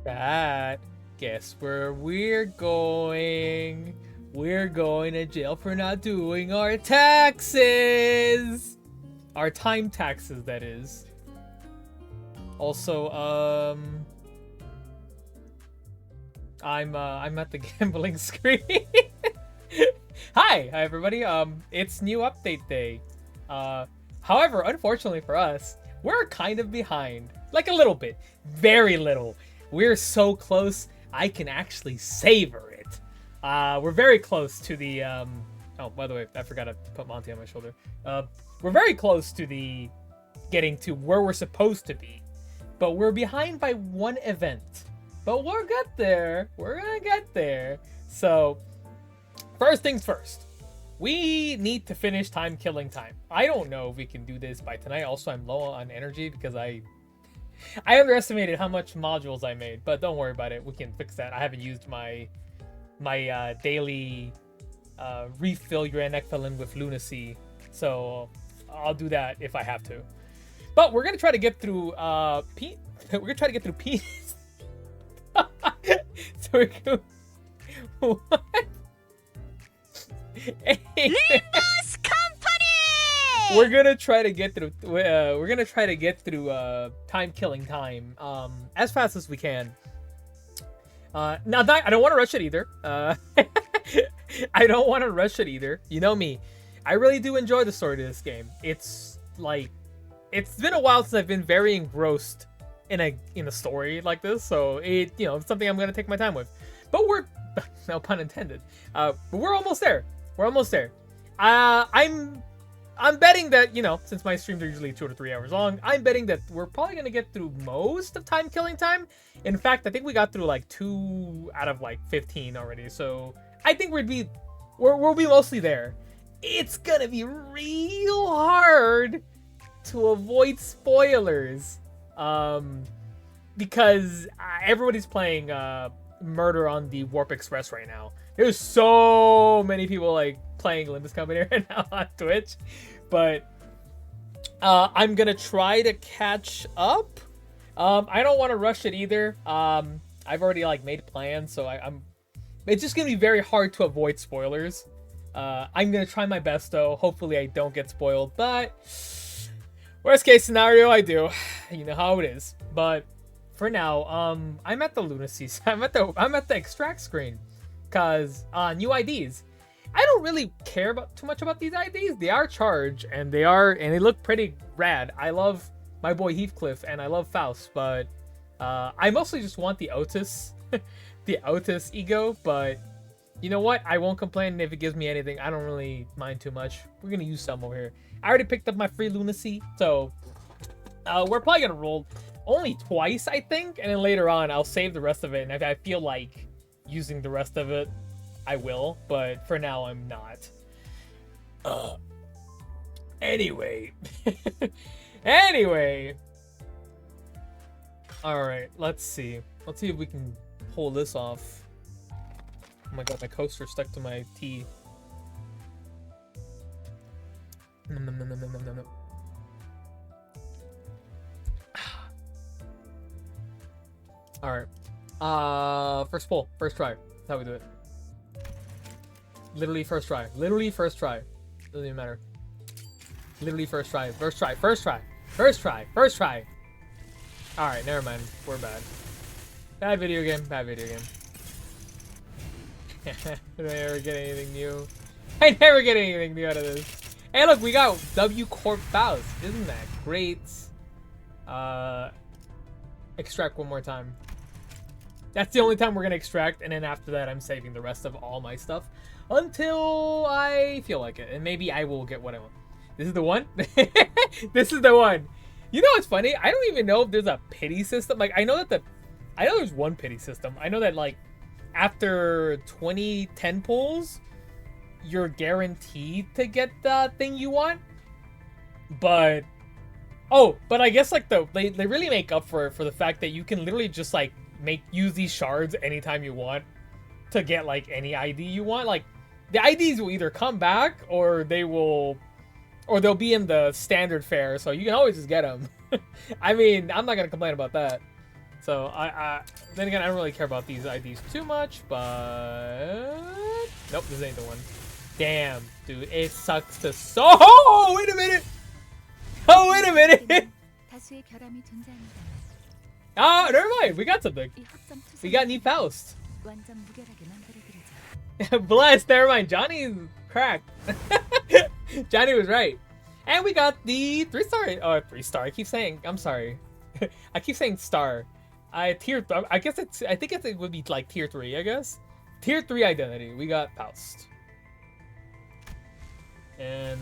That. Guess where we're going? We're going to jail for not doing our taxes! Our time taxes, that is. Also, I'm at the gambling screen. Hi everybody. It's new update day. However, unfortunately for us, we're kind of behind. Like a little bit. Very little. We're so close, I can actually savor it. We're very close to the, oh, by the way, I forgot to put Monty on my shoulder. We're very close to the getting to where we're supposed to be. But we're behind by one event. But we'll get there. We're gonna get there. So, first things first. We need to finish time killing time. I don't know if we can do this by tonight. Also, I'm low on energy because I underestimated how much modules I made. But don't worry about it. We can fix that. I haven't used my daily refill your Anecthalin with lunacy. So, I'll do that if I have to. But we're gonna try to get through we're gonna try to get through peace. So we're going. What? Limbus Company! We're gonna try to get through. We're gonna try to get through time killing time as fast as we can. Now I don't want to rush it either. I don't want to rush it either. You know me. I really do enjoy the story of this game. It's like, it's been a while since I've been very engrossed in a story like this, so it's something I'm gonna take my time with. But we're no pun intended. But we're almost there. We're almost there. I'm betting that, since my streams are usually 2 to 3 hours long, I'm betting that we're probably gonna get through most of time killing time. In fact, I think we got through like 2 out of like 15 already. So I think we'll be mostly there. It's gonna be real hard to avoid spoilers. Because everybody's playing Murder on the Warp Express right now. There's so many people like playing Limbus Company right now on Twitch, but I'm gonna try to catch up. I don't want to rush it either. I've already like made plans, so it's just gonna be very hard to avoid spoilers. I'm gonna try my best though. Hopefully I don't get spoiled, but worst case scenario, I do. You know how it is. But for now, I'm at the lunacy. I'm at the extract screen, cause new IDs. I don't really care too much about these IDs. They are charged and they look pretty rad. I love my boy Heathcliff and I love Faust, but I mostly just want the Otis, the Otis ego. But you know what? I won't complain if it gives me anything. I don't really mind too much. We're gonna use some over here. I already picked up my free lunacy, so we're probably gonna roll only twice, I think, and then later on I'll save the rest of it. And if I feel like using the rest of it, I will. But for now, I'm not. Anyway, anyway. All right, let's see. Let's see if we can pull this off. Oh my god, my coaster stuck to my T. No. Alright. First pull. First try. That's how we do it. Literally first try. Literally first try. Doesn't even matter. Literally first try. First try. First try. First try. First try. Alright, never mind. We're bad. Bad video game. Bad video game. Did I ever get anything new? I never get anything new out of this. Hey, look, we got W Corp Faust. Isn't that great? Extract one more time. That's the only time we're gonna extract, and then after that, I'm saving the rest of all my stuff until I feel like it, and maybe I will get what I want. This is the one. This is the one. You know what's funny? I don't even know if there's a pity system. Like, I know there's one pity system. I know that like after 10 pulls, you're guaranteed to get the thing you want. But I guess like they really make up for the fact that you can literally just like use these shards anytime you want to get like any ID you want. Like the IDs will either come back or they'll be in the standard fare, so you can always just get them. I mean, I'm not gonna complain about that. So then again, I don't really care about these IDs too much, but nope, this ain't the one. Damn, dude, it sucks to so. Oh, wait a minute. Oh, wait a minute. Oh, never mind. We got something. We got new Faust. Bless. Never mind. Johnny's cracked. Johnny was right. And we got the 3-star. Oh, 3-star. I keep saying. I'm sorry. I keep saying star. I guess it's. I think it would be like tier 3. I guess. Tier 3 identity. We got Faust. And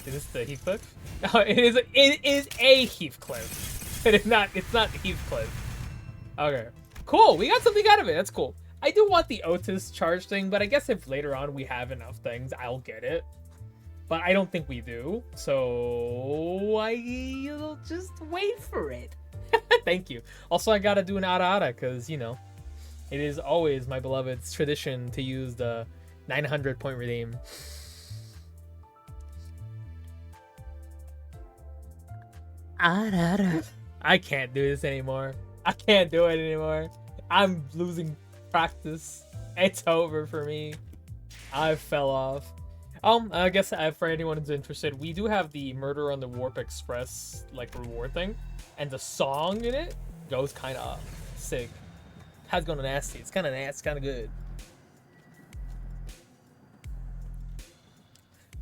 is this the Heathcliff? Oh, it is. It is a Heathcliff. It is not. It's not Heathcliff. Okay. Cool. We got something out of it. That's cool. I do want the Otis charge thing, but I guess if later on we have enough things, I'll get it. But I don't think we do, so I'll just wait for it. Thank you. Also, I gotta do an Ada because, you know, it is always my beloved's tradition to use the 900 point redeem. Ada. I can't do this anymore. I can't do it anymore. I'm losing practice. It's over for me. I fell off. I guess for anyone who's interested, we do have the Murder on the Warp Express like reward thing, and the song in it goes kind of sick. Has gone nasty. It's kind of nasty, kind of good.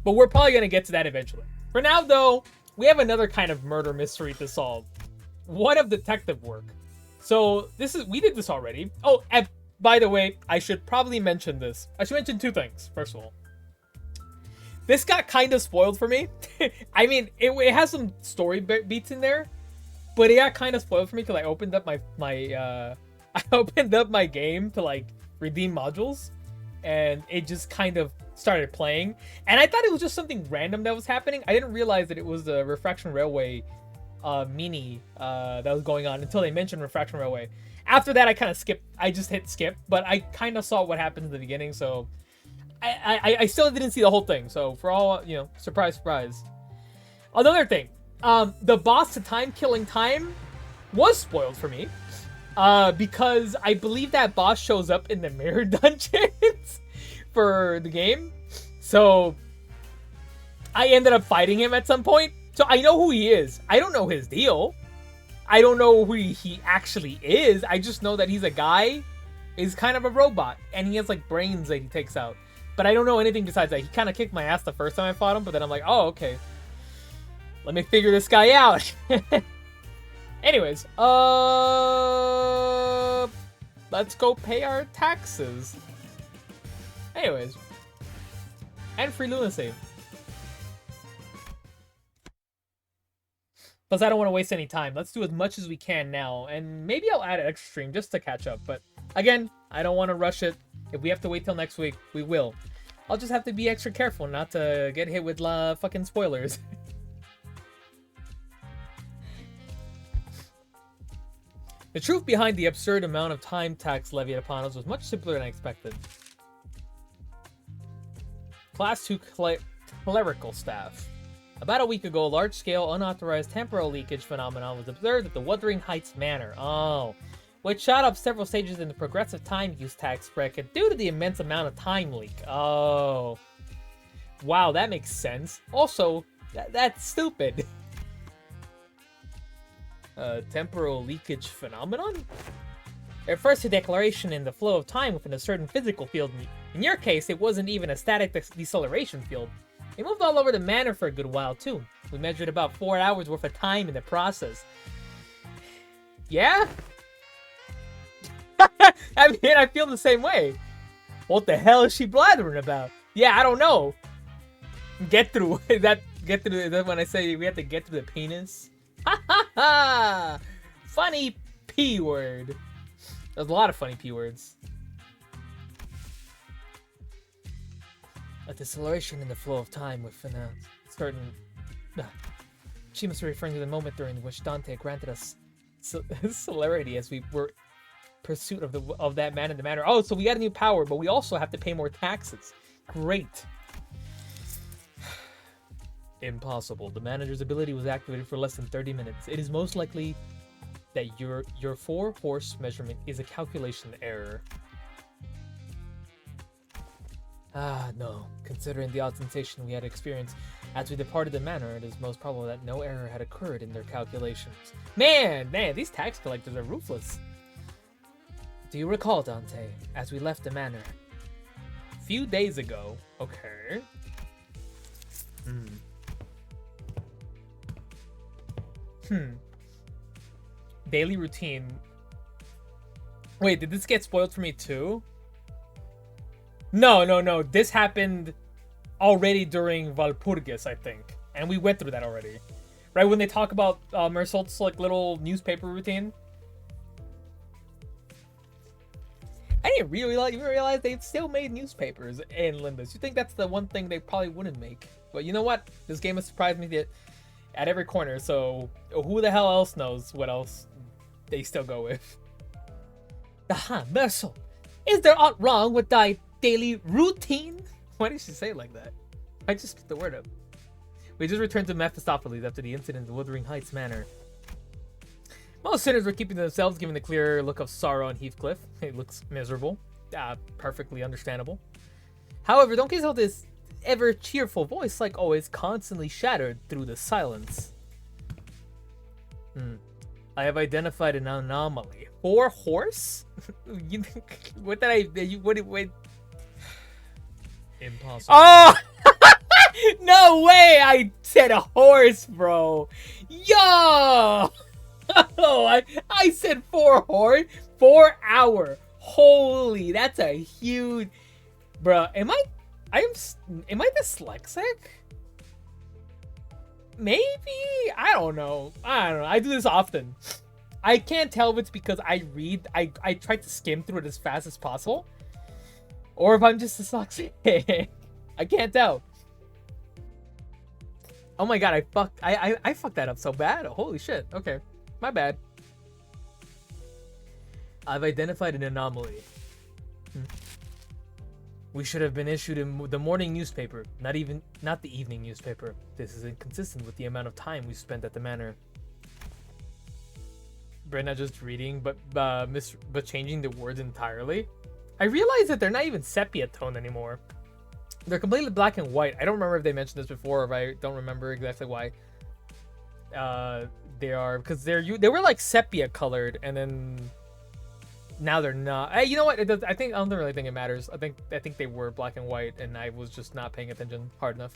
But we're probably gonna get to that eventually. For now, though, we have another kind of murder mystery to solve. One of detective work. So we did this already. Oh, and by the way, I should probably mention this. I should mention 2 things. First of all, this got kind of spoiled for me. I mean, it has some story beats in there, but it got kind of spoiled for me because I opened up I opened up my game to like redeem modules, and it just kind of started playing. And I thought it was just something random that was happening. I didn't realize that it was the Refraction Railway mini that was going on until they mentioned Refraction Railway. After that, I kind of skipped. I just hit skip, but I kind of saw what happened in the beginning, so I still didn't see the whole thing. So for all, you know, surprise, surprise. Another thing, the boss to time killing time was spoiled for me, because I believe that boss shows up in the mirror dungeons for the game. So I ended up fighting him at some point. So I know who he is. I don't know his deal. I don't know who he actually is. I just know that he's a guy. He's kind of a robot, and he has like brains that he takes out. But I don't know anything besides that. He kind of kicked my ass the first time I fought him, but then I'm like, oh, okay. Let me figure this guy out. Anyways, let's go pay our taxes. Anyways, and free lunacy. Plus, I don't want to waste any time. Let's do as much as we can now, and maybe I'll add an extra stream just to catch up. But again, I don't want to rush it. If we have to wait till next week, we will. I'll just have to be extra careful not to get hit with fucking spoilers. The truth behind the absurd amount of time tax levied upon us was much simpler than I expected. Class 2 clerical staff. About a week ago, a large-scale, unauthorized temporal leakage phenomenon was observed at the Wuthering Heights Manor. Oh. Which shot up several stages in the progressive time use tax bracket due to the immense amount of time leak. Oh. Wow, that makes sense. Also, that's stupid. Temporal leakage phenomenon? It refers to deceleration in the flow of time within a certain physical field. In your case, it wasn't even a static deceleration field. It moved all over the manor for a good while, too. We measured about 4 hours worth of time in the process. Yeah? I mean, I feel the same way. What the hell is she blathering about? Yeah, I don't know. Get through. Is that when I say we have to get through the penis? Ha ha ha! Funny P word. There's a lot of funny P words. A deceleration in the flow of time within a certain... She must be referring to the moment during which Dante granted us celerity as we were pursuit of that man in the manor. Oh, so we got a new power, but we also have to pay more taxes. Great. Impossible. The manager's ability was activated for less than 30 minutes. It is most likely that your 4-horse measurement is a calculation error. Ah, no. Considering the ostentation we had experienced as we departed the manor, it is most probable that no error had occurred in their calculations. Man, these tax collectors are ruthless. Do you recall, Dante, as we left the manor? A few days ago. Okay. Daily routine. Wait, did this get spoiled for me too? No. This happened already during Valpurgis, I think. And we went through that already. Right, when they talk about Mersault's like little newspaper routine. I didn't really even realize they still made newspapers in Limbus. You think that's the one thing they probably wouldn't make. But you know what? This game has surprised me at every corner, so who the hell else knows what else they still go with. Aha, Mersault, is there aught wrong with thy daily routine? Why did she say it like that? I just picked the word up. We just returned to Mephistopheles after the incident in Wuthering Heights Manor. Most sinners were keeping to themselves, giving the clear look of sorrow on Heathcliff. It looks miserable. Perfectly understandable. However, Don Quixote's ever cheerful voice, like always, constantly shattered through the silence. I have identified an anomaly. 4-horse? What did wait. Impossible. Oh! No way! I said a horse, bro. Yo! Oh, I said 4-horse. 4 hour. Holy, that's a huge, bro. Am I dyslexic? Maybe. I don't know. I do this often. I can't tell if it's because I try to skim through it as fast as possible, or if I'm just dyslexic. I can't tell. Oh my god, I fucked that up so bad. Holy shit. Okay, my bad. I've identified an anomaly. We should have been issued the morning newspaper, not the evening newspaper. This is inconsistent with the amount of time we spent at the manor. Brent not just reading, but changing the words entirely. I realize that they're not even sepia tone anymore. They're completely black and white. I don't remember if they mentioned this before, or if I don't remember exactly why. They are, because they were like sepia colored, and then now they're not. Hey, you know what? I don't really think it matters. I think they were black and white, and I was just not paying attention hard enough.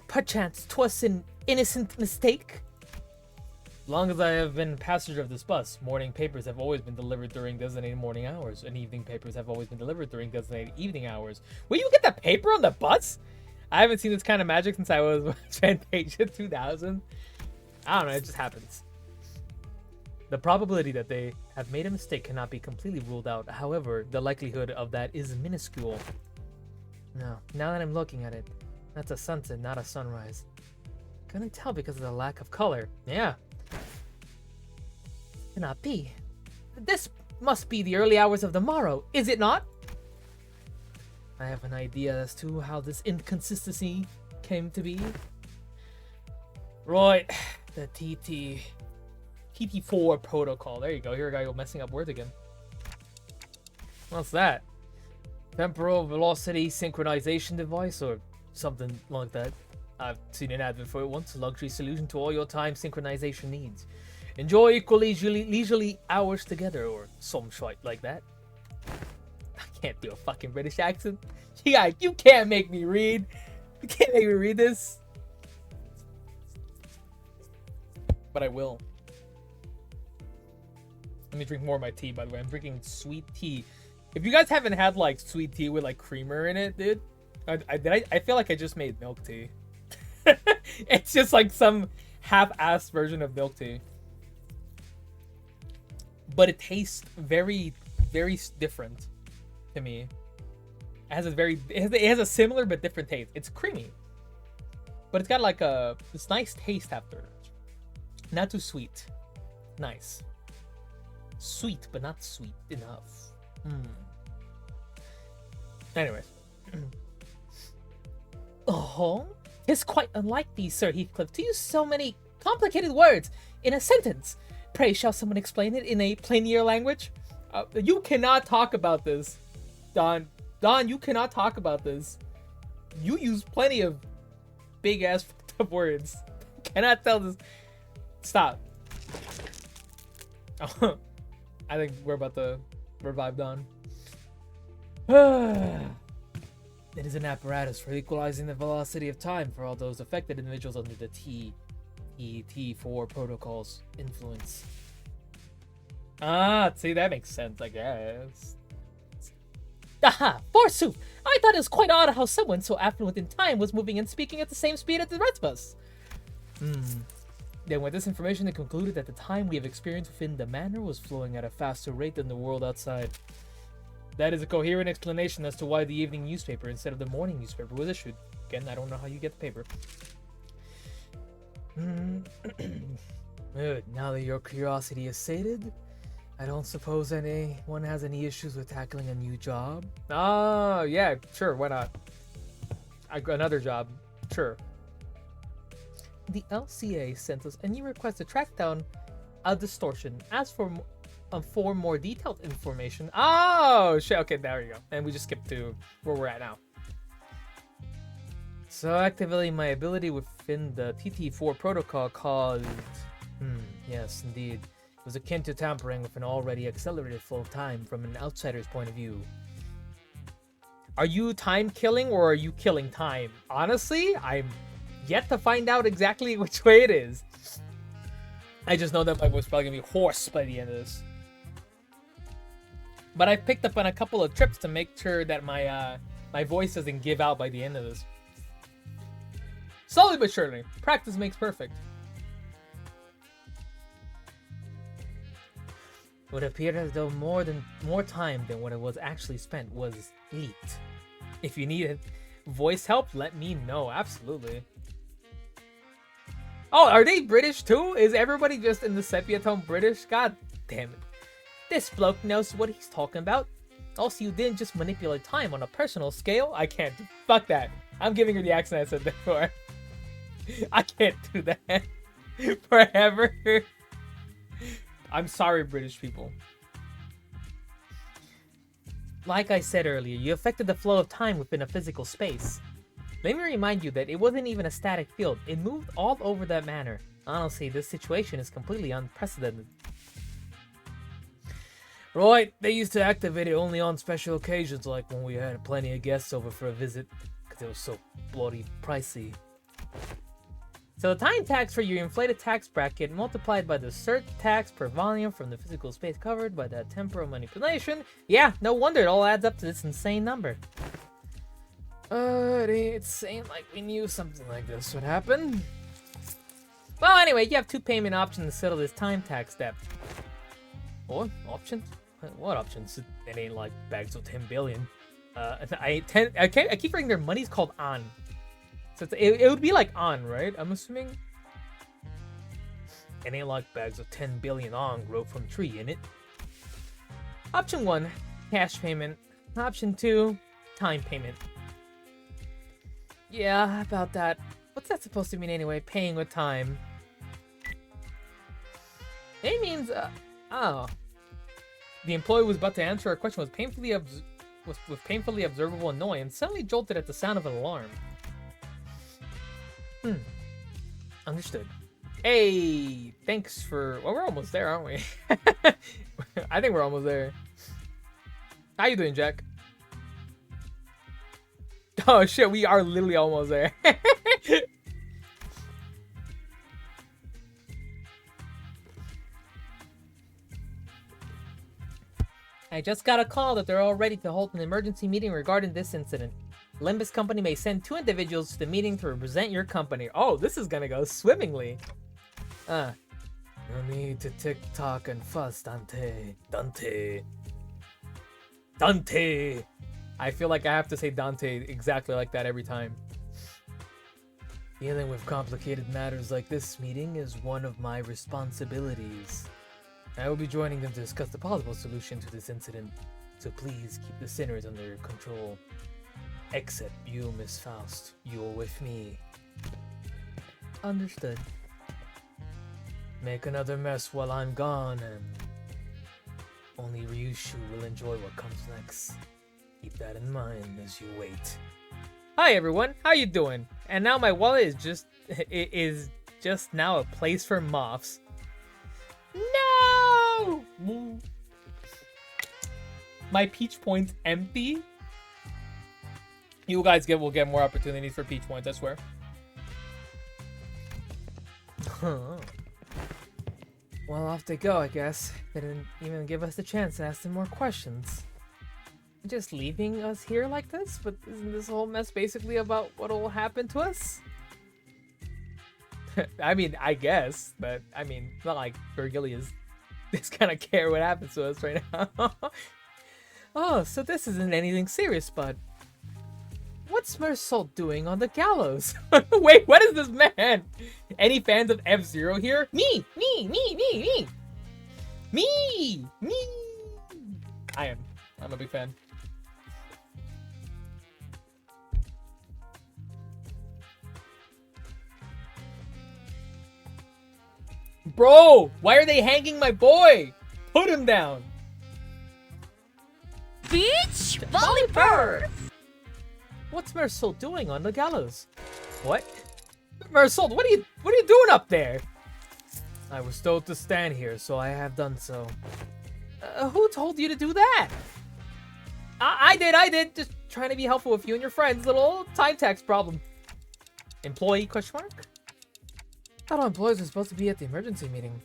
Perchance 'twas an innocent mistake. Long as I have been passenger of this bus, morning papers have always been delivered during designated morning hours, and evening papers have always been delivered during designated evening hours. Will you get the paper on the bus? I haven't seen this kind of magic since I was fan page in 2000. I don't know, it just happens. The probability that they have made a mistake cannot be completely ruled out. However, the likelihood of that is minuscule. No, now that I'm looking at it, that's a sunset, not a sunrise. Couldn't tell because of the lack of color. Yeah. Cannot be. This must be the early hours of the morrow, is it not? I have an idea as to how this inconsistency came to be. Right, the TT4 protocol. There you go. Here I go messing up words again. What's that? Temporal velocity synchronization device or something like that. I've seen an advert for it once. A luxury solution to all your time synchronization needs. Enjoy equally leisurely hours together, or some shit like that. I can't do a fucking British accent. Yeah, you can't make me read. You can't make me read this. But I will. Let me drink more of my tea, by the way. I'm drinking sweet tea. If you guys haven't had like sweet tea with like creamer in it, dude, I feel like I just made milk tea. It's just like some half-assed version of milk tea. But it tastes very, very different to me. It has a similar but different taste. It's creamy, but it's got like this nice taste after. Not too sweet. Nice. Sweet, but not sweet enough. Anyways. Oh, it's quite unlike thee, Sir Heathcliff, to use so many complicated words in a sentence. Pray, shall someone explain it in a plainer language? You cannot talk about this, Don. Don, you cannot talk about this. You use plenty of big-ass fucked up words. Cannot tell this. Stop. Oh, I think we're about to revive Don. It is an apparatus for equalizing the velocity of time for all those affected individuals under the T4 protocol's influence. Ah, see, that makes sense, I guess. Aha! Forsooth! I thought it was quite odd how someone so affluent in time was moving and speaking at the same speed as the rest of us. Then with this information, they concluded that the time we have experienced within the manor was flowing at a faster rate than the world outside. That is a coherent explanation as to why the evening newspaper instead of the morning newspaper was issued. Again, I don't know how you get the paper. Good. Now that your curiosity is sated, I don't suppose anyone has any issues with tackling a new job? Oh, yeah, sure, why not? I got another job, sure. The LCA sent us a new request to track down a distortion. As for more detailed information. Oh, shit, okay, there you go. And we just skipped to where we're at now. So activating my ability within the TT4 protocol caused... yes, indeed. It was akin to tampering with an already accelerated flow of time from an outsider's point of view. Are you time killing or are you killing time? Honestly, I'm yet to find out exactly which way it is. I just know that my voice is probably gonna be hoarse by the end of this. But I picked up on a couple of trips to make sure that my my voice doesn't give out by the end of this. Slowly but surely, practice makes perfect. It would appear as though more time than what it was actually spent was leaked. If you needed voice help, let me know. Absolutely. Oh, are they British too? Is everybody just in the sepia tone British? God damn it. This bloke knows what he's talking about. Also, you didn't just manipulate time on a personal scale. I can't. Fuck that. I'm giving her the accent I said before. I can't do that. Forever. I'm sorry, British people. Like I said earlier, you affected the flow of time within a physical space. Let me remind you that it wasn't even a static field. It moved all over that manor. Honestly, this situation is completely unprecedented. Right, they used to activate it only on special occasions, like when we had plenty of guests over for a visit, because it was so bloody pricey. So the time tax for your inflated tax bracket multiplied by the cert tax per volume from the physical space covered by that temporal manipulation. Yeah, no wonder it all adds up to this insane number. It seemed like we knew something like this would happen. Well, anyway, you have two payment options to settle this time tax debt. What? Options? What options? It ain't like bags of 10 billion. I keep reading their money's called on. So it would be like on, right? I'm assuming. It ain't like bags of 10 billion on grow from tree, innit? Option 1, cash payment. Option 2, time payment. Yeah, about that. What's that supposed to mean anyway? Paying with time. It means, oh. The employee was about to answer a question with painfully observable annoyance, suddenly jolted at the sound of an alarm. Understood. Hey, thanks for... Well, we're almost there, aren't we? I think we're almost there. How you doing, Jack? Oh, shit, we are literally almost there. I just got a call that they're all ready to hold an emergency meeting regarding this incident. Limbus Company may send 2 individuals to the meeting to represent your company. Oh, this is gonna go swimmingly. No need to tick-tock and fuss, Dante. Dante! I feel like I have to say Dante exactly like that every time. Dealing with complicated matters like this meeting is one of my responsibilities. I will be joining them to discuss the possible solution to this incident, so please keep the sinners under control. Except you, Miss Faust. You're with me. Understood. make another mess while I'm gone, and only Ryoshu will enjoy what comes next. Keep that in mind as you wait. Hi everyone, how you doing? And now my wallet is just now a place for moths. No! My peach points empty. You guys will get more opportunities for peach points, I swear. Well, off they go, I guess. They didn't even give us the chance to ask them more questions. Just leaving us here like this? But isn't this whole mess basically about what'll happen to us? I mean, I guess, but I mean, it's not like Virgilius is gonna care what happens to us right now. Oh, so this isn't anything serious, but what's Mersault doing on the gallows? Wait, what is this man? Any fans of F-Zero here? Me! I'm a big fan. Bro, why are they hanging my boy? Put him down. Beach volleyball. What's Mersault doing on the gallows? What? Mersault, what are you doing up there? I was told to stand here, so I have done so. Who told you to do that? I did. Just trying to be helpful with you and your friends. Little time tax problem. Employee question mark? I thought all employees were supposed to be at the emergency meeting.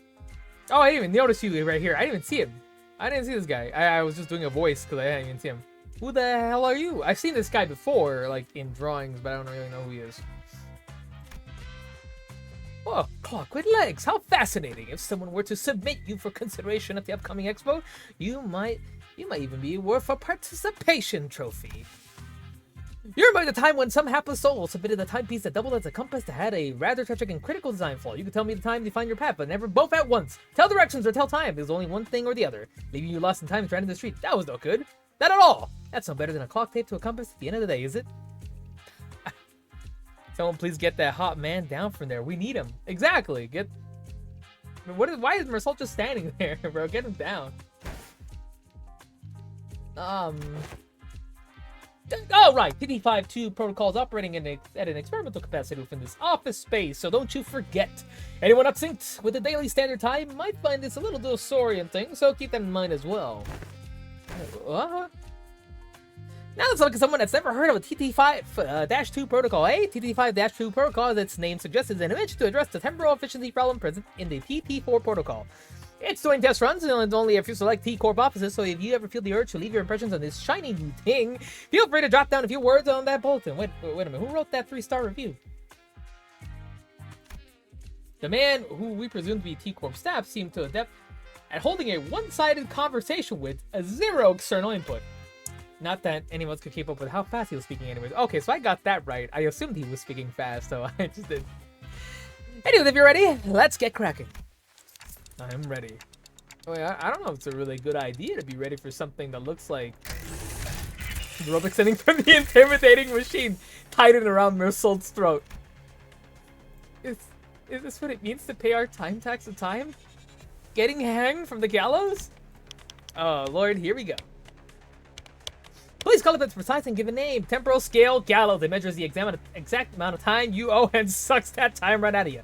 Oh, I didn't even notice you right here. I didn't even see him. I didn't see this guy. I was just doing a voice because I didn't even see him. Who the hell are you? I've seen this guy before, like in drawings, but I don't really know who he is. Oh, clock with legs. How fascinating. If someone were to submit you for consideration at the upcoming expo, you might even be worth a participation trophy. You remember the time when some hapless soul submitted a timepiece that doubled as a compass that had a rather tragic and critical design flaw. You could tell me the time to find your path, but never both at once. Tell directions or tell time. There's only one thing or the other. Leaving you lost in time and stranded in the street. That was no good. Not at all. That's no better than a clock taped to a compass at the end of the day, is it? Someone please get that hot man down from there. We need him. Exactly. Why is Mersault just standing there, bro? Get him down. Oh, right. PT-52 protocols operating at an experimental capacity within this office space, so don't you forget. Anyone up synced with the daily standard time might find this a little disorienting, so keep that in mind as well. Now let's look at someone that's never heard of a TT5-2 protocol. A TT5-2 protocol, as its name suggests, is an image to address the temporal efficiency problem present in the TT4 protocol. It's doing test runs and only a few select T-Corp offices, so if you ever feel the urge to leave your impressions on this shiny new thing, feel free to drop down a few words on that bulletin. Wait a minute, who wrote that 3-star review? The man who we presume to be T-Corp staff seemed to adept at holding a one-sided conversation with a zero external input. Not that anyone could keep up with how fast he was speaking anyways. Okay, so I got that right. I assumed he was speaking fast, so I just did. Anyways, if you're ready, let's get cracking. I'm ready. Oh, yeah, I don't know if it's a really good idea to be ready for something that looks like the rope extending from the intimidating machine tightened around Mersault's throat. Is this what it means to pay our time tax of time? Getting hanged from the gallows? Oh, Lord, here we go. Please call it its precise and given name. Temporal scale gallows. It measures the exact amount of time you owe and sucks that time right out of you.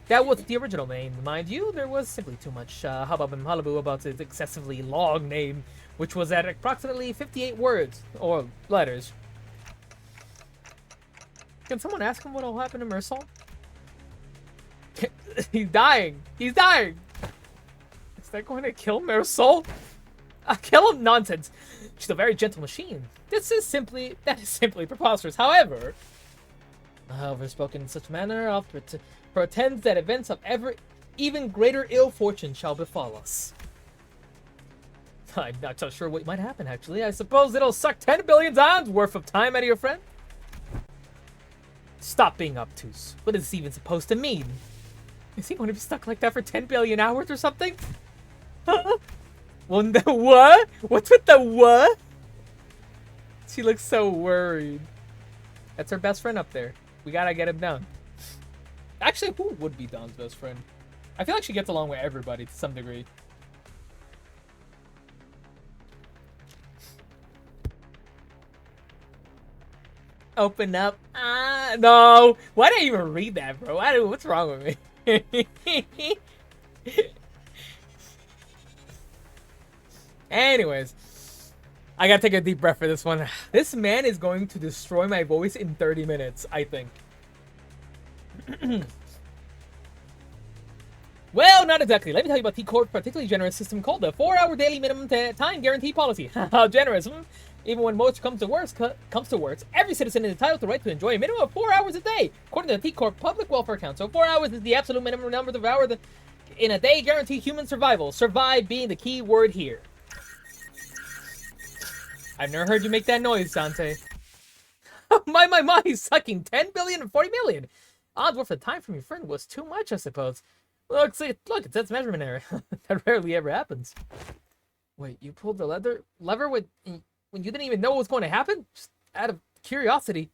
That was the original name. Mind you, there was simply too much hubbub and hullabaloo about its excessively long name, which was at approximately 58 words, or letters. Can someone ask him what'll happen to Mersault? He's dying! He's dying! Is that going to kill Mersault? Kill him? Nonsense. She's a very gentle machine. That is simply preposterous. However, spoken in such manner often pretends that events of even greater ill fortune shall befall us. I'm not so sure what might happen, actually. I suppose it'll suck 10 billion times worth of time out of your friend? Stop being obtuse. What is this even supposed to mean? Is he going to be stuck like that for 10 billion hours or something? Well, the what? What's with the what? She looks so worried. That's her best friend up there. We gotta get him down. Actually, who would be Don's best friend? I feel like she gets along with everybody to some degree. Open up. No. Why did I even read that, bro? What's wrong with me? Anyways, I gotta take a deep breath for this one. This man is going to destroy my voice in 30 minutes, I think. Well, not exactly. Let me tell you about T-Corp's particularly generous system called the 4-hour daily minimum time guarantee policy. How generous. Even when most comes to worst, every citizen is entitled to the right to enjoy a minimum of 4 hours a day. According to the T-Corp Public Welfare Council, 4 hours is the absolute minimum number of hours in a day guarantee human survival. Survive being the key word here. I've never heard you make that noise, Dante. my, he's sucking 10 billion and 40 million. Odds worth of time from your friend was too much, I suppose. Look, it says measurement error. That rarely ever happens. Wait, you pulled the lever when you didn't even know what was going to happen? Just out of curiosity.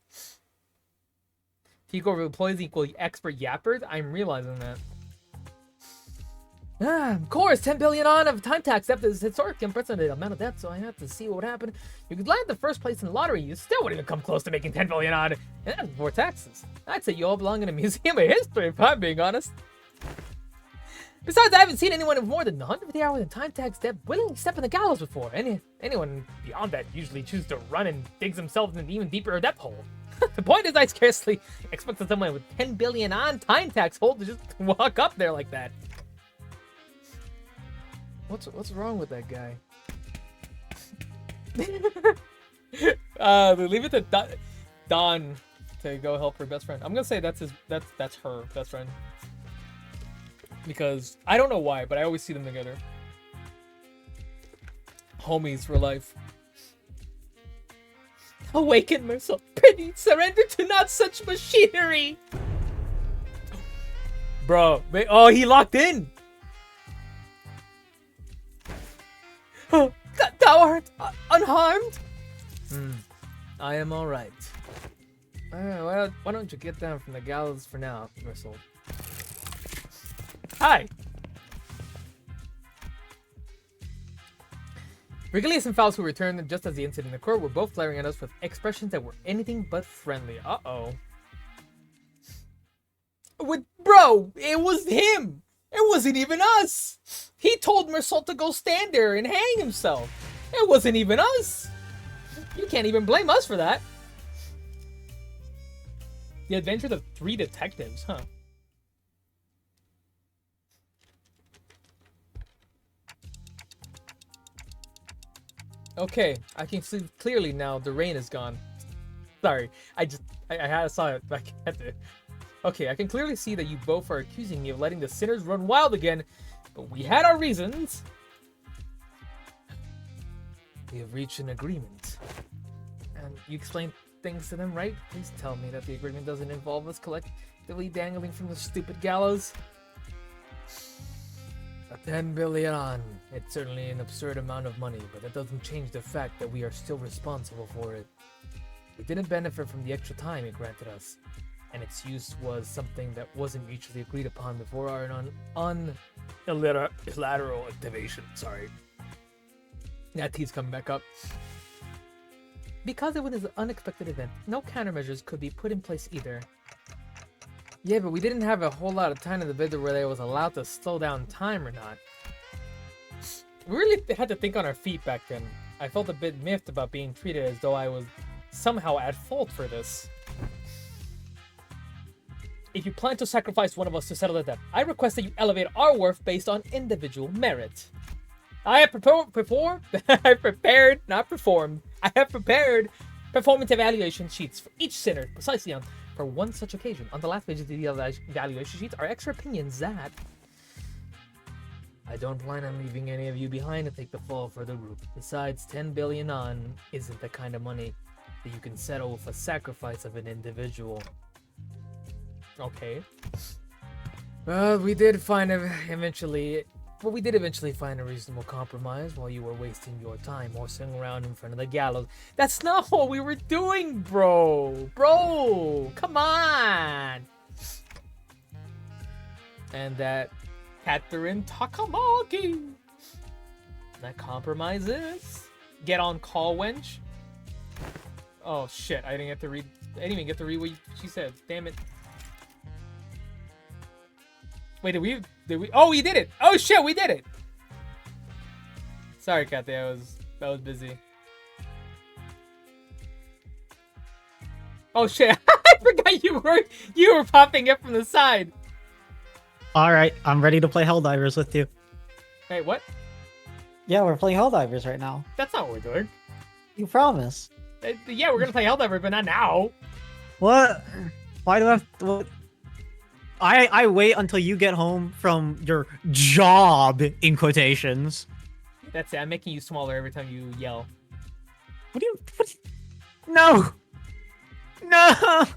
T-Corp employees equal expert yappers? I'm realizing that. Of course, 10 billion on of time tax theft is historic unprecedented amount of debt, so I have to see what would happen. You could land the first place in the lottery, you still wouldn't even come close to making 10 billion on. And that's before taxes. I'd say you all belong in a museum of history, if I'm being honest. Besides, I haven't seen anyone with more than 150 hours in time tax debt willingly step in the gallows before. Anyone beyond that usually chooses to run and digs themselves in an even deeper depth hole. The point is, I scarcely expected someone with 10 billion on time tax hold to just walk up there like that. What's wrong with that guy? Leave it to Don to go help her best friend. I'm gonna say that's her best friend. Because I don't know why, but I always see them together. Homies for life. Awaken, Mercel. Pity, surrender to not such machinery. Bro, oh, he locked in. Thou art unharmed? I am all right. Well, why don't you get down from the gallows for now, Mercel? Hi. Regulus and Faust, who returned just as the incident occurred, were both glaring at us with expressions that were anything but friendly. Uh-oh. Bro, it was him. It wasn't even us. He told Mersault to go stand there and hang himself. It wasn't even us. You can't even blame us for that. The Adventures of 3 Detectives, huh? Okay, I can see clearly now the rain is gone. Sorry, I saw it. Okay, I can clearly see that you both are accusing me of letting the sinners run wild again, but we had our reasons. We have reached an agreement. And you explained things to them, right? Please tell me that the agreement doesn't involve us collectively dangling from the stupid gallows. 10 billion on. It's certainly an absurd amount of money, but that doesn't change the fact that we are still responsible for it. We didn't benefit from the extra time it granted us, and its use was something that wasn't mutually agreed upon before our unilateral activation. Sorry. That T's coming back up. Because it was an unexpected event, no countermeasures could be put in place either. Yeah, but we didn't have a whole lot of time in the video where they was allowed to slow down time or not. We really had to think on our feet back then. I felt a bit miffed about being treated as though I was somehow at fault for this. If you plan to sacrifice one of us to settle the debt, I request that you elevate our worth based on individual merit. I have prepared performance evaluation sheets for each sinner, precisely for one such occasion. On the last page of the evaluation sheets are extra opinions that I don't plan on leaving any of you behind to take the fall for the group. Besides, 10 billion on isn't the kind of money that you can settle with a sacrifice of an individual. Okay. Well, we did eventually find a reasonable compromise while you were wasting your time horsing around in front of the gallows. That's not what we were doing, bro! Bro! Come on! And that Catherine Takamaki. That compromises. Get on call, wench. Oh shit! I didn't get to read. I didn't even get to read what she said. Damn it. Wait, did we? Oh, we did it! Oh shit, we did it! Sorry, Kathy. I was busy. Oh shit! I forgot you were popping up from the side. All right, I'm ready to play Helldivers with you. Wait, what? Yeah, we're playing Helldivers right now. That's not what we're doing. You promise? Yeah, we're gonna play Helldivers, but not now. What? Why do I have to? What? I wait until you get home from your job, in quotations. That's it. I'm making you smaller every time you yell. What do you? No! No!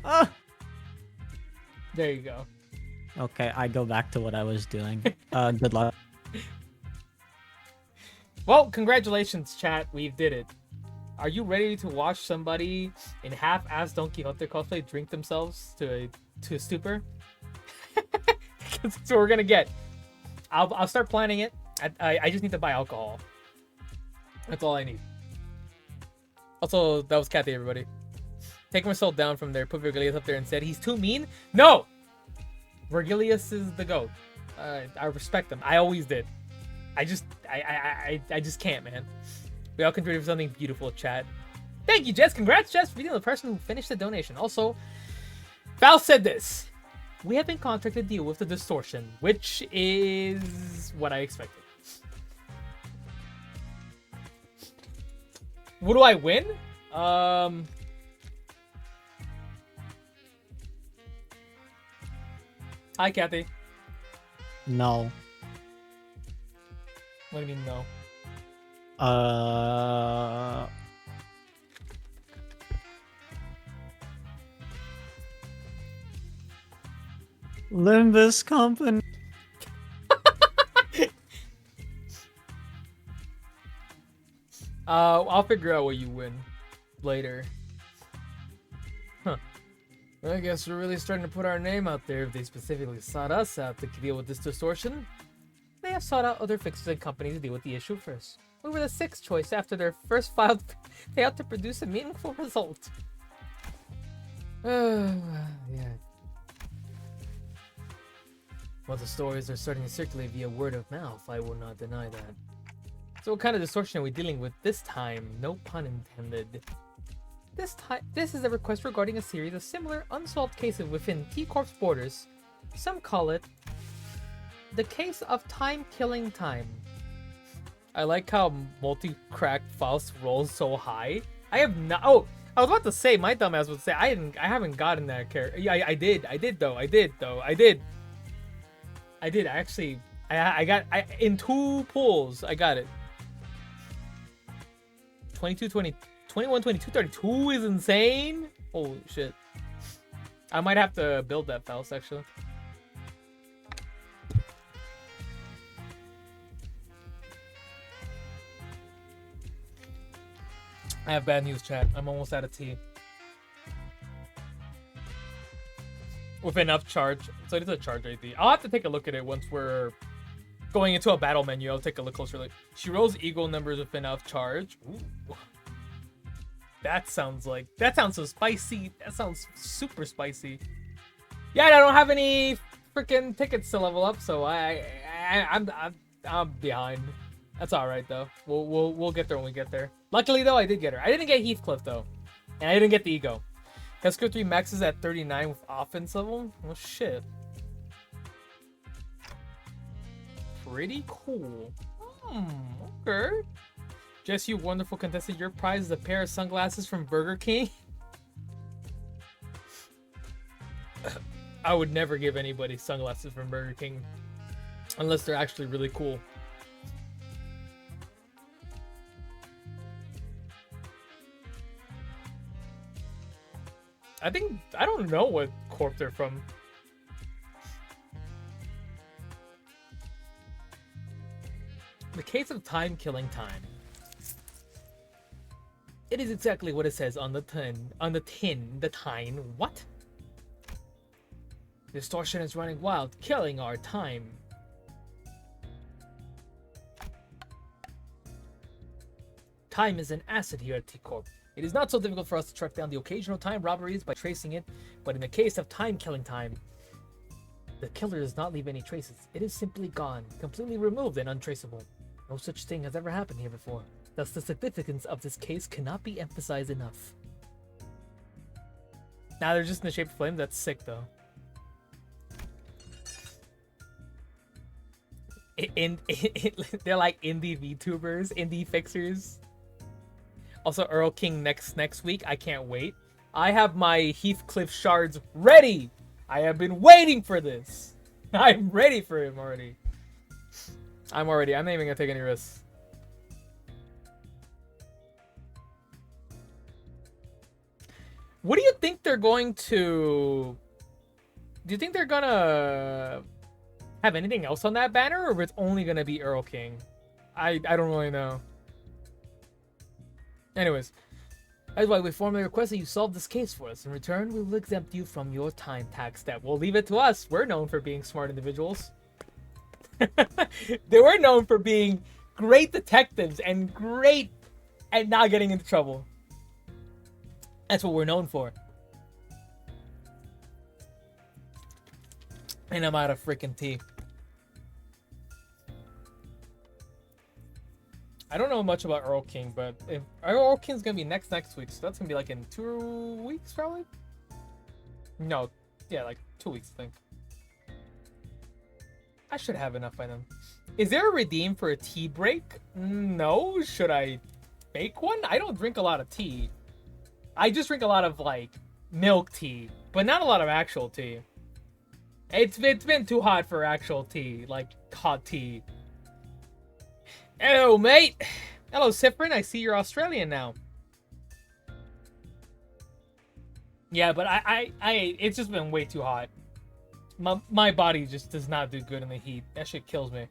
There you go. Okay, I go back to what I was doing. Good luck. Well, congratulations, chat. We did it. Are you ready to watch somebody in half-ass Don Quixote cosplay drink themselves to a stupor? That's what we're gonna get. I'll start planning it. I just need to buy alcohol. That's all I need. Also, that was Kathy, everybody. Take myself down from there. Put Virgilius up there and said he's too mean. No, Virgilius is the GOAT. I respect him. I always did. I just can't, man. We all contributed for something beautiful, chat. Thank you, Jess. Congrats, Jess, for being the person who finished the donation. Also, Val said this. We have been contracted to deal with the distortion, which is what I expected. What do I win? Hi, Kathy. No. What do you mean, no? Limbus company. I'll figure out what you win later. Huh. Well, I guess we're really starting to put our name out there if they specifically sought us out to deal with this distortion. They have sought out other fixers and companies to deal with the issue first. We were the sixth choice after their first filed failed to produce a meaningful result. Yeah. While the stories are starting to circulate via word of mouth, I will not deny that. So what kind of distortion are we dealing with this time? No pun intended. This is a request regarding a series of similar unsolved cases within T-Corp's borders. Some call it the case of time-killing time. I like how multi-cracked Faust rolls so high. I have not. Oh, I was about to say, my dumbass would say I haven't gotten that character. Yeah, I did though. I did. Actually, I got in 2 pulls. I got it. 22, 20, 21, 22, 32 is insane. Holy shit. I might have to build that Faust actually. I have bad news, chat. I'm almost out of tea. With enough charge. So it is a charge ID. I'll have to take a look at it once we're going into a battle menu. I'll take a look closer. She rolls equal numbers with enough charge. Ooh. That sounds so spicy. That sounds super spicy. Yeah, I don't have any freaking tickets to level up, so I'm behind. That's all right though. We'll get there when we get there. Luckily though, I did get her. I didn't get Heathcliff though, and I didn't get the ego. Hesker 3 maxes at 39 with offense level. Oh shit. Pretty cool. Okay. Jess, you wonderful contestant. Your prize is a pair of sunglasses from Burger King. I would never give anybody sunglasses from Burger King unless they're actually really cool. I don't know what corp they're from. The case of time killing time. It is exactly what it says on the tin. What? Distortion is running wild, killing our time. Time is an asset here at T-Corp. It is not so difficult for us to track down the occasional time robberies by tracing it, but in the case of time-killing time, the killer does not leave any traces. It is simply gone, completely removed and untraceable. No such thing has ever happened here before. Thus, the significance of this case cannot be emphasized enough. Now they're just in the shape of flames. That's sick, though. They're like indie VTubers, indie fixers. Also, Earl King next week. I can't wait. I have my Heathcliff shards ready. I have been waiting for this. I'm ready for him already. I'm not even gonna take any risks. What do you think they're going to... Do you think they're gonna have anything else on that banner, or it's only gonna be Earl King? I don't really know. Anyways, that's why we formally request that you solve this case for us. In return, we will exempt you from your time tax debt. We'll leave it to us. We're known for being smart individuals. They were known for being great detectives and great at not getting into trouble. That's what we're known for. And I'm out of freaking tea. I don't know much about Earl King, but if Earl King's gonna be next week, so that's gonna be like in 2 weeks probably. No, yeah, like 2 weeks I think. I should have enough by then. Is there a redeem for a tea break? No. Should I make one? I don't drink a lot of tea. I just drink a lot of like milk tea, but not a lot of actual tea. It's been too hot for actual tea, like hot tea. Hello, mate. Hello, Sifrin. I see you're Australian now. Yeah, but it's just been way too hot. My body just does not do good in the heat. That shit kills me.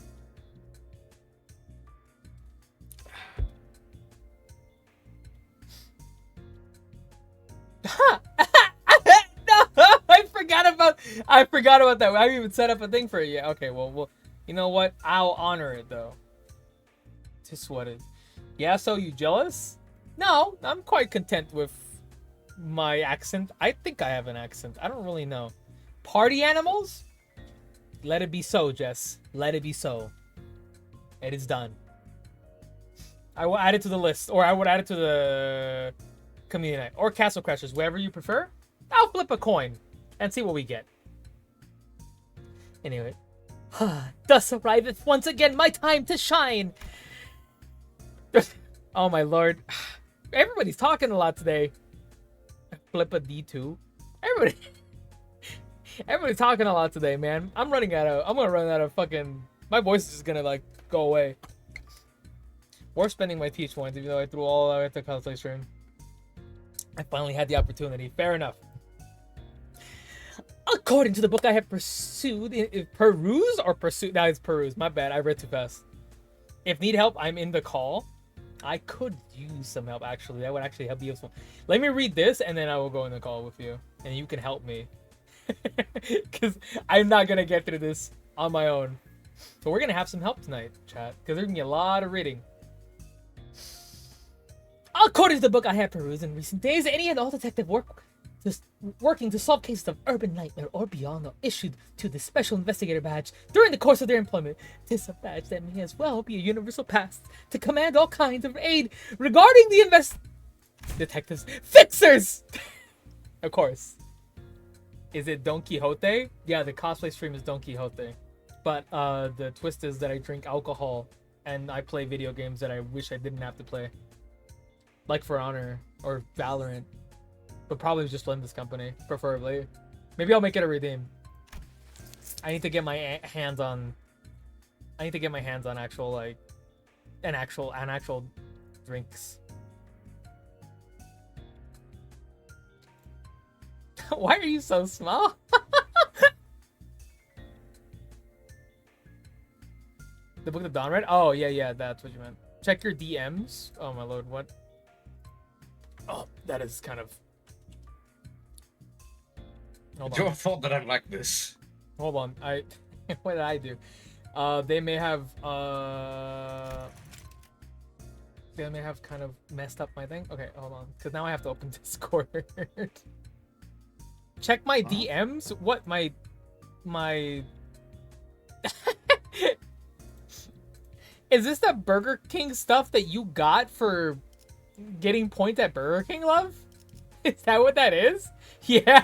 No, I forgot about that. I haven't even set up a thing for it yet. Okay, well, you know what? I'll honor it though. Just what is? Yeah, so you jealous? No, I'm quite content with my accent. I think I have an accent. I don't really know. Party animals? Let it be so, Jess. Let it be so. It is done. I will add it to the list, or I would add it to the community night, or Castle Crashers, whatever you prefer. I'll flip a coin and see what we get. Anyway, thus arriveth once again my time to shine. Oh my lord, everybody's talking a lot today. Flip a D2. Everybody's talking a lot today, man. I'm gonna run out of fucking. My voice is just gonna like go away. Or spending my teach points, even though I threw all the way to cosplay stream. I finally had the opportunity. Fair enough. According to the book I have perused. No, it's perused. My bad. I read too fast. If need help, I'm in the call. I could use some help, actually. That would actually help you. Let me read this, and then I will go in the call with you. And you can help me. Because I'm not going to get through this on my own. So we're going to have some help tonight, chat. Because there's going to be a lot of reading. According to the book I have perused in recent days, any and all detective work working to solve cases of urban nightmare or beyond are issued to the special investigator badge during the course of their employment. This is a badge that may as well be a universal pass to command all kinds of aid regarding the detectives fixers. Of course. Is it Don Quixote? Yeah, the cosplay stream is Don Quixote. But the twist is that I drink alcohol and I play video games that I wish I didn't have to play. Like For Honor or Valorant. But probably just Limbus company, preferably. Maybe I'll make it a redeem. I need to get my hands on actual like an actual drinks. Why are you so small? The Book of Dawn read? Oh yeah, that's what you meant. Check your DMs. Oh my lord, what? Oh, that is kind of. It's your fault that I'm like this. Hold on, what did I do? They may have They may have kind of messed up my thing. Okay, hold on, because now I have to open Discord. Check my DMs. What my. Is this the Burger King stuff that you got for getting points at Burger King, love? Is that what that is? Yeah.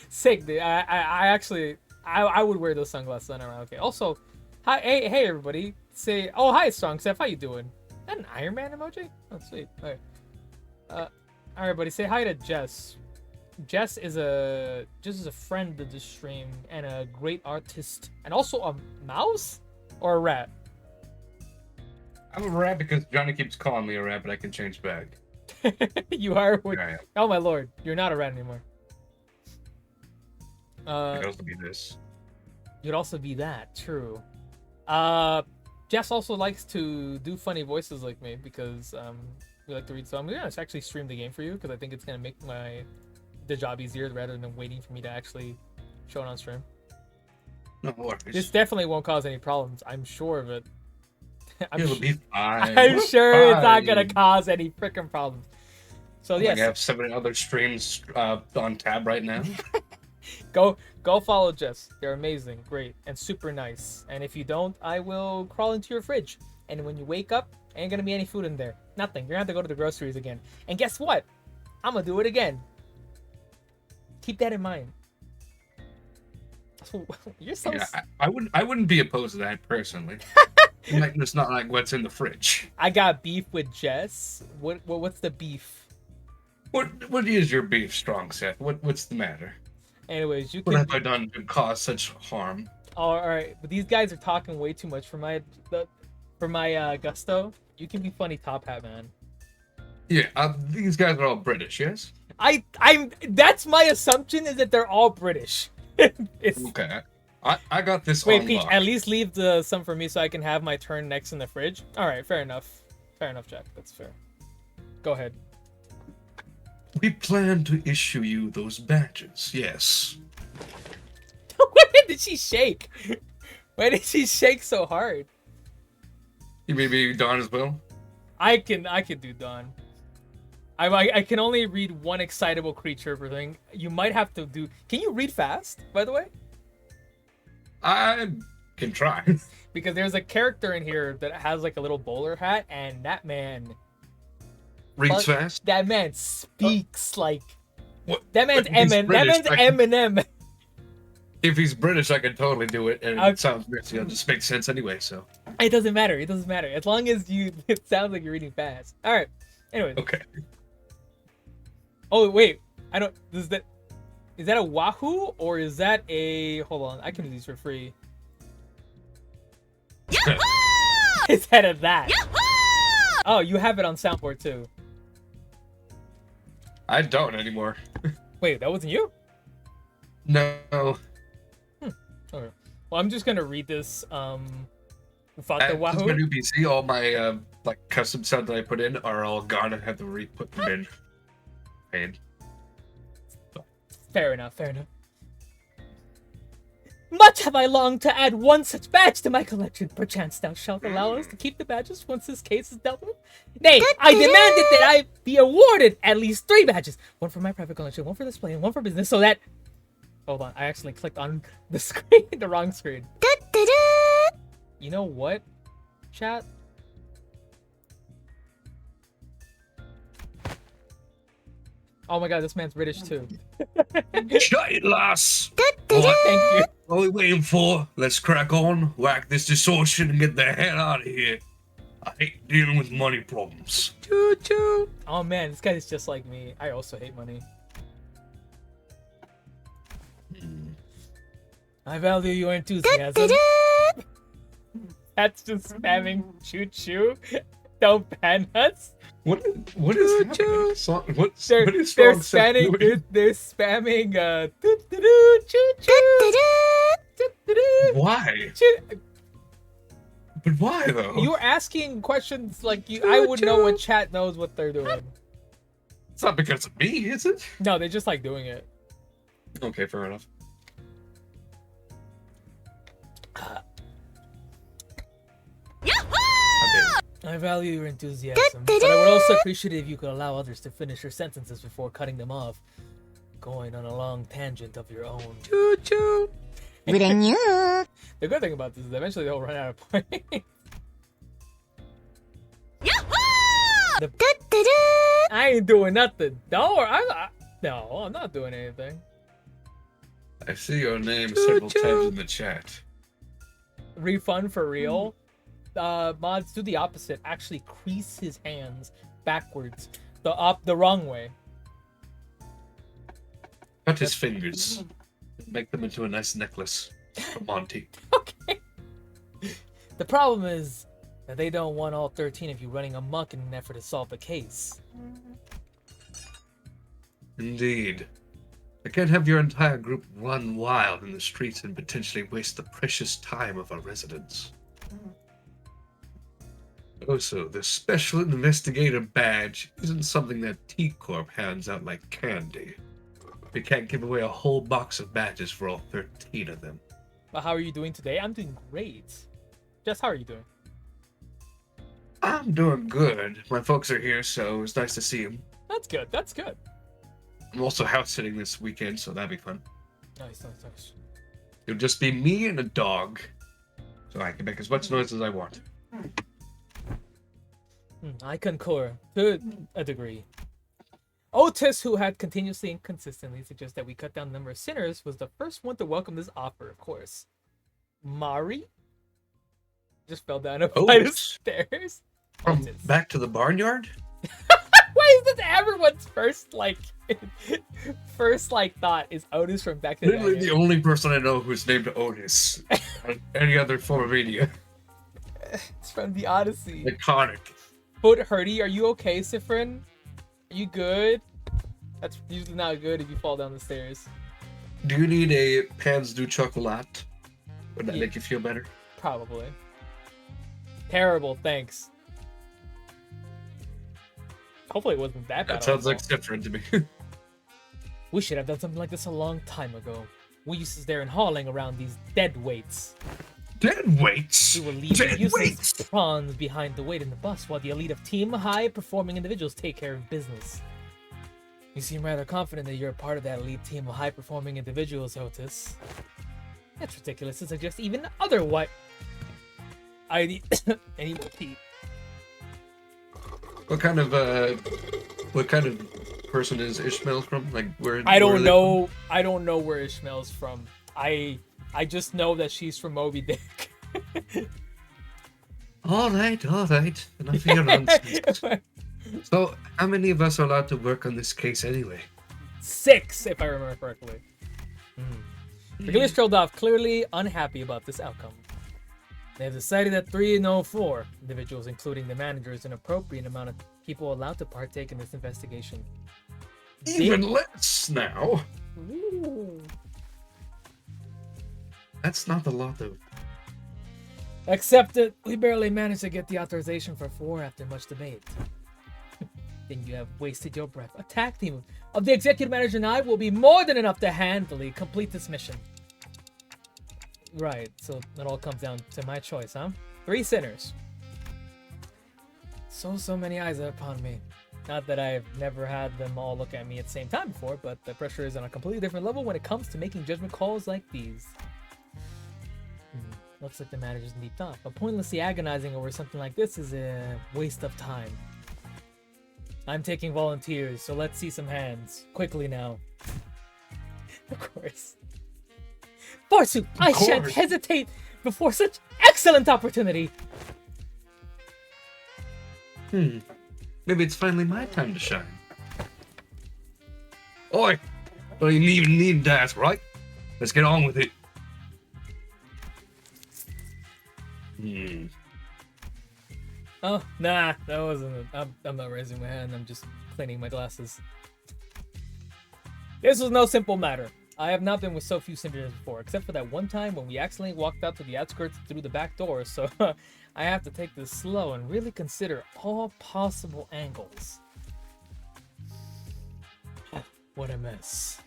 Sick, dude. I actually would wear those sunglasses on around. Okay. Also, hi, hey everybody. Say, oh hi, Strong Seth. How you doing? Is that an Iron Man emoji? Oh sweet. Okay. All right, buddy. Say hi to Jess. Jess is a friend of the stream and a great artist, and also a mouse or a rat. I'm a rat because Johnny keeps calling me a rat, but I can change back. You are. Yeah, Oh my lord, you're not a rat anymore. I could also be this. You'd also be that. True. Jess also likes to do funny voices like me because we like to read. So I'm gonna actually stream the game for you because I think it's gonna make the job easier rather than waiting for me to actually show it on stream. No worries. This definitely won't cause any problems. I'm sure of it. It'll be fine. I'm sure it's not Fine. gonna cause any freaking problems. So yes, I have 7 other streams on tab right now. go follow Jess. They're amazing, great, and super nice. And if you don't, I will crawl into your fridge. And when you wake up, ain't gonna be any food in there. Nothing. You're gonna have to go to the groceries again. And guess what? I'm gonna do it again. Keep that in mind. You're so. Yeah, I wouldn't be opposed to that personally. Like, it's not like what's in the fridge. I got beef with Jess. What's the beef? What is your beef, Strong Seth? What's the matter? Anyways, you What can. have I done to cause such harm? All right, but these guys are talking way too much for my gusto. You can be funny, Top Hat Man. Yeah, these guys are all British, yes? I'm. That's my assumption is that they're all British. It's, Okay. I got this wait, on Peach. lock. At least leave some for me so I can have my turn next in the fridge. All right, fair enough. Fair enough, Jack. That's fair. Go ahead. We plan to issue you those badges, yes. Why did she shake? Why did she shake so hard? You may be Dawn as well? I can do Dawn. I can only read one excitable creature per thing. You might have to do. Can you read fast, by the way? I can try. Because there's a character in here that has like a little bowler hat, and that man Reads fast? That man speaks like. What? That man's But he's Eminem. That British, man's I can- Eminem. If he's British, I can totally do it, and Okay. it sounds weird, so it just makes sense anyway, so. It doesn't matter. It doesn't matter. As long as you. It sounds like you're reading fast. All right. Anyways. Okay. Oh wait. I don't. Is that a Wahoo or is that a? Hold on. I can do these for free. Instead of that. Oh, you have it on soundboard too. I don't anymore. Wait, that wasn't you? No. Okay. Well, I'm just gonna read this. Fuck the Since Wahoo. my new PC, all my like custom sounds that I put in are all gone. I have to re-put them in. Pain. Fair enough. Fair enough. Much have I longed to add one such badge to my collection. Perchance thou shalt allow us to keep the badges once this case is dealt with. Nay, I demanded that I be awarded at least 3 badges. One for my private collection, one for display, and one for business, so that... Hold on, I actually clicked on the screen, the wrong screen. You know what, chat? Oh my god, this man's British too. Shut it, lass! What? Thank you. What are we waiting for? Let's crack on, whack this distortion, and get the hell out of here. I hate dealing with money problems. Choo choo. Oh man, this guy's just like me. I also hate money. I value your enthusiasm. That's just spamming choo choo. Don't ban us. What is happening? What is They're Strong Seth spamming. doing? They're spamming. Doo-doo-doo, choo choo. Doo-doo-doo, Why? choo. But why though? You were asking questions like you. I would know what chat knows what they're doing. It's not because of me, is it? No, they just like doing it. Okay, fair enough. Yahoo! I value your enthusiasm, but I would also appreciate it if you could allow others to finish their sentences before cutting them off, going on a long tangent of your own. Choo choo. Yahoo! The good thing about this is eventually they'll run out of points. I ain't doing nothing. Don't worry. No, I'm not doing anything. I see your name several times in the chat. Refund for real? Mods do the opposite. Actually crease his hands backwards. The wrong way. Cut his fingers. Make them into a nice necklace for Monty. Okay. The problem is that they don't want all 13 of you running amok in an effort to solve the case. Indeed. I can't have your entire group run wild in the streets and potentially waste the precious time of our residents. Also, the Special Investigator badge isn't something that T-Corp hands out like candy. We can't give away a whole box of badges for all 13 of them. But how are you doing today? I'm doing great. Jess, how are you doing? I'm doing good. My folks are here, so it's nice to see them. That's good. That's good. I'm also house sitting this weekend, so that'd be fun. Nice, nice, nice. It'll just be me and a dog, so I can make as much noise as I want. I concur to a degree. Otis, who had continuously and consistently suggested that we cut down the number of sinners, was the first one to welcome this offer, of course. Mari just fell down a flight of stairs. From Otis. back to the barnyard? Why is this everyone's first thought is Otis from Back to the Literally the Barnyard? only person I know who's named Otis on any other form of media. It's from the Odyssey. Iconic. Foot hurty, are you okay, Sifrin? Are you good? That's usually not good if you fall down the stairs. Do you need a Pans du Chocolat? Would that Yeah. make you feel better? Probably. Terrible, thanks. Hopefully it wasn't that bad. That sounds like different to me. We should have done something like this a long time ago. We used to stare and hauling around these dead weights. Dead weights! We will leave the Dead useless weights! prawns behind the weight in the bus while the elite of team high-performing individuals take care of business. You seem rather confident that you're a part of that elite team of high-performing individuals, Otis. That's ridiculous to suggest even other what? I need repeat. What kind of person is Ishmael from? Like where? I where are don't they know. I don't know where Ishmael's from. I just know that she's from Moby Dick. All right. Enough of your nonsense. So, how many of us are allowed to work on this case anyway? 6, if I remember correctly. Brigadier strolled off, clearly unhappy about this outcome. They have decided that 304 individuals, including the manager, is an appropriate amount of people allowed to partake in this investigation. Even less now. Ooh. That's not a lot of. Except that we barely managed to get the authorization for 4 after much debate. Then you have wasted your breath. A tag team of the executive manager and I will be more than enough to handily complete this mission. Right, so it all comes down to my choice, huh? 3 sinners. So many eyes are upon me. Not that I've never had them all look at me at the same time before, but the pressure is on a completely different level when it comes to making judgment calls like these. Looks like the manager's in deep thought, but pointlessly agonizing over something like this is a waste of time. I'm taking volunteers, so let's see some hands. Quickly now. Of course. Forsooth, I shan't hesitate before such excellent opportunity. Maybe it's finally my time to shine. Oi! Don't even need to ask, right? Let's get on with it. Oh, nah, that wasn't it. I'm not raising my hand, I'm just cleaning my glasses. This was no simple matter. I have not been with so few sinners before, except for that one time when we accidentally walked out to the outskirts through the back door, so I have to take this slow and really consider all possible angles. What a mess.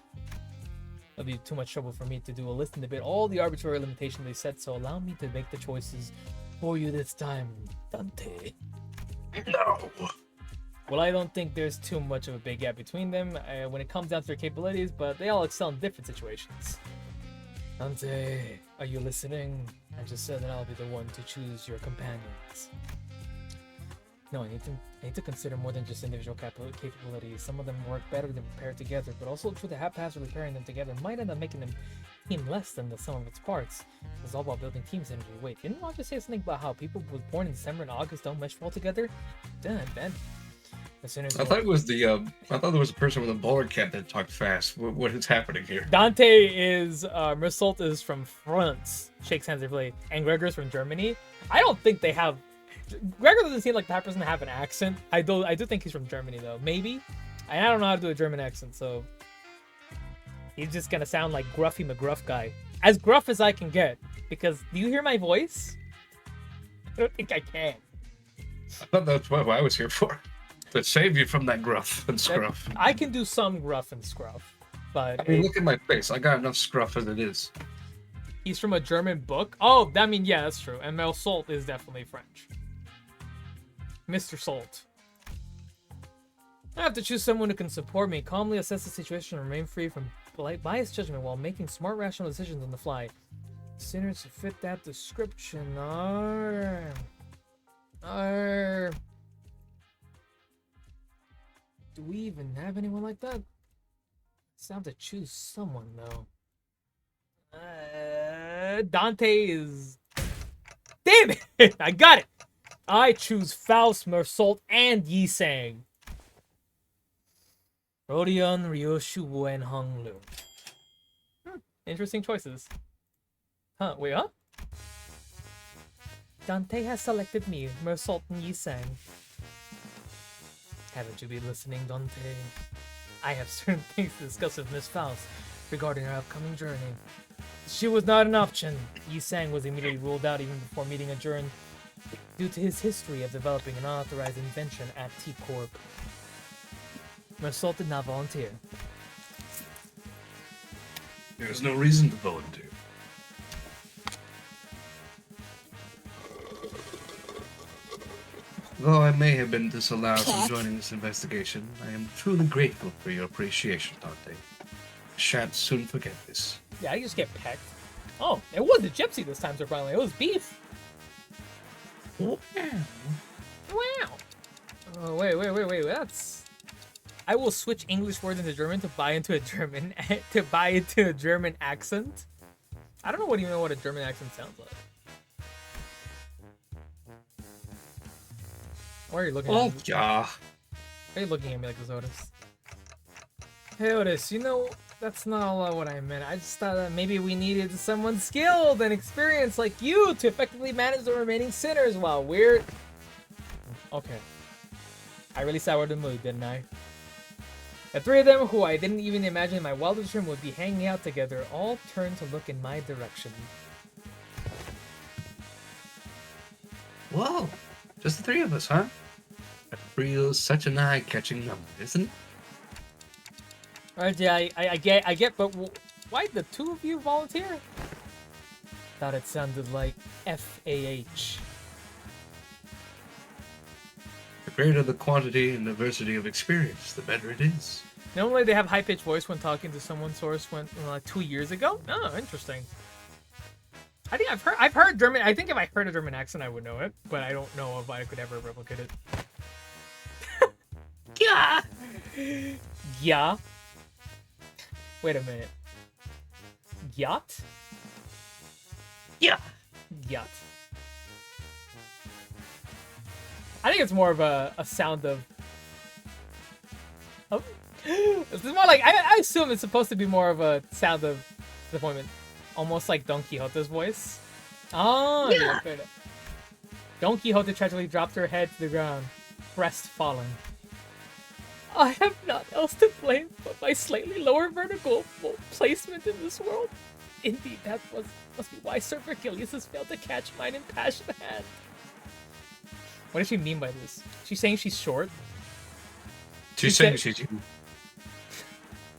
It'll be too much trouble for me to do a list and debate all the arbitrary limitations they set, so allow me to make the choices for you this time, Dante. No. Well, I don't think there's too much of a big gap between them when it comes down to their capabilities, but they all excel in different situations. Dante, are you listening? I just said that I'll be the one to choose your companions. No, I need to consider more than just individual capabilities. Some of them work better than paired together, but also through the haphazardly pairing them together might end up making them team less than the sum of its parts. It's all about building team synergy. Wait, didn't Roger say something about how people born in December and August don't mesh well together? Damn, Ben. As soon as I thought it was I thought there was a person with a bowler cap that talked fast. What is happening here? Dante is Mersault is from France. Shakes hands everybody. And Gregor's from Germany. I don't think they have. Gregor doesn't seem like the type of person to have an accent. I do think he's from Germany though. Maybe. I don't know how to do a German accent, so he's just gonna sound like Gruffy McGruff guy. As gruff as I can get. Because do you hear my voice? I don't think I can. I thought that's what I was here for. To save you from that gruff and scruff. I can do some gruff and scruff, but I mean, look at my face. I got enough scruff as it is. he's from a German book. Oh, I mean, yeah, that's true. And Mersault is definitely French. Mr. Salt. I have to choose someone who can support me, calmly assess the situation, and remain free from biased judgment while making smart, rational decisions on the fly. Sinners who fit that description are... Do we even have anyone like that? It's time to choose someone, though. Dante is... Damn it! I got it! I choose Faust, Mersault, and Yisang. Rodion, Ryoshu, and Hong Lu. Interesting choices. Huh, wait, huh? Dante has selected me, Mersault, and Yisang. Haven't you been listening, Dante? I have certain things to discuss with Miss Faust regarding our upcoming journey. She was not an option. Yisang was immediately ruled out even before meeting adjourned due to his history of developing an unauthorized invention at T-Corp. Mersault did not volunteer. There's no reason to volunteer. Though I may have been disallowed from joining this investigation, I am truly grateful for your appreciation, Dante. I shan't soon forget this. Yeah, I just get pecked. Oh, it wasn't gypsy this time, surprisingly. It was beef. Wow. Wow. Oh, wait. That's... I will switch English words into German to buy into a German accent. I don't know what a German accent sounds like. Why are you looking at me? Yeah. Why are you looking at me like this, Otis? Hey, Otis, you know, that's not all what I meant. I just thought that maybe we needed someone skilled and experienced like you to effectively manage the remaining sinners while we're... Okay. I really soured the mood, didn't I? The three of them, who I didn't even imagine in my wildest dream would be hanging out together, all turned to look in my direction. Whoa. Just the three of us, huh? That feels such an eye-catching number, isn't it? Alright, yeah, I get, but why the two of you volunteer? Thought it sounded like FAH. The greater the quantity and diversity of experience, the better it is. Normally they have high-pitched voice when talking to someone source went like 2 years ago? Oh, interesting. I think I've heard German. I think if I heard a German accent, I would know it, but I don't know if I could ever replicate it. Yeah. Yeah. Wait a minute. Yacht? Yeah. Yacht. I think it's more of a sound of... Oh. It's more like... I assume it's supposed to be more of a sound of disappointment. Almost like Don Quixote's voice. Oh, yeah. Don Quixote tragically dropped her head to the ground, crestfallen. I have none else to blame but my slightly lower vertical placement in this world. Indeed, that must be why Sir Vergilius has failed to catch mine impassioned hand. What does she mean by this? She's saying she's short? She's saying she's...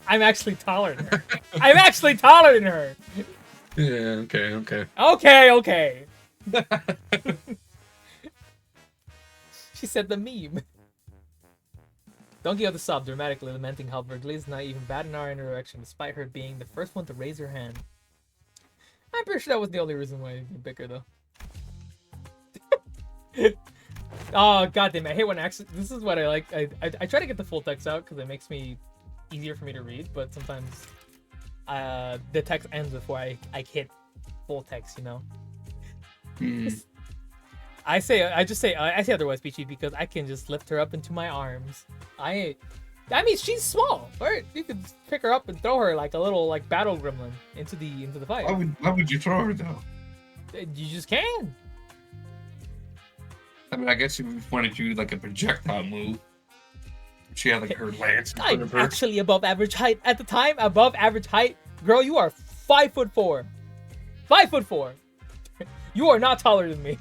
I'm actually taller than her. I'm actually taller than her! Yeah, okay. Okay. She said the meme. Don Quixote sobbed, dramatically lamenting how Vergil is not even bad in our interaction, despite her being the first one to raise her hand. I'm pretty sure that was the only reason why you pick her, though. Oh, goddamn, I hate when accents... This is what I like. I try to get the full text out, because it makes me easier for me to read, but sometimes the text ends before I hit full text, you know? I just say otherwise, Peachy, because I can just lift her up into my arms. That means she's small, right? You could pick her up and throw her like a little like battle gremlin into the fight. Why would you throw her though? You just can. I mean, I guess if you wanted to do like a projectile move, she had like her lance in front I'm of her. actually above average height at the time. Above average height, girl. You are 5'4". 5'4". You are not taller than me.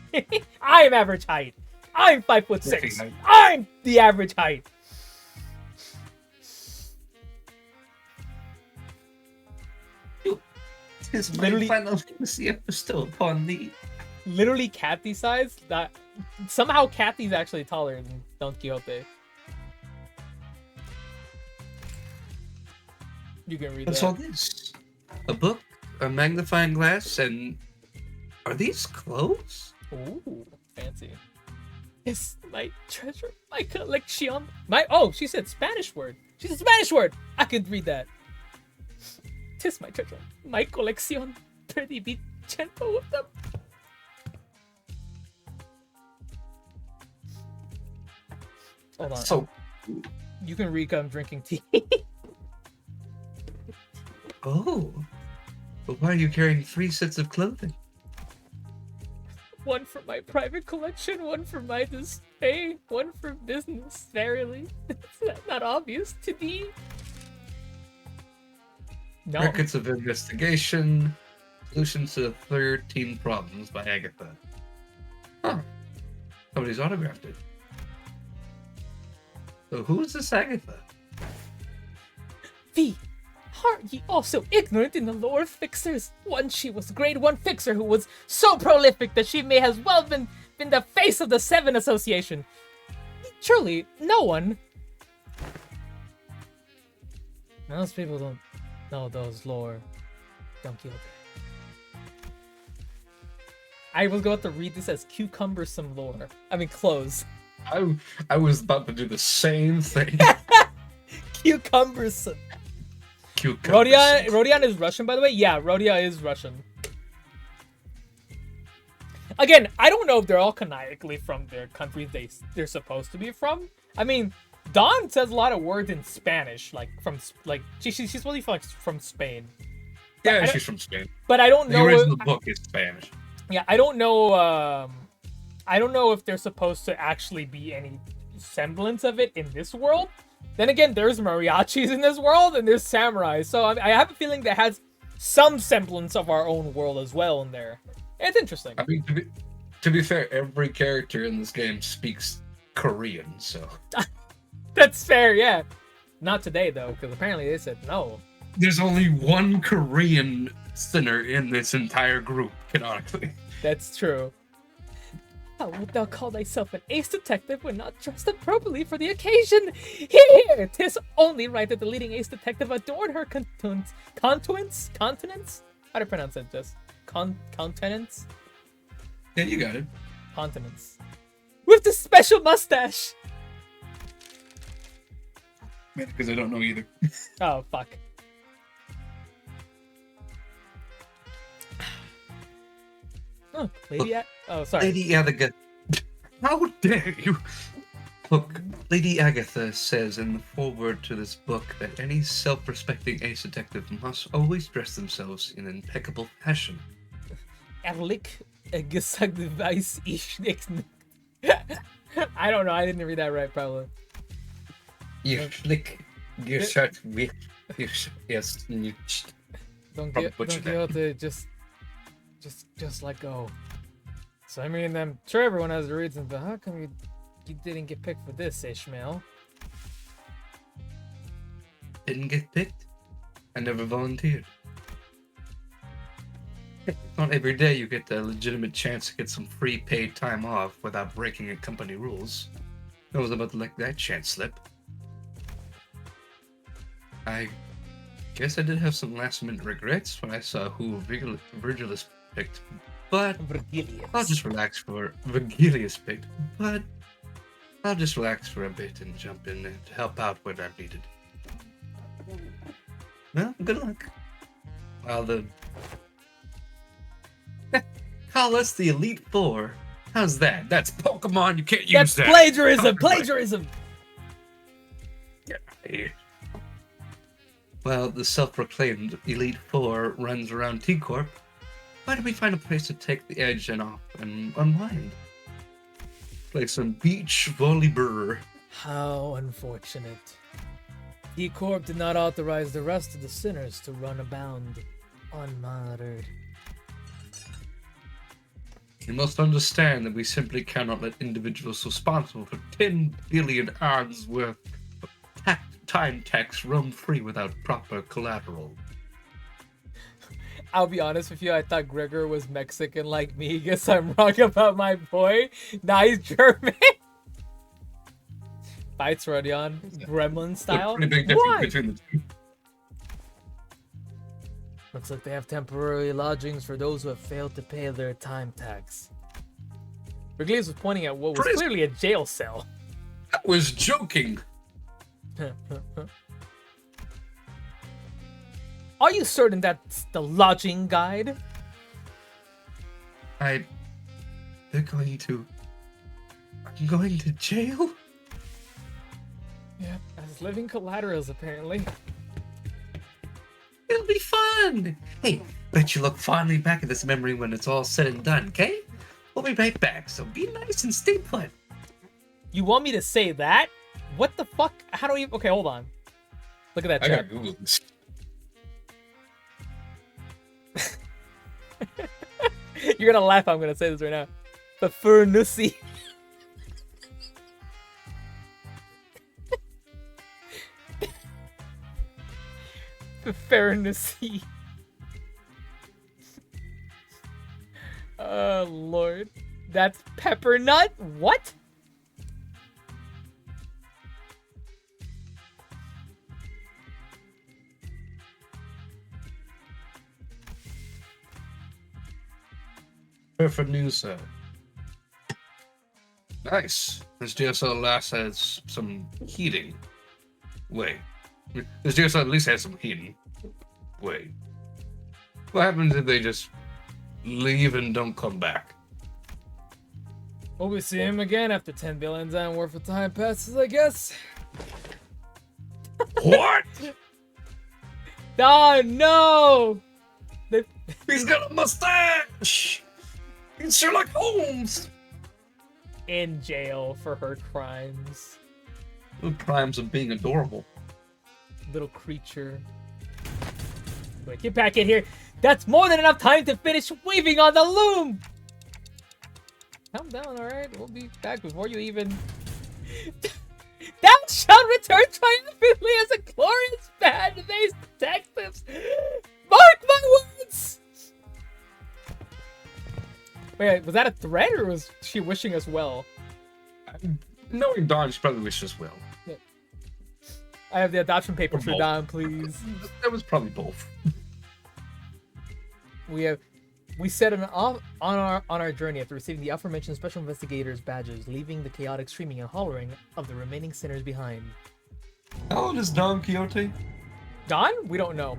I am average height. I'm 5'6". I'm the average height. Tis my Literally- final fantasy bestowed upon thee. Literally Kathy size. That somehow Kathy's actually taller than Don Quixote. You can read What's that. all this? A book, a magnifying glass, and are these clothes? Ooh, fancy. It's my treasure, my collection. She said Spanish word. She said Spanish word. I could read that. Tis my treasure, my collection. Pretty be gentle with them. Hold on. So, You can read. I'm drinking tea. oh, but why are you carrying 3 sets of clothing? One for my private collection, one for my display, one for business. Verily, it's not obvious to thee. No. Records of Investigation, Solutions to 13 Problems by Agatha. Huh. Somebody's autographed it. So who is this Agatha? Fee, are ye also ignorant in the lore of fixers? Once she was grade 1 fixer who was so prolific that she may as well been the face of the Seven Association. Surely, no one. Most people don't know those lore. Don Quixote. I was going to read this as cucumbersome lore. I mean, clothes. I was about to do the same thing. Cucumbersome. Cucumber. Rodion is Russian, by the way. Yeah, Rodia is Russian. Again, I don't know if they're all canonically from their countries they're supposed to be from. I mean, Dawn says a lot of words in Spanish, like she's really from Spain. Yeah, she's from Spain. But I don't The know. original book is Spanish. Yeah, I don't know. I don't know if there's supposed to actually be any semblance of it in this world. Then again, there's mariachis in this world, and there's samurais. So I have a feeling that has some semblance of our own world as well in there. It's interesting. I mean, to be fair, every character in this game speaks Korean, so That's fair, yeah. Not today though, because apparently they said no. there's only one Korean sinner in this entire group, canonically. That's true. How wilt thou call thyself an ace detective when not dressed appropriately for the occasion? Here, 'tis only right that the leading ace detective adorn her continents? How to pronounce it, Jess? Continents? Yeah, you got it. Continents. With the special mustache! Because I don't know either. Oh, fuck. Oh, oh, sorry. Lady Agatha. How dare you? Look, Lady Agatha says in the foreword to this book that any self-respecting ace detective must always dress themselves in impeccable fashion. Ehrlich gesagt weiß ich nicht. I don't know. I didn't read that right, probably. You flick your shirt with your yes. Don butcher that. Quixote just let go. So I mean, I'm sure everyone has the reasons, but how come you didn't get picked for this, Ishmael? Didn't get picked. I never volunteered. Not every day you get the legitimate chance to get some free paid time off without breaking your company rules. I was about to let that chance slip. I guess I did have some last-minute regrets when I saw who Virgilius picked, but I'll just relax for Virgilius picked, but I'll just relax for a bit and jump in to help out when I'm needed. Well, good luck. Well, call us the Elite Four. How's that? That's Pokemon. You can't use That's that. plagiarism! Plagiarism! Get out of here. Well, the self-proclaimed Elite Four runs around T-Corp. Why don't we find a place to take the edge and off and unwind? Play some beach volleyball. How unfortunate. E-Corp did not authorize the rest of the sinners to run abound unmonitored. You must understand that we simply cannot let individuals responsible for 10 billion odds worth of time tax roam free without proper collateral. I'll be honest with you, I thought Gregor was Mexican like me. Guess I'm wrong about my boy. Nah, he's German. Bites Rodion, Gremlin style. Pretty big difference Why? between the two. Looks like they have temporary lodgings for those who have failed to pay their time tax. Verglius was pointing at what was clearly a jail cell. I was joking. Are you certain that's the lodging guide? I'm going to jail? Yeah, as living collaterals apparently. It'll be fun. Hey, bet you look fondly back at this memory when it's all said and done, okay? We'll be right back, so be nice and stay put. You want me to say that? What the fuck? How do we... Okay, hold on. Look at that I chat. gotta Google this. You're gonna laugh, I'm gonna say this right now. The Fernussi. The Fernussi. Oh, Lord. That's pepper nut? What? Perfect news, sir. Nice. This DSL last has some heating. Wait. This DSL at least has some heating. Wait. What happens if they just leave and don't come back? Will we see him again after 10 billion and worth of time passes, I guess? What? Oh, no! He's got a mustache! He's Sherlock Holmes! In jail for her crimes. The crimes of being adorable. Little creature. Wait, get back in here. That's more than enough time to finish weaving on the loom! Calm down, alright? We'll be back before you even... Thou shalt return triumphantly as a glorious band of ace detectives! Mark my words! Wait, was that a threat or was she wishing us well? Knowing Dawn, she probably wishes us well. I have the adoption papers for both. Don, please. That was probably both. We set on our journey after receiving the aforementioned special investigators badges, leaving the chaotic screaming and hollering of the remaining sinners behind. How old is Don Quixote? Don? We don't know.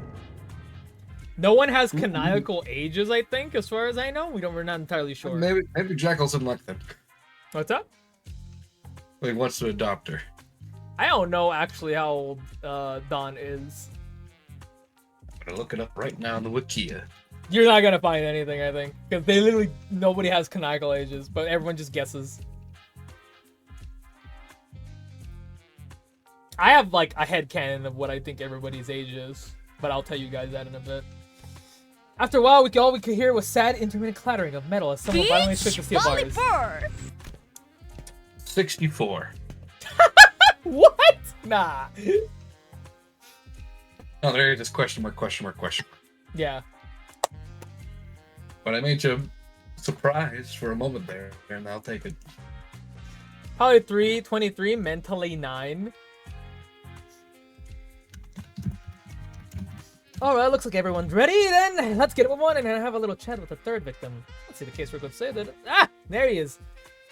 No one has canonical ages, I think, as far as I know. We're not entirely sure. Maybe Jackal's in like that. What's up? He wants to adopt her. I don't know actually how old Don is. I'm gonna look it up right now on the Wikia. You're not gonna find anything, I think, because they literally nobody has canonical ages, but everyone just guesses. I have like a headcanon of what I think everybody's age is, but I'll tell you guys that in a bit. After a while, all we could hear was sad, intermittent clattering of metal as someone violently shook the steel bars. 64. What? Nah. Oh, there it is. Question mark, question mark, question mark. Yeah. But I made you surprised for a moment there, and I'll take it. Probably 323, mentally 9. Alright, looks like everyone's ready then. Let's get one and have a little chat with the third victim. Let's see the case we're going to say that. Ah, there he is.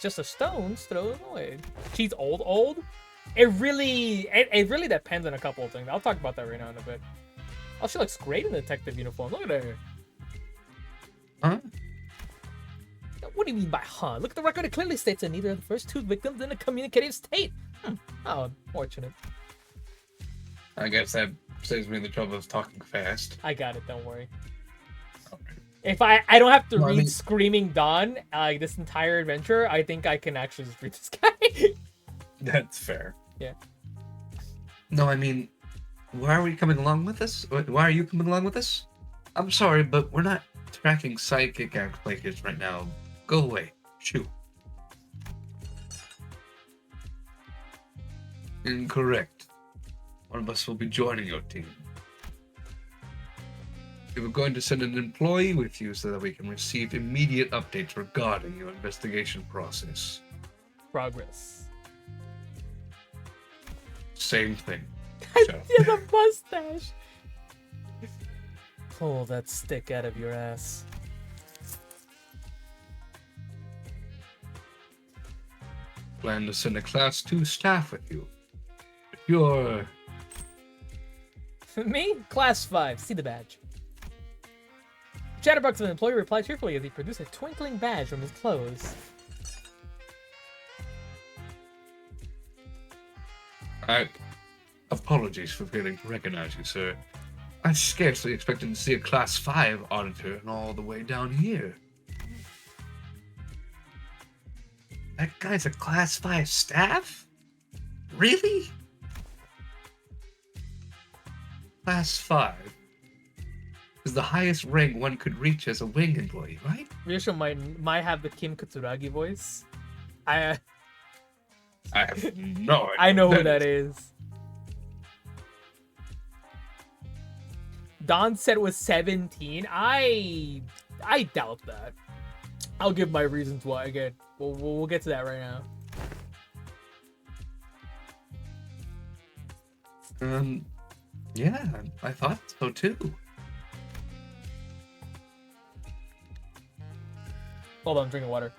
Just a stone's throw away. She's old. It really depends on a couple of things. I'll talk about that right now in a bit. Oh, she looks great in the detective uniform. Look at her. Huh? What do you mean by huh? Look at the record. It clearly states that neither of the first two victims in a communicative state. How unfortunate. I guess that saves me the trouble of talking fast. I got it. Don't worry. Okay. If I don't have to No, I read mean- Screaming Dawn this entire adventure, I think I can actually just read this guy. That's fair. Yeah. No, I mean, why are we coming along with this? Why are you coming along with this? I'm sorry, but we're not tracking psychic activators right now. Go away. Shoo. Incorrect. One of us will be joining your team. We were going to send an employee with you so that we can receive immediate updates regarding your investigation process. Progress. Same thing. So, Yeah, the mustache. Pull that stick out of your ass. plan to send a Class 2 staff with you. You're... Me? Class 5. See the badge. Chatterbox of an employee replied cheerfully as he produced a twinkling badge from his clothes. Apologies for failing to recognize you, sir. I scarcely expected to see a Class 5 auditor and all the way down here. That guy's a Class 5 staff? Really? Class 5 is the highest rank one could reach as a wing employee, right? Ryoshu might have the Kim Katsuragi voice. I have no idea. I know who that is. Don said it was 17. I doubt that. I'll give my reasons why again. We'll get to that right now. Yeah, I thought so too. Hold on, I'm drinking water.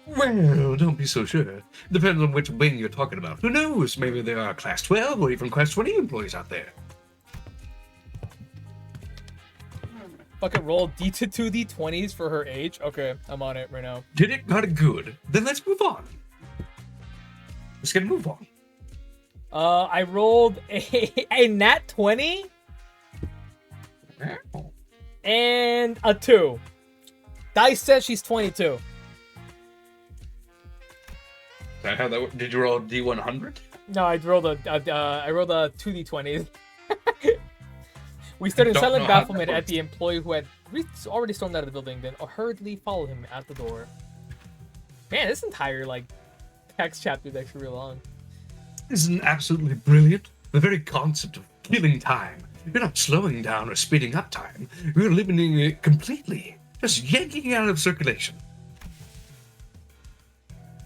Well, don't be so sure. Depends on which wing you're talking about. Who knows? Maybe there are Class 12 or even Class 20 employees out there. Fucking roll D2 D20s for her age. Okay, I'm on it right now. Did it? Got it good. Then let's move on. Let's get a move on. I rolled a nat 20 and a 2. Dice says she's 22. Is that how that? Did you roll D100? No, I rolled a 2d20. We started Don't silent know how that bafflement at works. the employee who had already stormed out of the building, then hurriedly followed him at the door. Man, this entire text chapter is actually real long. Isn't absolutely brilliant? The very concept of killing time. You're not slowing down or speeding up time. You're eliminating it completely. Just yanking it out of circulation.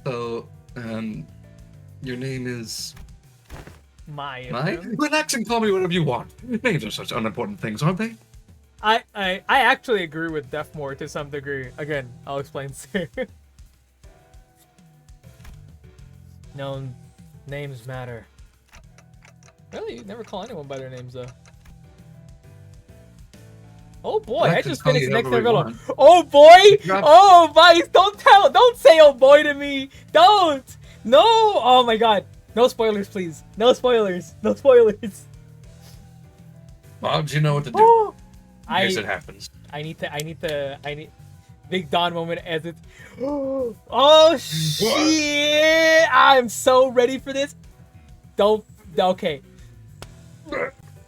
So, your name is... Mine. Relax and call me whatever you want. Names are such unimportant things, aren't they? I actually agree with Deathmore to some degree. Again, I'll explain soon. No, names matter. Really? You never call anyone by their names, though. Oh boy, I I can just call finished you the next whatever we Intervallo. want. Oh boy! Drop- Oh, Vice, don't say oh boy to me! Don't! No! Oh my god. No spoilers, please. No spoilers. No spoilers. Bobs, you know what to do. Oh, I guess it happens. I need Big Don moment as it's oh shit! I'm so ready for this. Okay.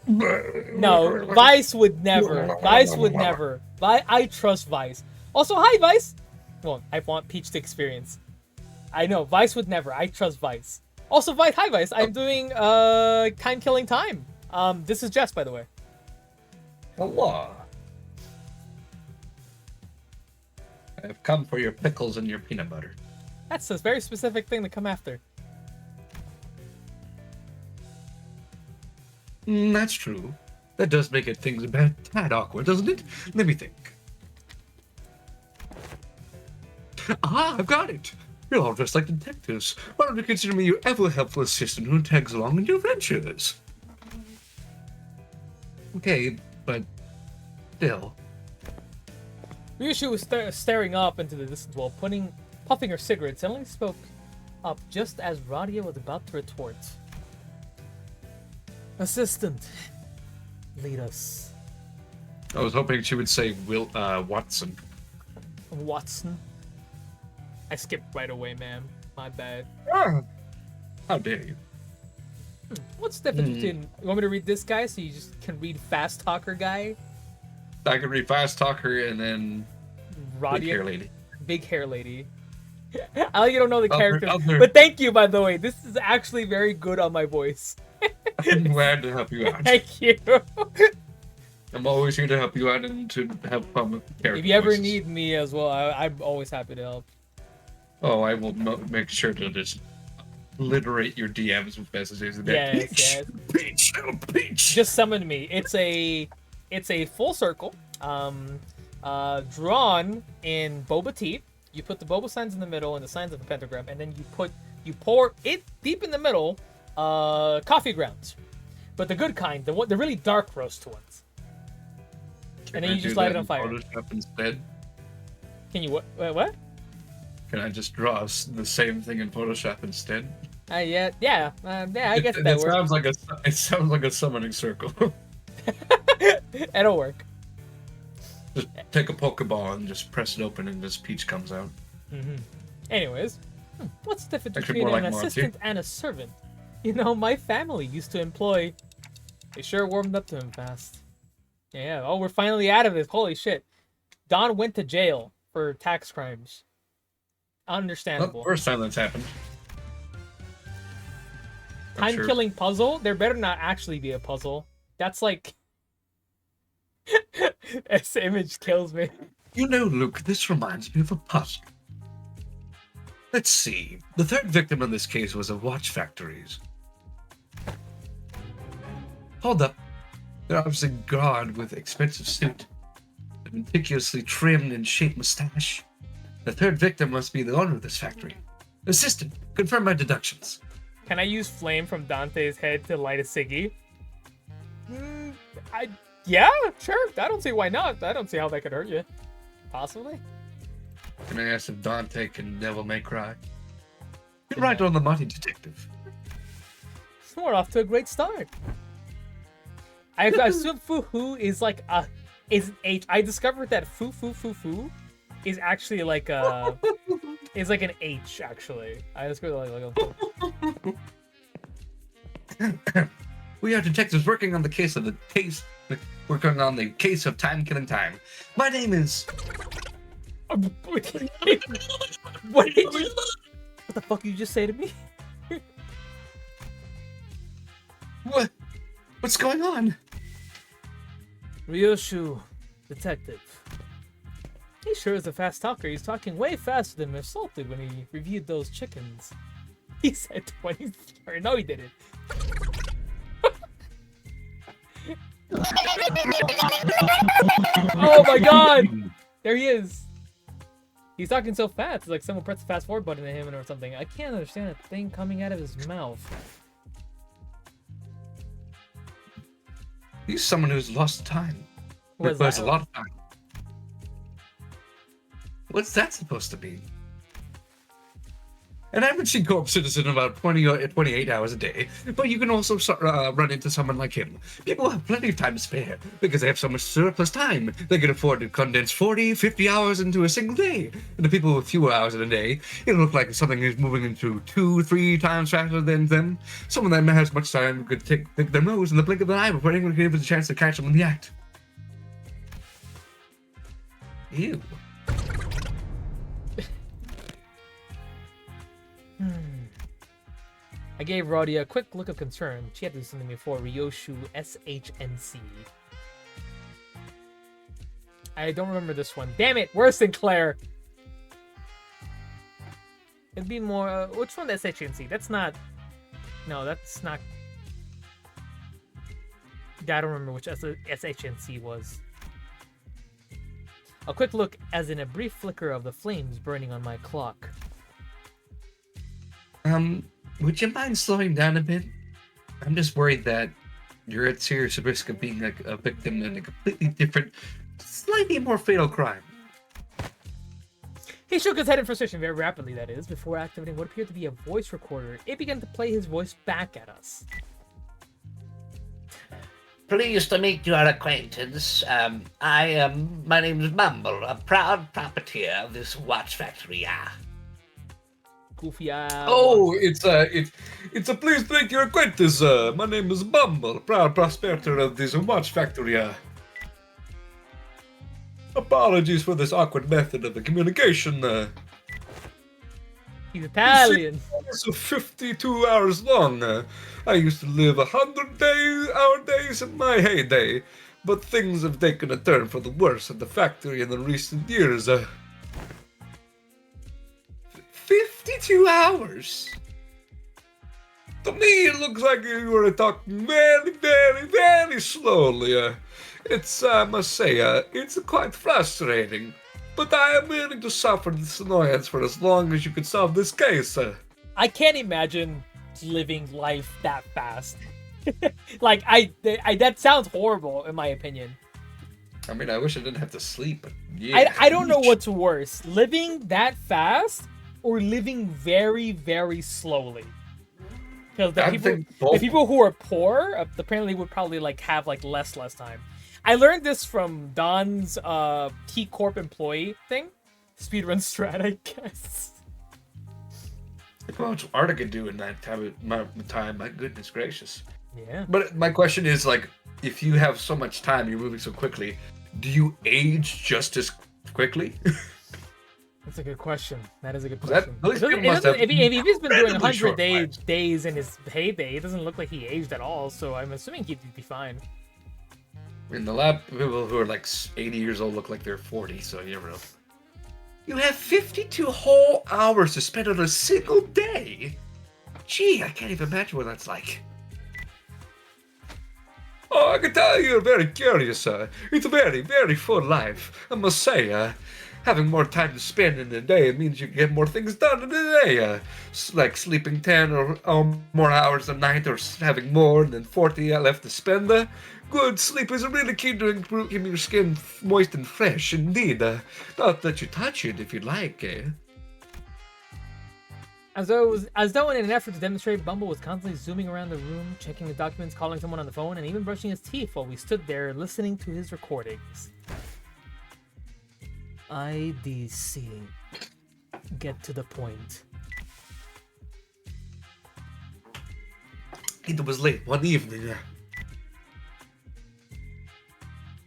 No, Vice would never. Vice would never. I trust Vice. Also, hi Vice. Well, I want Peach to experience. I know Vice would never. I trust Vice. Also, Vice. Hi Vice. I'm doing time killing time. This is Jess, by the way. Allah. I've come for your pickles and your peanut butter. That's a very specific thing to come after. That's true. That does make things a bit tad awkward, doesn't it? Let me think. Ah, I've got it. You're all dressed like detectives. Why don't you consider me your ever-helpful assistant who tags along in your adventures? Okay, but still. Ryoshu was staring up into the distance while puffing her cigarette. Suddenly spoke up just as Radia was about to retort. Assistant, lead us. I was hoping she would say Watson. Watson? I skipped right away, ma'am. My bad. Ah, how dare you? What's the difference between... You want me to read this guy so you just can read Fast Talker guy? I can read Fast Talker and then Radia, Big Hair Lady. Big Hair Lady. I like you don't know the character. Other. But thank you, by the way. This is actually very good on my voice. I'm glad to help you out. Thank you. I'm always here to help you out and to have fun with character If you ever voices. need me as well, I'm always happy to help. Oh, I will make sure to just alliterate your DMs with messages. And Yes, Peach, yes. Peach, oh, Peach. Just summon me. It's a full circle, drawn in boba tea. You put the boba signs in the middle and the signs of the pentagram, and then you pour it deep in the middle, coffee grounds, but the good kind, the really dark roast ones. And then you just light it on fire. Photoshop instead. Can you what? Can I just draw the same thing in Photoshop instead? Yeah. I guess it that works. sounds like a summoning circle. It'll work. Just take a Pokeball and just press it open, and this Peach comes out. Anyways, what's the difference Actually, between more an like Monty. assistant and a servant? You know, my family used to employ. They sure warmed up to him fast. Yeah. Oh, we're finally out of this. Holy shit. Don went to jail for tax crimes. Not Understandable. the first time that's happened. I'm sure. Time-killing puzzle? There better not actually be a puzzle. That's like... This image kills me. You know, Luke, this reminds me of a puzzle. Let's see. The third victim in this case was of watch factories. Hold up. They're obviously a guard with expensive suit, a meticulously trimmed and shaped mustache. The third victim must be the owner of this factory. Assistant, confirm my deductions. Can I use flame from Dante's head to light a ciggy? Yeah, sure. I don't see why not. I don't see how that could hurt you. Possibly. Can I ask if Dante can Devil May Cry? You're right on the money, detective. We're off to a great start. I assume Fu-Hu is like is H. I discovered that Fu is actually like is like an H actually. I discovered We are detectives working on the case of time-killing time. My name is. What did you? What the fuck you just say to me? What's going on? Ryoshu, detective. He sure is a fast talker. He's talking way faster than assaulted when he reviewed those chickens. He said 20. Or no, he didn't. Oh my god! There he is. He's talking so fast. It's like someone pressed the fast forward button to him or something. I can't understand a thing coming out of his mouth. He's someone who's lost time. What is Requires that? a lot of time. What's that supposed to mean? An average Corp citizen about 20 or 28 hours a day, but you can also run into someone like him. People have plenty of time to spare because they have so much surplus time. They can afford to condense 40, 50 hours into a single day. And the people with fewer hours in a day, it'll look like something is moving into 2-3 times faster than them. Someone that has much time could pick their nose in the blink of an eye before anyone can give us a chance to catch them in the act. Ew. I gave Radia a quick look of concern. She had to do something before Ryoshu SHNC. I don't remember this one. Damn it! Worse than Claire! It'd be more. Which one? That's HNC. That's not. No, that's not. Yeah, I don't remember which SHNC was. A quick look, as in a brief flicker of the flames burning on my clock. Would you mind slowing down a bit? I'm just worried that you're at serious risk of being a victim in a completely different, slightly more fatal crime. He shook his head in frustration very rapidly, that is, before activating what appeared to be a voice recorder. It began to play his voice back at us. Pleased to meet your acquaintance. My name is Mumble, a proud proprietor of this watch factory. Goofy Oh, it's a pleasure to make your acquaintance. My name is Bumble, proud proprietor of this watch factory. Apologies for this awkward method of the communication. He's Italian. It's 52 hours long. I used to live 100-hour days in my heyday, but things have taken a turn for the worse at the factory in the recent years. 52 hours? To me, it looks like you were talking very, very, very slowly. I must say, it's quite frustrating. But I am willing to suffer this annoyance for as long as you can solve this case. I can't imagine living life that fast. Like, I that sounds horrible, in my opinion. I mean, I wish I didn't have to sleep, but yeah. I don't know what's worse, living that fast or living very, very slowly. Because the people who are poor apparently would probably like have like less time. I learned this from Don's T Corp employee thing. Speedrun strat, I guess. Look how much art I could do in that time. My goodness gracious. Yeah. But my question is, like, if you have so much time, you're moving so quickly, do you age just as quickly? That's a good question. That is a good That- question. those people must have If he's been doing incredibly short 100 days in his heyday, it doesn't look like he aged at all. So I'm assuming he'd be fine. In the lab, people who are like 80 years old look like they're 40, so you never know. You have 52 whole hours to spend on a single day? Gee, I can't even imagine what that's like. Oh, I can tell you're very curious. It's a very, very full life. I must say, having more time to spend in a day means you get more things done in a day. Like sleeping 10 or more hours a night, or having more than 40 left to spend. Good sleep is really key to keeping your skin moist and fresh, indeed. Not that you touch it if you like, eh? As though in an effort to demonstrate, Bumble was constantly zooming around the room, checking the documents, calling someone on the phone, and even brushing his teeth while we stood there listening to his recordings. IDC. Get to the point. It was late one evening.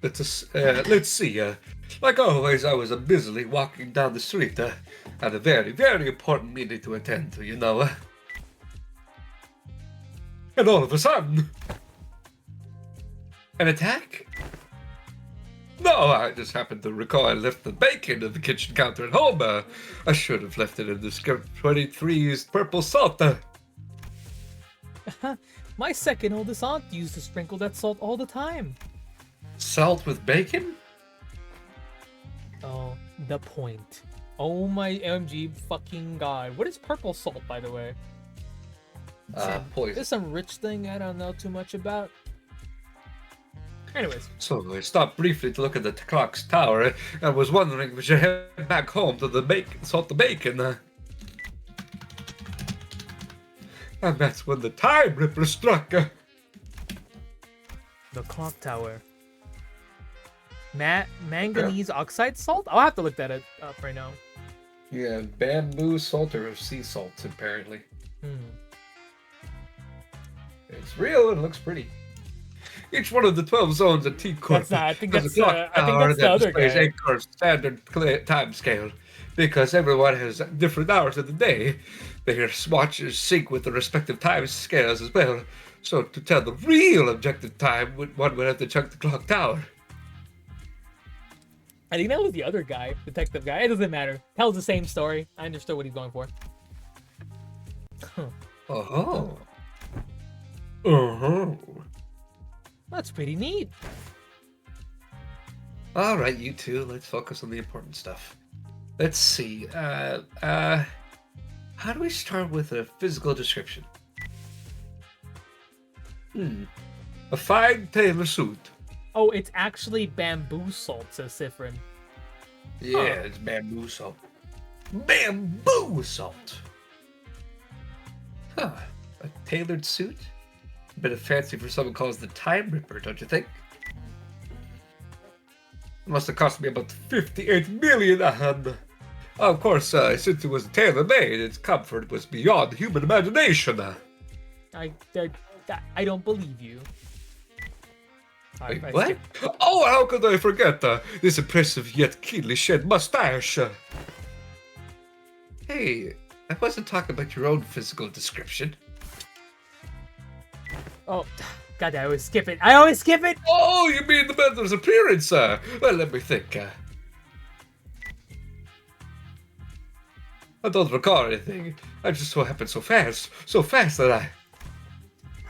Let's see. Like always, I was busily walking down the street. Had a very, very important meeting to attend to, you know. And all of a sudden, An attack? no, I just happened to recall I left the bacon at the kitchen counter at home. I should have left it in the Skirt 23's purple salt. My second oldest aunt used to sprinkle that salt all the time. Salt with bacon? Oh, the point. Oh my MG fucking god. What is purple salt, by the way? Poison. There's some rich thing I don't know too much about. Anyways. So I stopped briefly to look at the clock's tower. I was wondering if we should head back home to salt the bacon. And that's when the time ripper struck. The clock tower. Manganese oxide salt? I'll have to look that up right now. Yeah, bamboo salt or sea salt, apparently. It's real and looks pretty. Each one of the 12 zones at T Corp That's not, I think has that's, a clock I think tower that's the that other displays guy. 8 hours standard time scale. Because everyone has different hours of the day, their watches sync with the respective time scales as well. So to tell the real objective time, one would have to check the clock tower. I think that was the other guy, detective guy. It doesn't matter. Tells the same story. I understood what he's going for. Oh. Oh. That's pretty neat. All right, you two. Let's focus on the important stuff. Let's see. How do we start with a physical description? A fine tailor suit. Oh, it's actually bamboo salt, says Sifrin. Yeah, it's bamboo salt. Bamboo salt. Huh. A tailored suit? A bit of fancy for someone calls the Time Ripper, don't you think? It must have cost me about 58 million a hand. Of course, since it was tailor-made, its comfort was beyond human imagination. I don't believe you. Wait, I what? skipped- Oh, how could I forget this impressive yet keenly shed mustache? Hey, I wasn't talking about your own physical description. Oh, God, I always skip it. I always skip it. Oh, you mean the mentor's appearance? Well, let me think. I don't recall anything. I just so happened so fast that I...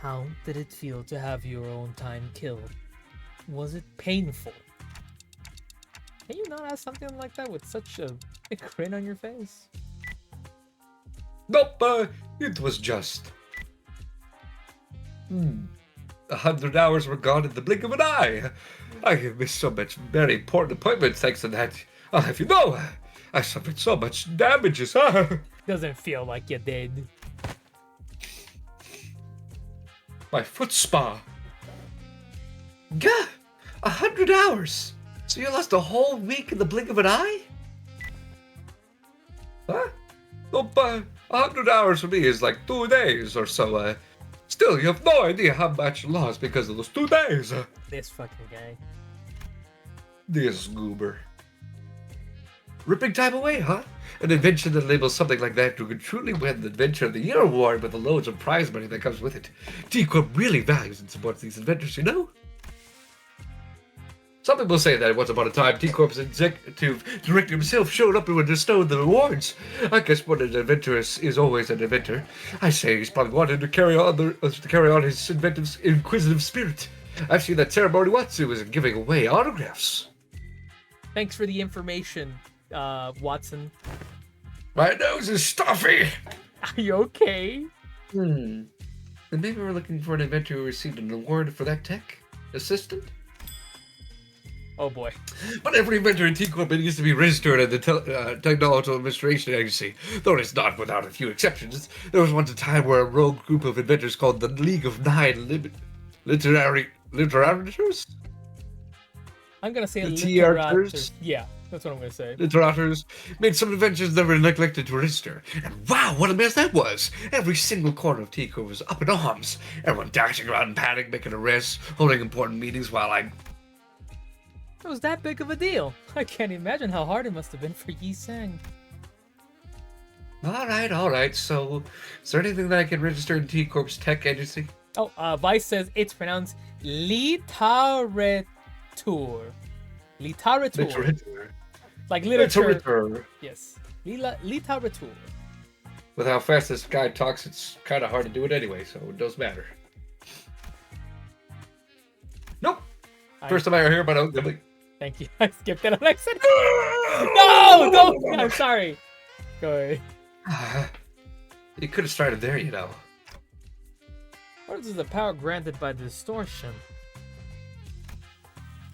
How did it feel to have your own time killed? Was it painful? Can you not ask something like that with such a grin on your face? Nope, it was just... 100 hours were gone in the blink of an eye. I have missed so much very important appointments thanks to that. I'll have you know, I suffered so much damages, Doesn't feel like you did. My foot spa. Gah! 100 hours! So you lost a whole week in the blink of an eye? Huh? Nope, 100 hours for me is like 2 days or so. Still, you have no idea how much you lost because of those 2 days. This fucking guy. This goober. Ripping time away, huh? An invention that labels something like that could truly win the Adventure of the Year award with the loads of prize money that comes with it. T-Corp really values and supports these inventors, you know? Some people say that once upon a time, T-Corp's executive director himself showed up and would bestow the awards. I guess what an inventor is always an inventor. I say he's probably wanted to carry on his inquisitive spirit. I've seen that ceremony once. It was giving away autographs. Thanks for the information, Watson. My nose is stuffy. Are you okay? And maybe we're looking for an inventor who received an award for that tech assistant. Oh boy. But every inventor in T-Corp needs to be registered at the Technological Administration Agency, though it's not without a few exceptions. There was once a time where a rogue group of inventors called the League of Nine Literators? I'm gonna say Literators? Yeah, that's what I'm gonna say. Literators made some inventions that were neglected to register. And wow, what a mess that was! Every single corner of T-Corp was up in arms. Everyone dashing around in panic, making arrests, holding important meetings while It was that big of a deal. I can't imagine how hard it must have been for Yi Sang. All right. So, is there anything that I can register in T-Corp's tech agency? Oh, Vice says it's pronounced literature. Literature. Like literature. Literature. Yes. Literature. With how fast this guy talks, it's kind of hard to do it anyway, so it doesn't matter. Nope. First time I ever hear about Oak Gimli. Thank you. I skipped it on accident. No! Don't! I'm sorry. Go ahead. You could have started there, you know. What is the power granted by distortion?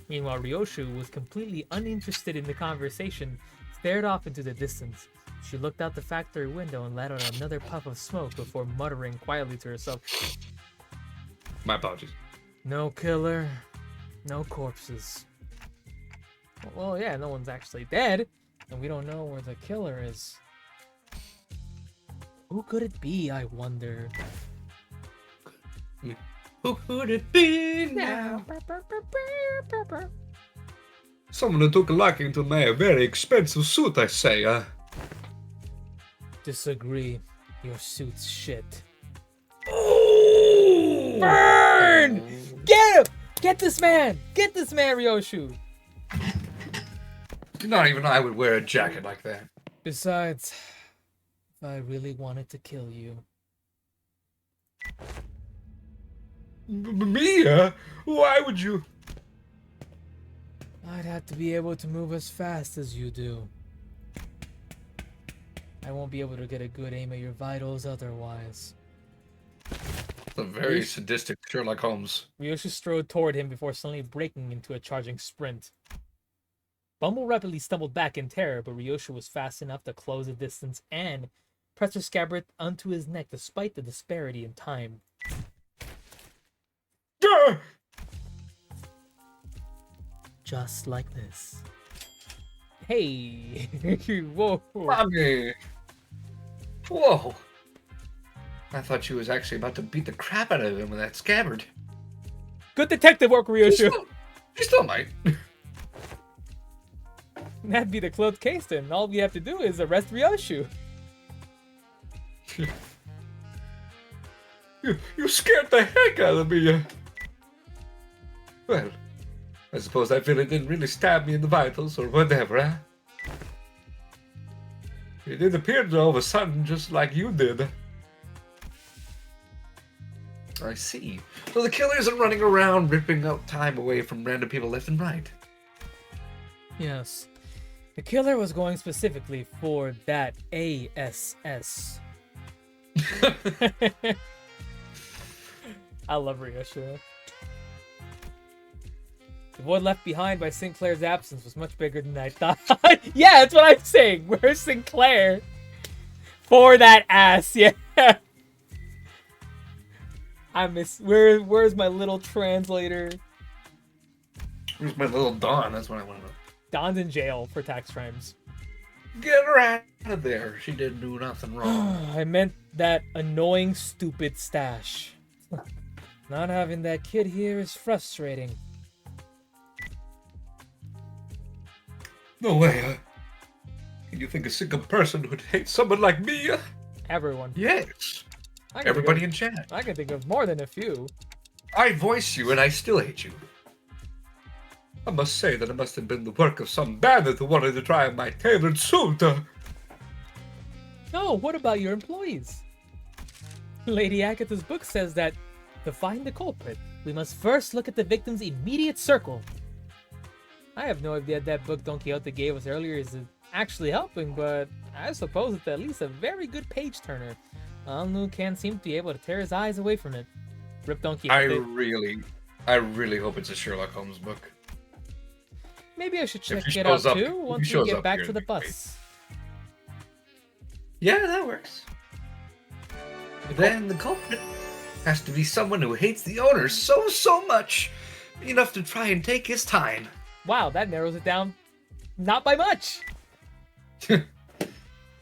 Meanwhile, Ryoshu was completely uninterested in the conversation, stared off into the distance. She looked out the factory window and let out another puff of smoke before muttering quietly to herself. My apologies. No killer, no corpses. Well, yeah, no one's actually dead, and we don't know where the killer is. Who could it be, I wonder? Who could it be now? Someone who took a liking to my very expensive suit, I say, Disagree. Your suit's shit. Oh! Burn! Get him! Get this man! Get this man, Ryoshu! Not even I would wear a jacket like that. Besides, if I really wanted to kill you, Me? Why would you? I'd have to be able to move as fast as you do. I won't be able to get a good aim at your vitals otherwise. A very sadistic Sherlock Holmes. Ryoshu strode toward him before suddenly breaking into a charging sprint. Bumble rapidly stumbled back in terror, but Ryoshu was fast enough to close the distance and press her scabbard onto his neck despite the disparity in time. Just like this. Hey! Whoa! Mommy! Whoa! I thought she was actually about to beat the crap out of him with that scabbard. Good detective work, Ryoshu! She still might. That'd be the closed case then. All we have to do is arrest Ryoshu. You scared the heck out of me. Well, I suppose that villain didn't really stab me in the vitals or whatever, huh? It did appear all of a sudden just like you did. I see. So the killer isn't running around ripping out time away from random people left and right. Yes. The killer was going specifically for that ASS. I love Ryoshu. The void left behind by Sinclair's absence was much bigger than I thought. Yeah, that's what I'm saying. Where's Sinclair? For that ass, yeah. I miss. Where's my little translator? Where's my little Dawn? That's what I want to know. Don's in jail for tax crimes. Get her out of there. She didn't do nothing wrong. I meant that annoying, stupid stash. Not having that kid here is frustrating. No way. Can you think a single person would hate someone like me? Everyone. Yes. I can Everybody think in chat. I can think of more than a few. I voice you and I still hate you. I must say that it must have been the work of some bandit who wanted to try on my tailored suit. No, what about your employees? Lady Agatha's book says that to find the culprit, we must first look at the victim's immediate circle. I have no idea that book Don Quixote gave us earlier is actually helping, but I suppose it's at least a very good page turner. Alnu can't seem to be able to tear his eyes away from it. Rip Don Quixote. I really hope it's a Sherlock Holmes book. Maybe I should check he it out shows up- too if he once we shows get up back here, to the it'd be great. bus. Yeah, that works. Then the culprit has to be someone who hates the owner so much, enough to try and take his time. Wow, that narrows it down. Not by much.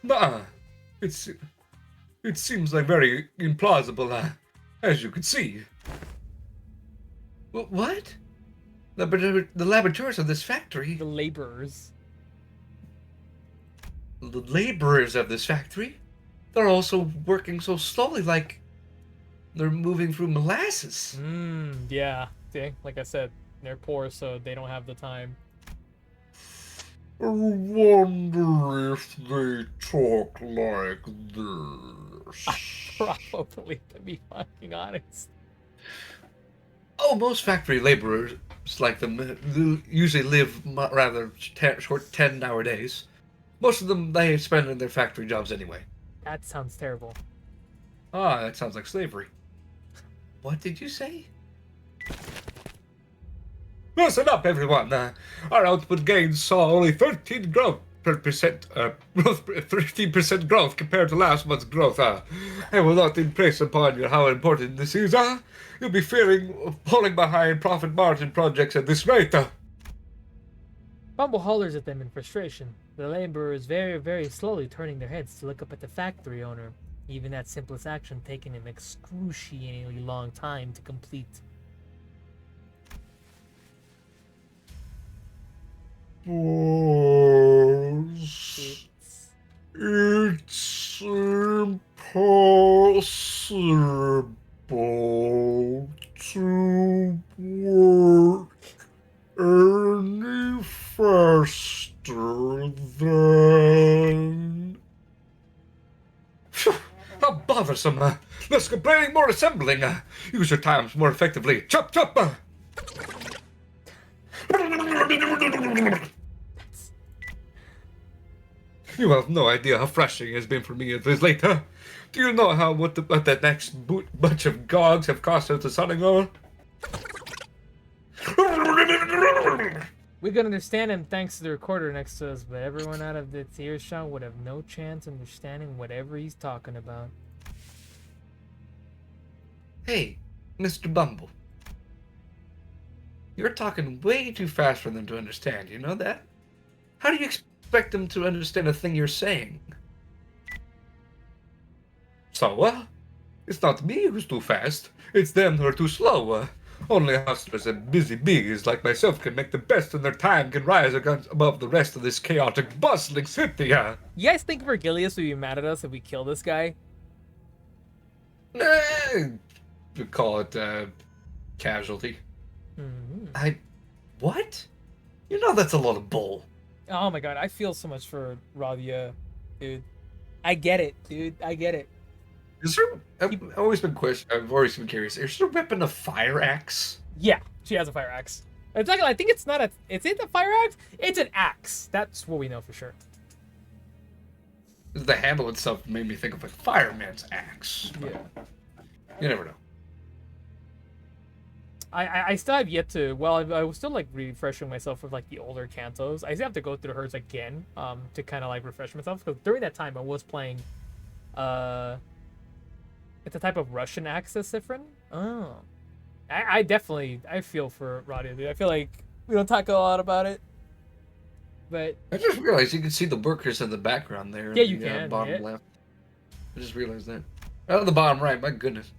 Nah, it seems like very implausible, as you can see. What? The laboratories of this factory, The laborers. the laborers of this factory, they're also working so slowly, like they're moving through molasses. Yeah. See, like I said, they're poor, so they don't have the time. I wonder if they talk like this. Probably, to be fucking honest. Oh, most factory laborers like them usually live rather short 10-hour days. Most of them they spend in their factory jobs anyway. That sounds terrible. Ah, that sounds like slavery. What did you say? Listen up, everyone. Our output gains saw only 13% growth 13% growth compared to last month's growth. I will not impress upon you how important this is. You'll be fearing falling behind profit margin projects at this rate. Bumble hollers at them in frustration. The laborers very, very slowly turning their heads to look up at the factory owner. Even that simplest action taking an excruciatingly long time to complete. Boss, it's impossible to work any faster than... A bothersome. Less complaining, more assembling. Use your times more effectively. Chop, chop! You have no idea how frustrating it has been for me at this late, huh? Do you know what the next bunch of gogs have cost us the sunning over? We could understand him thanks to the recorder next to us, but everyone out of the earshot would have no chance understanding whatever he's talking about. Hey, Mr. Bumble. You're talking way too fast for them to understand, you know that? How do you expect them to understand a thing you're saying? So, it's not me who's too fast. It's them who are too slow. Only hustlers and busy bees like myself can make the best in their time can rise above the rest of this chaotic, bustling city. You guys think Vergilius would be mad at us if we kill this guy? We call it casualty. Mm-hmm. What? You know that's a lot of bull. Oh my god, I feel so much for Radia, dude. I get it, dude. I get it. Is there? I've always been curious. Is her weapon a fire axe? Yeah, she has a fire axe. It's like, I think it's not a. Is it a fire axe? It's an axe. That's what we know for sure. The handle itself made me think of like fireman's axe. Yeah. You never know. I still have yet to. Well, I was still like refreshing myself with like the older cantos. I still have to go through hers again, to kind of like refresh myself because during that time I was playing, it's a type of Russian axis Sifrin. Oh, I definitely feel for Radia, dude. I feel like we don't talk a lot about it, but I just realized you can see the workers in the background there. Yeah, in you the, can, bottom yeah. left. I just realized that. Out of the bottom right, my goodness.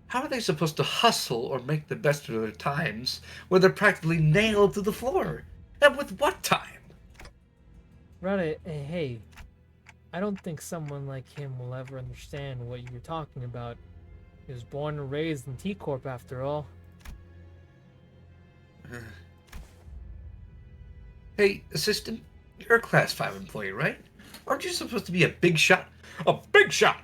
How are they supposed to hustle or make the best of their times when they're practically nailed to the floor? And with what time? Radia, hey, I don't think someone like him will ever understand what you're talking about. He was born and raised in T-Corp after all. Hey, assistant, you're a Class 5 employee, right? Aren't you supposed to be a big shot? A big shot!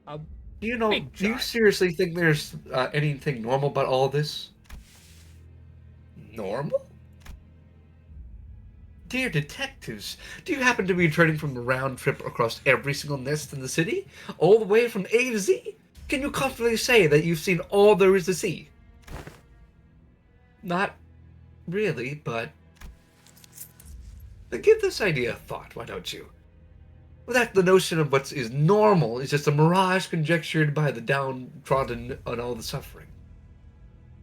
A Do you big do you shot. seriously think there's anything normal about all this? Normal? Dear detectives, do you happen to be returning from a round trip across every single nest in the city? All the way from A to Z? Can you confidently say that you've seen all there is to see? Not really, but... Then give this idea a thought, why don't you? Well, that the notion of what is normal is just a mirage conjectured by the downtrodden and all the suffering.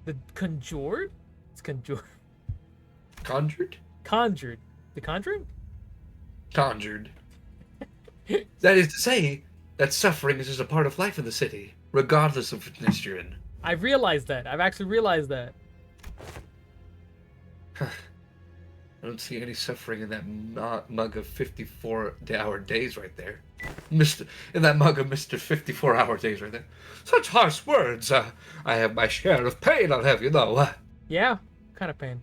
The Conjured? It's Conjured. Conjured? Conjured. The Conjuring? Conjured. That is to say, that suffering is just a part of life in the city, regardless of what nest you're in. I've realized that. I've actually realized that. I don't see any suffering in that mug of 54-hour days right there. In that mug of Mr. 54-hour days right there. Such harsh words. I have my share of pain, I'll have you know. Yeah, kind of pain.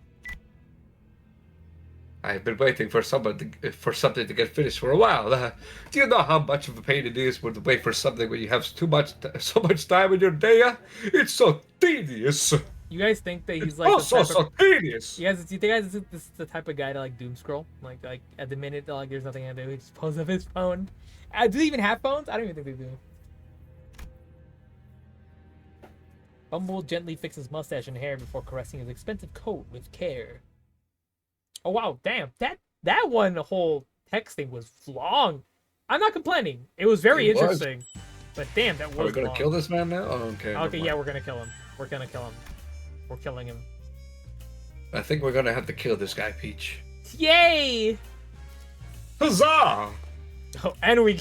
I've been waiting for something to get finished for a while. Do you know how much of a pain it is to wait for something when you have so much time in your day? It's so tedious. You guys think that he's like So tedious. You guys, do you think this is the type of guy to like doom scroll? Like at the minute, like there's nothing to do, he just pulls up his phone. Do they even have phones? I don't even think they do. Bumble gently fixes mustache and hair before caressing his expensive coat with care. Oh wow, damn, that one whole text thing was long. I'm not complaining. It was very interesting. But damn, that was Are we gonna long. kill this man now? Oh, okay. Okay, yeah, we're gonna kill him. We're gonna kill him. We're killing him. I think we're gonna have to kill this guy, Peach. Yay! Huzzah! Oh, and we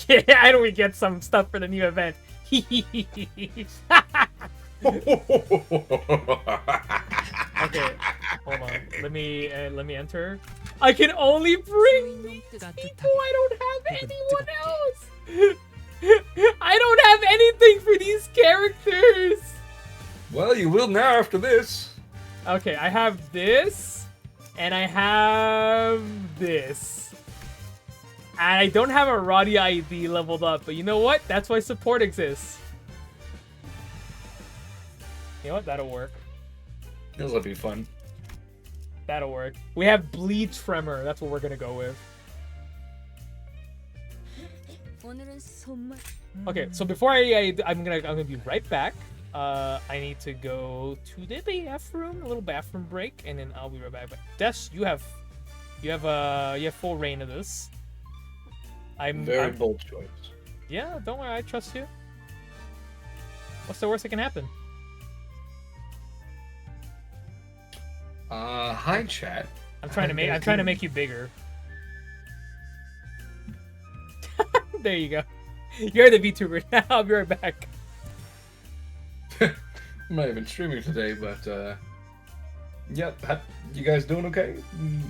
get some stuff for the new event. Okay, hold on. Let me enter. I can only bring these people. I don't have anyone else. I don't have anything for these characters. Well, you will now after this. Okay, I have this, and I have this. I don't have a Roddy ID leveled up, but you know what? That's why support exists. You know what? That'll work. This'll be fun. That'll work. We have Bleed Tremor. That's what we're gonna go with. Okay, so before I'm gonna be right back. I need to go to the bathroom, a little bathroom break, and then I'll be right back. But Des, you have full reign of this. I'm Bold choice. Yeah, don't worry, I trust you. What's the worst that can happen? Hi chat. I'm trying to make you bigger. There you go. You're the VTuber now. I'll be right back. I'm not even streaming today, but yep. You guys doing okay?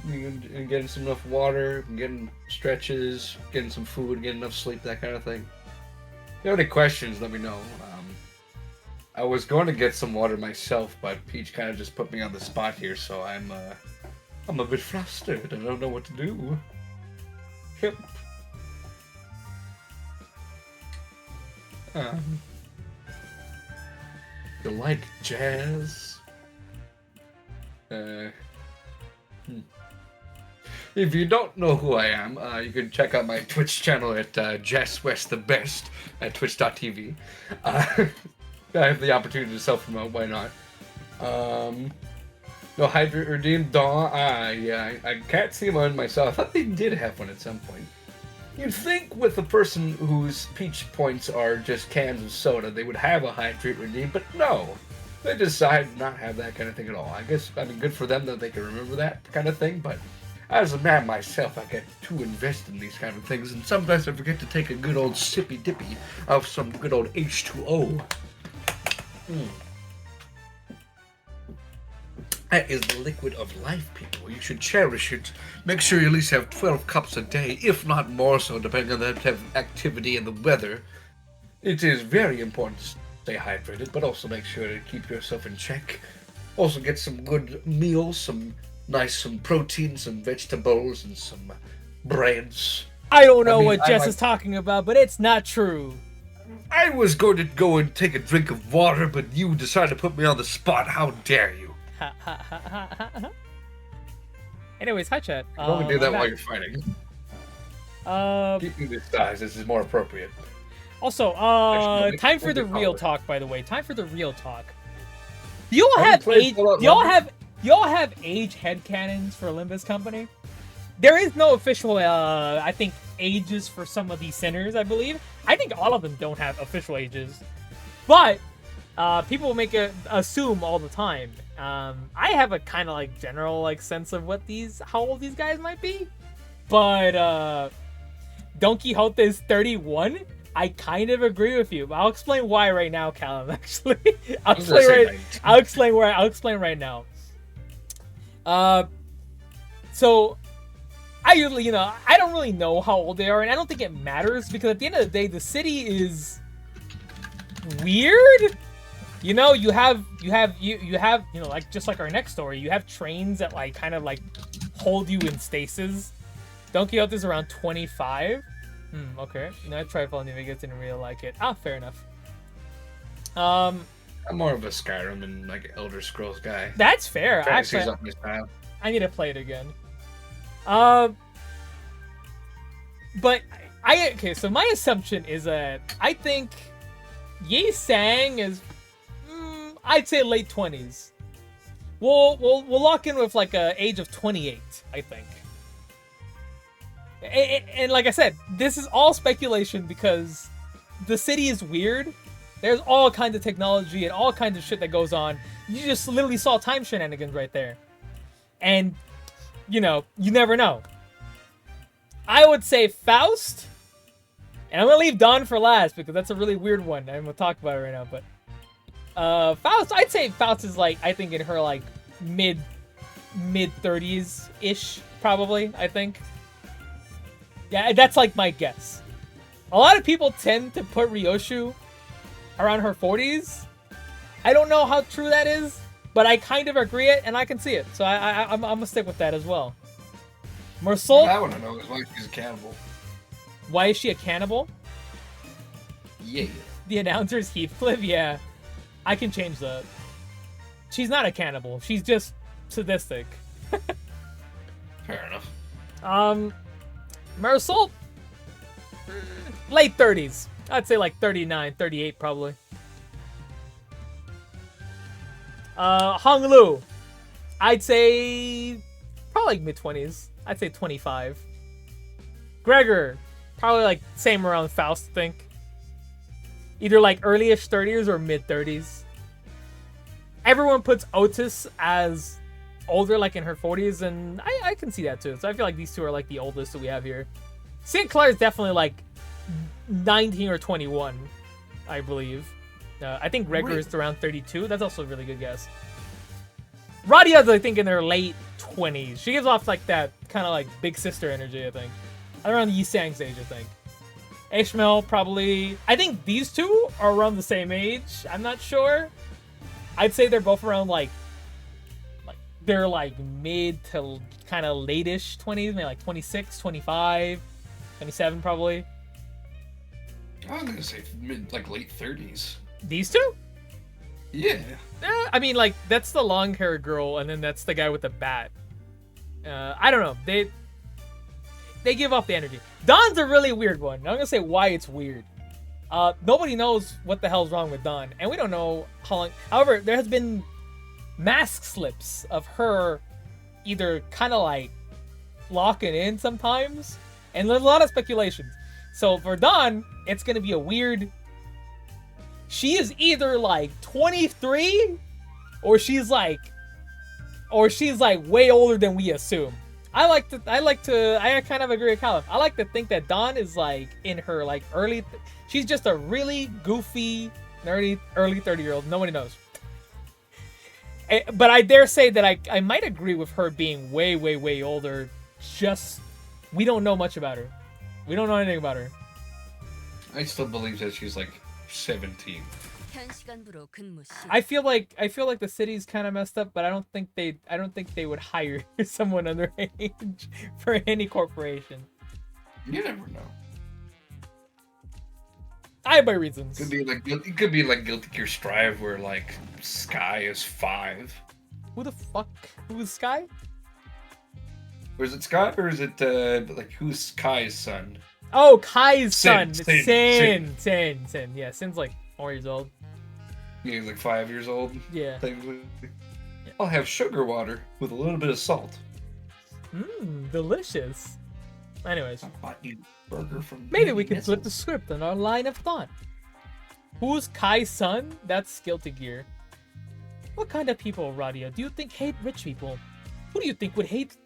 You getting some enough water, getting stretches, getting some food, getting enough sleep, that kind of thing. If you have any questions, let me know. I was going to get some water myself, but Peach kind of just put me on the spot here, so I'm a bit flustered. I don't know what to do. Yep. You like jazz? If you don't know who I am, you can check out my Twitch channel at JazzWestTheBest at twitch.tv. I have the opportunity to self-promote, why not? No Hydrate Redeemed Dawn. I can't see one myself. I thought they did have one at some point. You'd think with a person whose peach points are just cans of soda, they would have a Hydrate Redeem, but no. They decide not have that kind of thing at all. I guess, good for them that they can remember that kind of thing, but as a man myself, I get too invested in these kind of things, and sometimes I forget to take a good old sippy dippy of some good old H2O. That is the liquid of life, people. You should cherish it. Make sure you at least have 12 cups a day, if not more so, depending on the type of activity and the weather. It is very important to stay hydrated, but also make sure to keep yourself in check. Also get some good meals, some protein, some vegetables, and some breads. I don't know what Jess is talking about, but it's not true. I was going to go and take a drink of water, but you decided to put me on the spot. How dare you? Anyways, hi chat. Don't do that while you're fighting. Keeping this size, this is more appropriate. Also, time for the real talk. By the way, time for the real talk. Do y'all have age headcanons for Limbus Company? There is no official, I think, ages for some of these centers, I believe. I think all of them don't have official ages. But, people assume all the time. I have a kind of, general, sense of how old these guys might be. But, Don Quixote is 31. I kind of agree with you, but I'll explain why right now, Callum, actually. I'll explain right now. So, I usually, I don't really know how old they are, and I don't think it matters, because at the end of the day, the city is weird. You have, just like our next story, you have trains that, hold you in stasis. Don Quixote is around 25. Okay. I tried following New Vegas, didn't really like it. Fair enough. I'm more of a Skyrim and Elder Scrolls guy. That's fair. Actually, I need to play it again. But so my assumption is that I think Yi Sang is, I'd say late 20s. We'll lock in with a age of 28, I think. And like I said, this is all speculation because the city is weird. There's all kinds of technology and all kinds of shit that goes on. You just literally saw time shenanigans right there. And, you never know. I would say Faust. And I'm going to leave Dawn for last because that's a really weird one. I'm going to talk about it right now. But Faust, I'd say Faust is I think in her mid 30s-ish, probably, I think. Yeah, that's my guess. A lot of people tend to put Ryoshu around her 40s. I don't know how true that is, but I kind of agree it, and I can see it. So I'm gonna stick with that as well. Marcel, I want to know is why she's a cannibal. Why is she a cannibal? Yeah. The announcer's Heathcliff? Yeah. I can change that. She's not a cannibal. She's just sadistic. Fair enough. Marisol? Late 30s. I'd say like 39, 38 probably. Hong Lu? I'd say probably like mid-20s. I'd say 25. Gregor? Probably like same around Faust, I think. Either like early-ish 30s or mid-30s. Everyone puts Otis as older, like in her 40s, and I can see that too. So I feel like these two are like the oldest that we have here. St. Clair is definitely like 19 or 21, I believe. I think Gregor is around 32. That's also a really good guess. Radia's, I think, in their late 20s. She gives off like that kind of like big sister energy, I think. Around Yi Sang's age, I think. Ishmael, probably. I think these two are around the same age. I'm not sure. I'd say they're both around like they're like mid to kind of late-ish 20s, maybe like 26, 25, 27 probably. I was gonna say like late 30s. These two? Yeah. I mean, like, that's the long-haired girl, and then that's the guy with the bat. I don't know. They give off the energy. Don's a really weird one. I'm gonna say why it's weird. Nobody knows what the hell's wrong with Dawn, and we don't know how long. However, there has been mask slips of her either kind of like locking in sometimes, and there's a lot of speculations. So for Dawn, it's gonna be a weird. She is either like 23, or she's like way older than we assume. I kind of agree with Caliph. I like to think that Dawn is like in her like early. She's just a really goofy, nerdy, early 30-year-old. Nobody knows. But I dare say that I might agree with her being way, way, way older. Just, we don't know much about her. We don't know anything about her. I still believe that she's like 17. I feel like the city's kind of messed up, but I don't think they would hire someone underage for any corporation. You never know. I have my reasons. It could be like Guilty Gear Strive, where like Sky is 5. Who the fuck? Who is Sky? Or is it Sky, or is it like who's Kai's son? Oh, Kai's son. Sin. Sin. Yeah, Sin's like 4 years old. Yeah, he's like 5 years old. Yeah. I'll have sugar water with a little bit of salt. Delicious. Anyways, I bought you a burger from. maybe we can flip the script on our line of thought. Who's Kai's son? That's Guilty Gear. What kind of people, Radia, do you think hate rich people? Who do you think would hate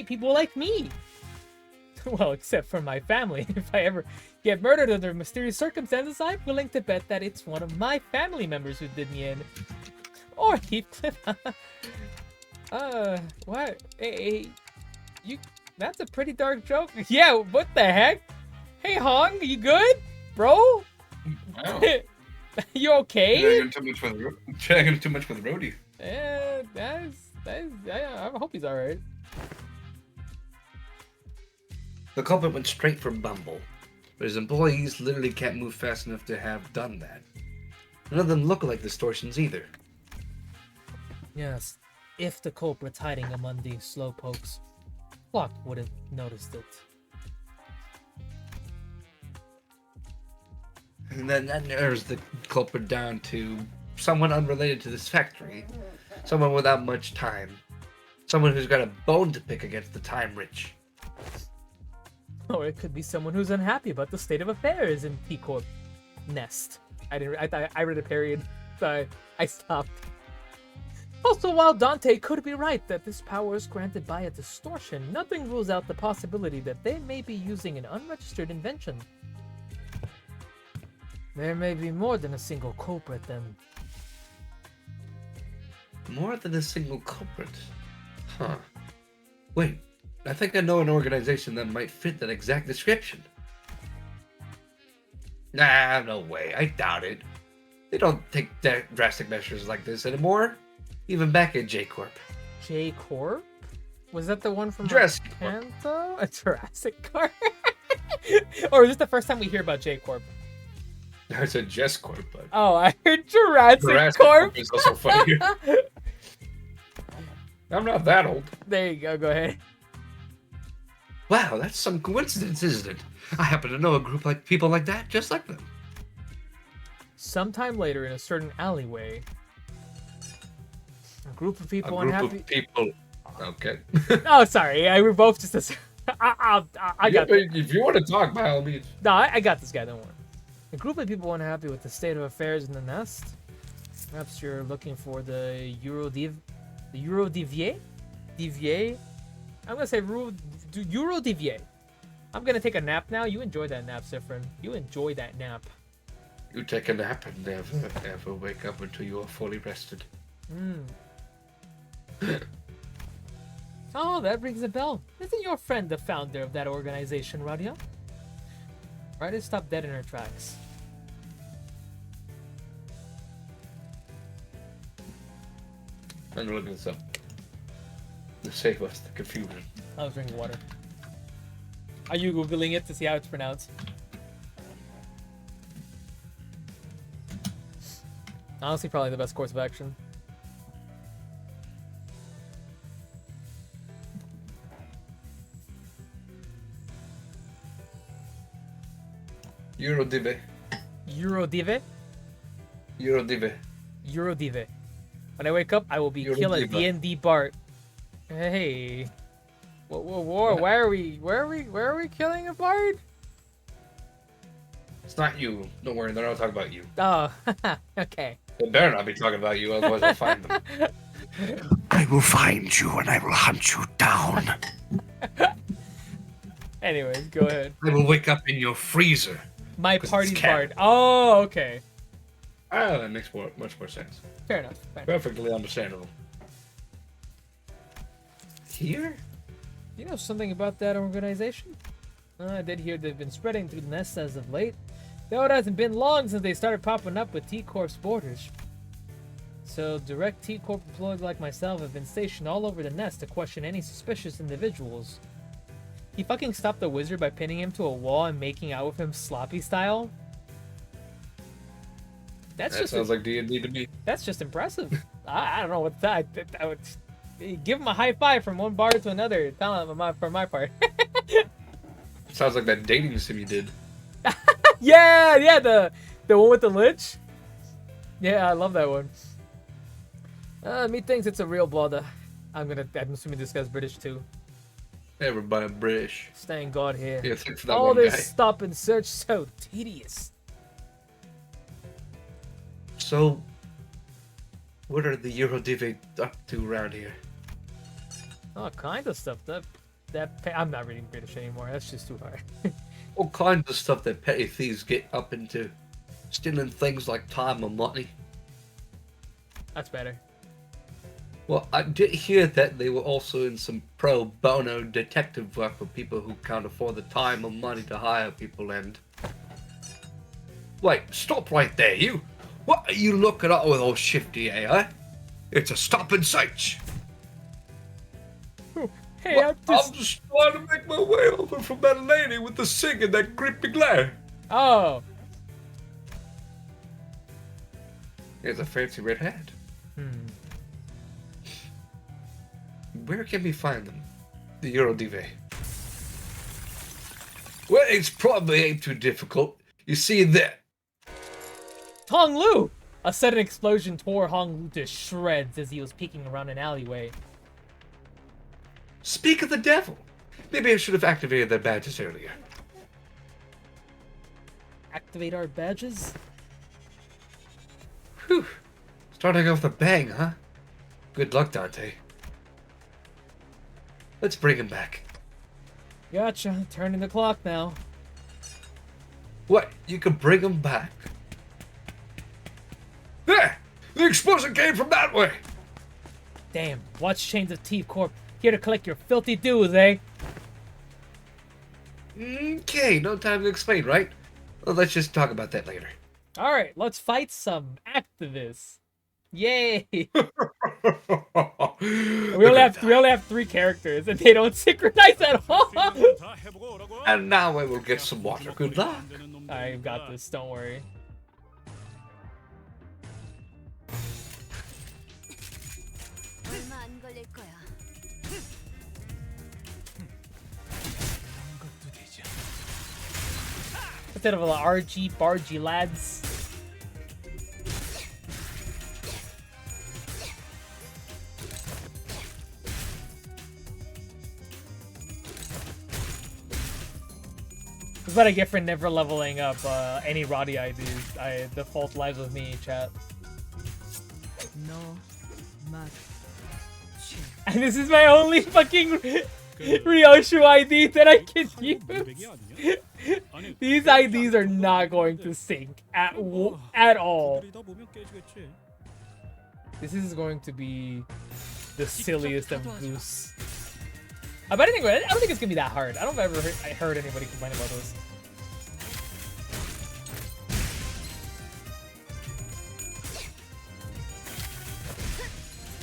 people like me? Well, except for my family. If I ever get murdered under mysterious circumstances, I'm willing to bet that it's one of my family members who did me in. Or Heathcliff. What? Hey, you... That's a pretty dark joke. Yeah, what the heck? Hey, Hong, you good? Bro? Wow. You okay? Dragging too much with Rhodey. I hope he's alright. The culprit went straight for Bumble, but his employees literally can't move fast enough to have done that. None of them look like distortions either. Yes, if the culprit's hiding among these slowpokes, Flock would have noticed it. And then that narrows the culprit down to someone unrelated to this factory. Someone without much time. Someone who's got a bone to pick against the time rich. Or it could be someone who's unhappy about the state of affairs in P-Corp Nest. I read a period, so I stopped. Also, while Dante could be right that this power is granted by a distortion, nothing rules out the possibility that they may be using an unregistered invention. There may be more than a single culprit, then. More than a single culprit? Huh. Wait, I think I know an organization that might fit that exact description. Nah, no way. I doubt it. They don't take drastic measures like this anymore. Even back at J-Corp. J-Corp? Was that the one from Jurassic Panther? A Jurassic Park? Or is this the first time we hear about J Corp? I said Jess Corp, but Oh, I heard Jurassic, Jurassic Corp. Corp is also funny. I'm not that old. There you go. Go ahead. Wow, that's some coincidence, isn't it? I happen to know a group like people like that, just like them. Sometime later, in a certain alleyway, a group of people A group unhappy. of people. Okay. Oh, sorry. We're both just. I got. Yeah, if you want to talk, by all means. No, I got this guy. Don't worry. A group of people unhappy with the state of affairs in the nest. Perhaps you're looking for the Eurodivier? Divier? I'm gonna say Eurodivier. I'm gonna take a nap now. You enjoy that nap, Sifrin. You enjoy that nap. You take a nap and never wake up until you are fully rested. Oh, that rings a bell. Isn't your friend the founder of that organization, Radia? Ryder stopped dead in her tracks. I'm looking this up. To save us the confusion. I was drinking water. Are you Googling it to see how it's pronounced? Honestly, probably the best course of action. Eurodive. Eurodive? Eurodive. Eurodive. When I wake up, I will be killing Eurodive. D&D Bart. Hey. Whoa, why are we killing a Bard? It's not you. Don't worry, they're not talking about you. Oh, okay. They better not be talking about you, otherwise I'll find them. I will find you and I will hunt you down. Anyways, go ahead. I will wake up in your freezer. My 'Cause it's party's cat. Bard. Oh, okay. Ah, that makes much more sense. Fair enough. Fair enough. Perfectly understandable. Here? You know something about that organization? I did hear they've been spreading through the nest as of late. Though it hasn't been long since they started popping up with T-Corp's borders. So, direct T-Corp employees like myself have been stationed all over the nest to question any suspicious individuals. He fucking stopped the wizard by pinning him to a wall and making out with him sloppy style. That Sounds like D&D to me. That's just impressive. I don't know what that. I would give him a high five from one bar to another. Tell him for my part. Sounds like that dating sim you did. yeah, the one with the lich. Yeah, I love that one. Methinks it's a real blother. I'm assuming this guy's British too. Everybody British. Staying God here. Yeah, thanks for that All one this guy. stop and search so tedious. So, what are the Eurodive up to around here? All kind of stuff. I'm not reading British anymore. That's just too hard. All kinds of stuff that petty thieves get up into. Stealing things like time and money. That's better. Well, I did hear that they were also in some pro bono detective work for people who can't afford the time or money to hire people and... Wait, stop right there, you! What are you looking at with all shifty AI? It's a stop and search! Hey, Well, I'm just trying to make my way over from that lady with the sing and that creepy glare. Oh. Here's a fancy red hat. Where can we find them? The Eurodive. Well, it's probably ain't too difficult. You see that? Hong Lu! A sudden explosion tore Hong Lu to shreds as he was peeking around an alleyway. Speak of the devil. Maybe I should have activated their badges earlier. Activate our badges? Whew. Starting off the bang, huh? Good luck, Dante. Let's bring him back. Gotcha. Turning the clock now. What? You can bring him back? There! The explosion came from that way! Damn. Watch Chains of T-Corp. Here to collect your filthy dues, eh? Okay, no time to explain, right? Well, let's just talk about that later. Alright, let's fight some activists. Yay! We Look only at have 3 characters, and they don't synchronize at all. And now I will get some water. Good luck. I've got this. Don't worry. 얼마 안 걸릴 거야. Instead of a RG bargy lads. That's what I get for never leveling up any Roddy IDs. I default lives with me, chat. No, Matt. And this is my only fucking Ryoshu ID that I can use. These IDs are not going to sync at all. This is going to be the silliest of goose. But anyway, I don't think it's gonna be that hard. I don't ever heard anybody complain about this.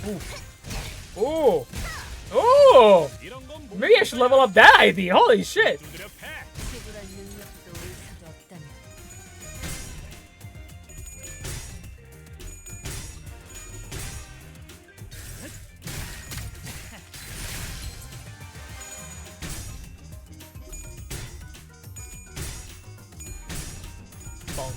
Ooh. Ooh. Ooh. Maybe I should level up that ID. Holy shit. 지불할 능력도 의사도 없다면. Bonk.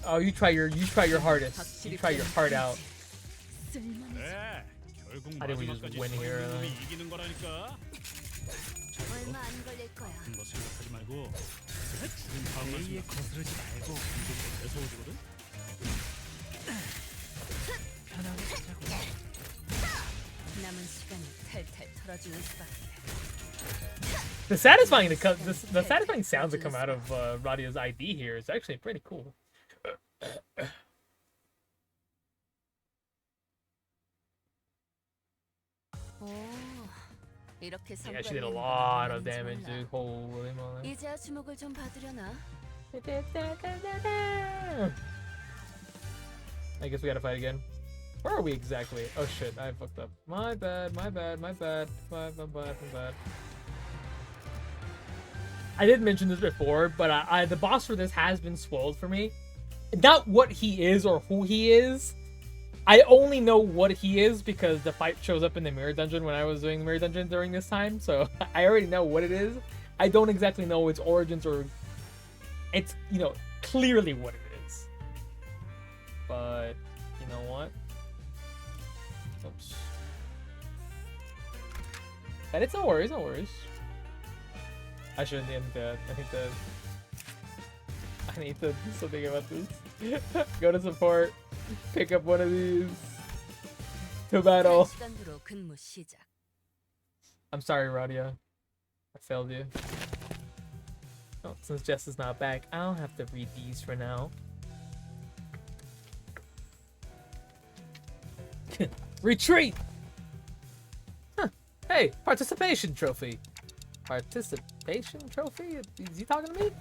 Oh, you try your hardest. You try your heart out. How did we just win here? 얼마 안 걸릴 거야. 남은 시간이 탈탈 털어주는 수밖에. The satisfying sounds that come out of Radio's ID here is actually pretty cool. 오, 이렇게 Yeah, she did a lot of damage, dude. Holy moly. 이제야 주목을 좀 받으려나? I guess we gotta fight again. Where are we exactly? Oh shit, I fucked up. My bad. My bad. I did mention this before, but the boss for this has been spoiled for me. Not what he is or who he is. I only know what he is because the fight shows up in the mirror dungeon when I was doing the mirror dungeon during this time. So I already know what it is. I don't exactly know its origins or it's, clearly what it is. But you know what? Oops. And it's no worries, no worries. I shouldn't end that. I need to do something about this. Go to support. Pick up one of these. To battle. 시간으로 근무 시작. I'm sorry, Radia. I failed you. Oh, since Jess is not back, I'll have to read these for now. Retreat! Huh. Hey, participation trophy. Participation trophy? Is he talking to me?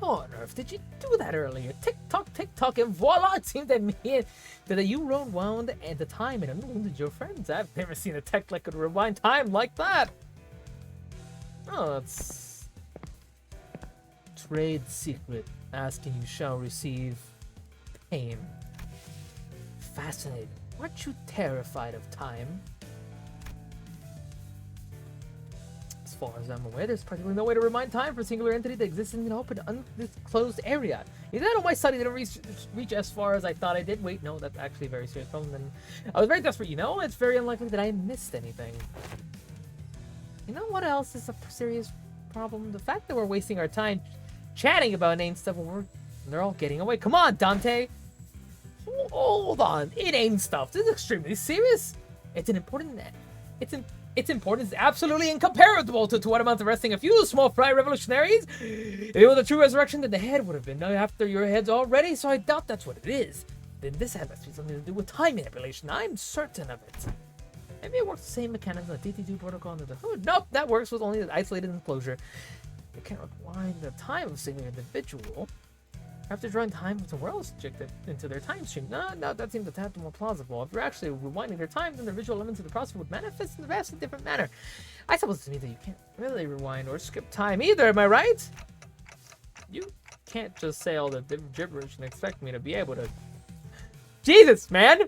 How on earth did you do that earlier? Tick tock, and voila! It seemed that you rewound and the time and unwounded your friends. I've never seen a tech that could rewind time like that. Oh, that's trade secret. Asking you shall receive pain. Fascinating. Aren't you terrified of time? As far as I'm aware, there's practically no way to remind time for a singular entity that exists in an open, undisclosed area. Either that or my study didn't reach as far as I thought I did. Wait, no, that's actually a very serious problem. And I was very desperate, it's very unlikely that I missed anything. You know what else is a serious problem? The fact that we're wasting our time chatting about inane stuff when they're all getting away. Come on, Dante! Hold on, inane stuff. This is extremely serious. Its importance is absolutely incomparable to what amounts to arresting a few small fry revolutionaries. If it was a true resurrection, then the head would have been after your heads already, so I doubt that's what it is. Then this had must be something to do with time manipulation. I'm certain of it. Maybe it works the same mechanism as the DT2 protocol under the hood. Nope, that works with only the isolated enclosure. You can't rewind the time of a single individual. After drawing time from somewhere else injected into their time stream. No, that seems a tad more plausible. If you're actually rewinding their time, then the visual elements of the process would manifest in a vastly different manner. I suppose this means that you can't really rewind or skip time either, am I right? You can't just say all the gibberish and expect me to be able to... Jesus, man!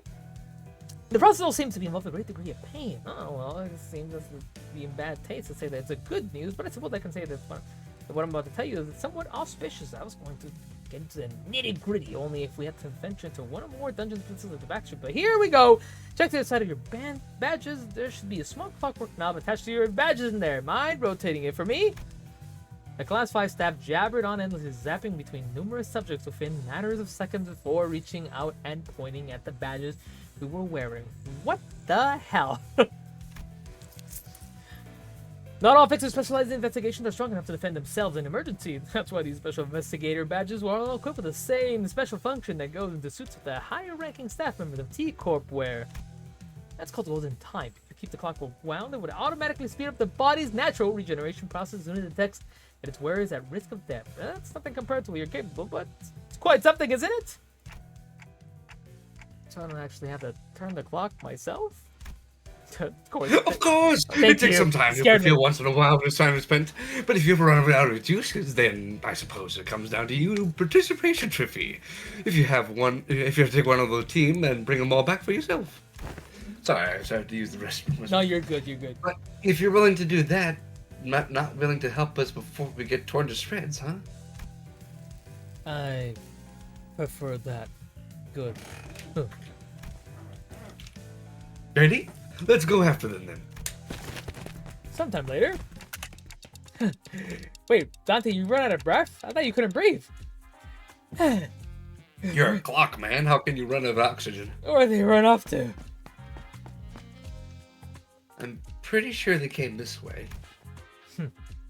The process all seems to be involved with a great degree of pain. Oh, well, it seems to be in bad taste to say that it's a good news, but I suppose I can say that what I'm about to tell you is somewhat auspicious. I was going to get into the nitty-gritty only if we had to venture into one or more dungeons places of the backstreet. But here we go! Check to the side of your badges. There should be a small clockwork knob attached to your badges in there. Mind rotating it for me? The Class 5 staff jabbered on endlessly, zapping between numerous subjects within matters of seconds before reaching out and pointing at the badges we were wearing. What the hell? Not all fixers specialized in investigation are strong enough to defend themselves in emergency. That's why these special investigator badges were all equipped with the same special function that goes into suits of the higher-ranking staff members of T-Corp wear. That's called golden time. If you keep the clock wound, it would automatically speed up the body's natural regeneration process as soon as it detects that its wearer is at risk of death. That's nothing compared to what you're capable, but it's quite something, isn't it? So I don't actually have to turn the clock myself? Of course. It takes you. some time to Scared me. feel once in a while when it's time is spent. But if you ever run out of juices, then I suppose it comes down to you participation trophy. If you have to take one of the team and bring them all back for yourself. Sorry, I started to use the restroom. No, you're good, you're good. But if you're willing to do that, not willing to help us before we get torn to shreds, huh? I prefer that. Good. Huh. Ready? Let's go after them then. Sometime later. Wait, Dante, you run out of breath? I thought you couldn't breathe. You're a clock, man. How can you run out of oxygen? Or they run off to. I'm pretty sure they came this way.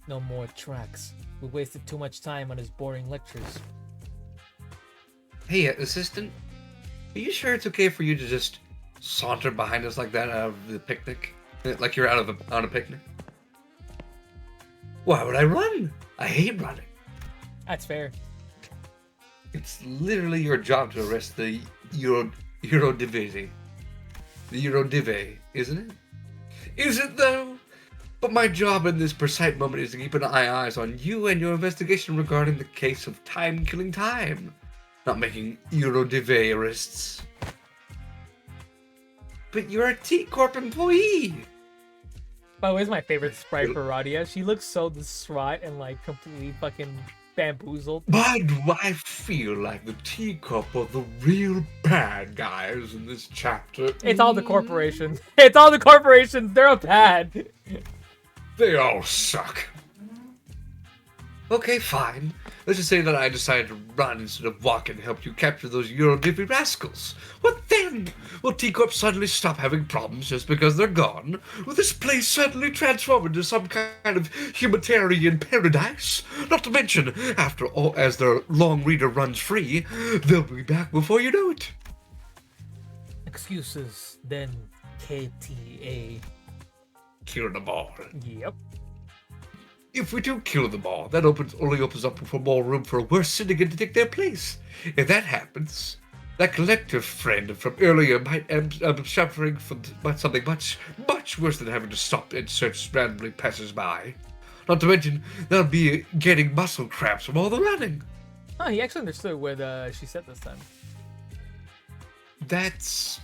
No more tracks. We wasted too much time on his boring lectures. Hey, assistant. Are you sure it's okay for you to just saunter behind us like that out of the picnic? Like you're on a picnic? Why would I run? I hate running. That's fair. It's literally your job to arrest the Eurodivisie. The Eurodive, isn't it? Is it though? But my job in this precise moment is to keep an eyes on you and your investigation regarding the case of time killing time. Not making Eurodive arrests. But you're a T-Corp employee! By the way, it's my favorite sprite for Radia. She looks so distraught and like completely fucking bamboozled. Why do I feel like the T-Corp are the real bad guys in this chapter? It's all the corporations. It's all the corporations. They're bad. They all suck. Okay, fine. Let's just say that I decided to run instead of walk and help you capture those Eurodivi rascals. What then? Will T-Corp suddenly stop having problems just because they're gone? Will this place suddenly transform into some kind of humanitarian paradise? Not to mention, after all, as their long reader runs free, they'll be back before you know it. Excuses, then KTA. Kill them all. Yep. If we do kill them all, that only opens up for more room for a worse syndicate to take their place. If that happens, that collective friend from earlier might end up suffering from something much, much worse than having to stop and search randomly passers-by. Not to mention, they'll be getting muscle cramps from all the running. Oh, he actually understood what she said this time. That's...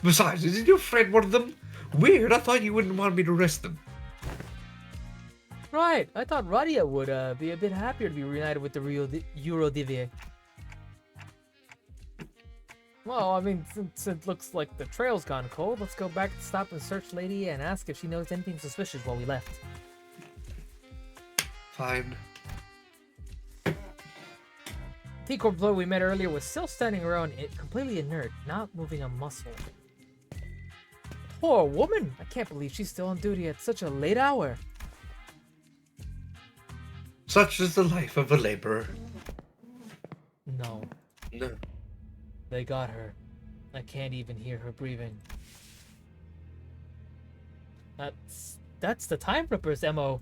Besides, isn't your friend one of them? Weird, I thought you wouldn't want me to arrest them. Right, I thought Radia would be a bit happier to be reunited with the Eurodivier. Well, I mean, since it looks like the trail's gone cold, let's go back, stop and search Lady and ask if she knows anything suspicious while we left. Fine. T-Corp Blow we met earlier was still standing around, completely inert, not moving a muscle. Poor woman! I can't believe she's still on duty at such a late hour. Such is the life of a laborer. No, No. they got her. I can't even hear her breathing. That's the Time Ripper's MO.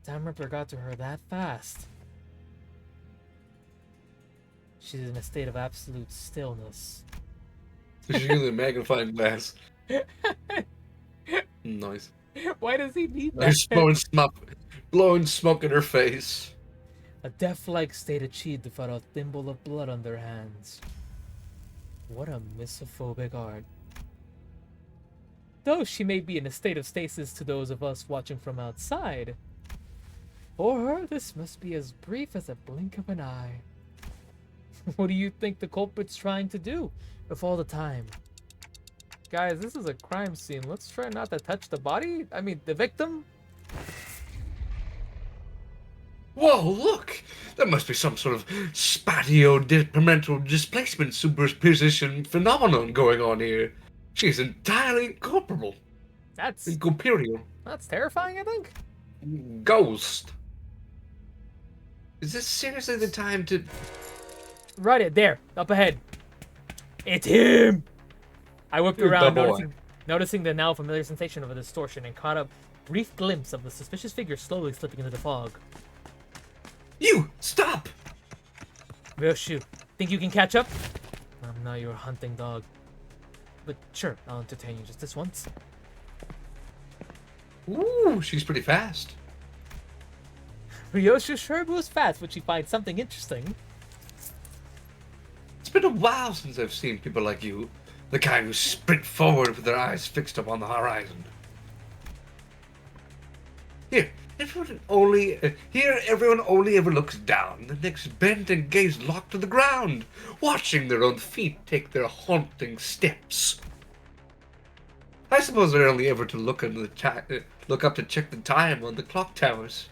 Time Ripper got to her that fast. She's in a state of absolute stillness. She's using a magnifying glass. Nice. Why does he need There's that? blowing smoke in her face. A death-like state achieved without a thimble of blood on their hands. What a misophobic art. Though she may be in a state of stasis to those of us watching from outside, for her this must be as brief as a blink of an eye. What do you think the culprit's trying to do with all the time? Guys, this is a crime scene. Let's try not to touch the body. I mean, the victim. Whoa, look! There must be some sort of spatio-temporal displacement superposition phenomenon going on here. She's entirely incorporeal. That's Incorporeal. terrifying, I think. Ghost. Is this seriously the time to... Right it there, up ahead. It's him. I whipped You're around, double noticing the now familiar sensation of a distortion, and caught a brief glimpse of the suspicious figure slowly slipping into the fog. You! Stop! Ryoshu, think you can catch up? I'm not your hunting dog. But sure, I'll entertain you just this once. Ooh, she's pretty fast. Ryoshu sure moves fast when she finds something interesting. It's been a while since I've seen people like you. The kind who sprint forward with their eyes fixed upon the horizon. Here, everyone only ever looks down, the next bent and gaze locked to the ground, watching their own feet take their haunting steps. I suppose they're only ever to look up to check the time on the clock towers.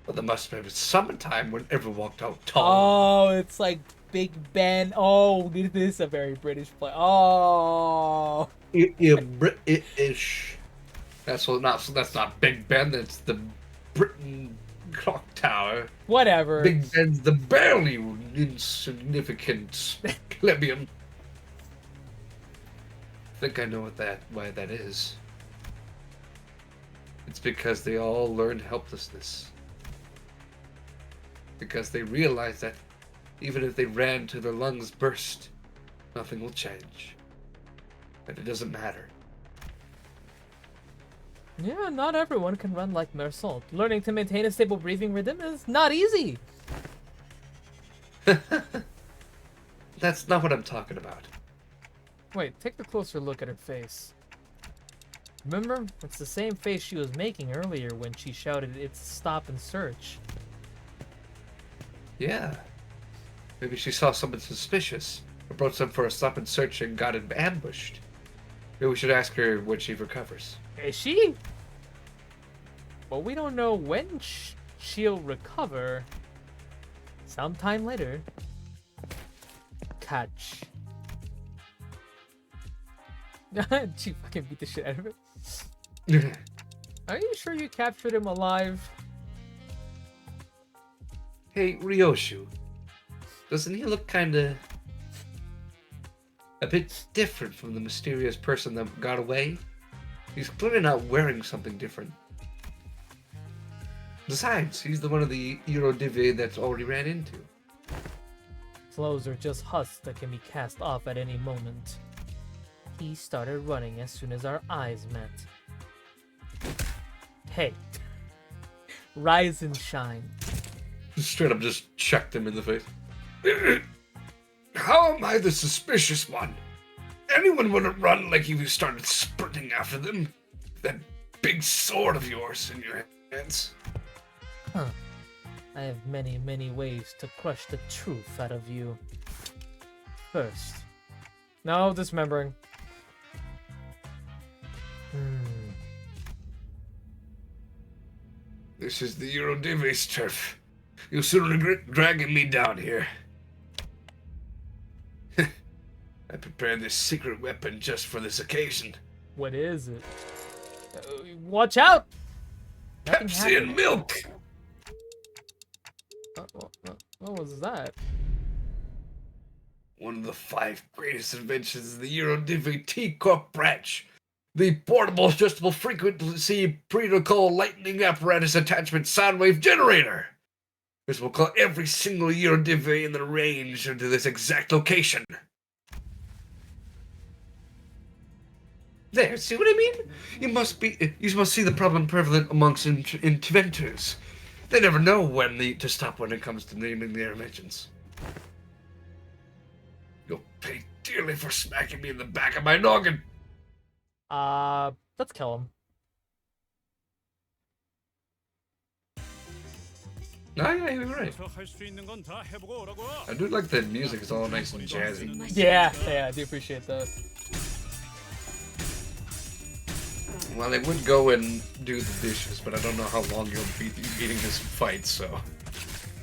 But there must have been summertime when everyone walked out tall. Oh, it's like Big Ben. Oh, this is a very British play. Oh. British. That's not Big Ben. That's the Britain clock tower. Whatever. Big Ben's the barely insignificant plebeian. I think I know why that is. It's because they all learned helplessness. Because they realized that even if they ran till their lungs burst, nothing will change. And it doesn't matter. Yeah, not everyone can run like Mersault. Learning to maintain a stable breathing rhythm is not easy. That's not what I'm talking about. Wait, take a closer look at her face. Remember? It's the same face she was making earlier when she shouted, "It's stop and search." Yeah. Maybe she saw something suspicious, approached them for a stop and search and got ambushed. Maybe we should ask her when she recovers. Is she? Well, we don't know when she'll recover. Sometime later. Catch. She fucking beat the shit out of it. Are you sure you captured him alive? Hey, Ryoshu. Doesn't he look kinda... a bit different from the mysterious person that got away? He's clearly not wearing something different. Besides, he's the one of the Eurodivi that's already ran into. Clothes are just husks that can be cast off at any moment. He started running as soon as our eyes met. Hey. Rise and shine. Straight up just checked him in the face. How am I the suspicious one? Anyone wouldn't run like you started sprinting after them. That big sword of yours in your hands. Huh. I have many, many ways to crush the truth out of you. First. No, dismembering. This is the Eurodivi's turf. You'll soon regret dragging me down here. I prepared this secret weapon just for this occasion. What is it? Watch out! Nothing Pepsi happened. and milk! What was that? One of the 5 greatest inventions of the Eurodivi T-Corp branch. The portable adjustable frequency protocol lightning apparatus attachment sound wave generator. This will call every single Eurodiv in the range to this exact location. There, see what I mean? You must see the problem prevalent amongst inventors. They never know when to stop when it comes to naming their inventions. You'll pay dearly for smacking me in the back of my noggin. Let's kill him. Ah, yeah, you're right. I do like the music, it's all nice and jazzy. Yeah, I do appreciate that. Well, they would go and do the dishes, but I don't know how long you'll be eating this fight, so.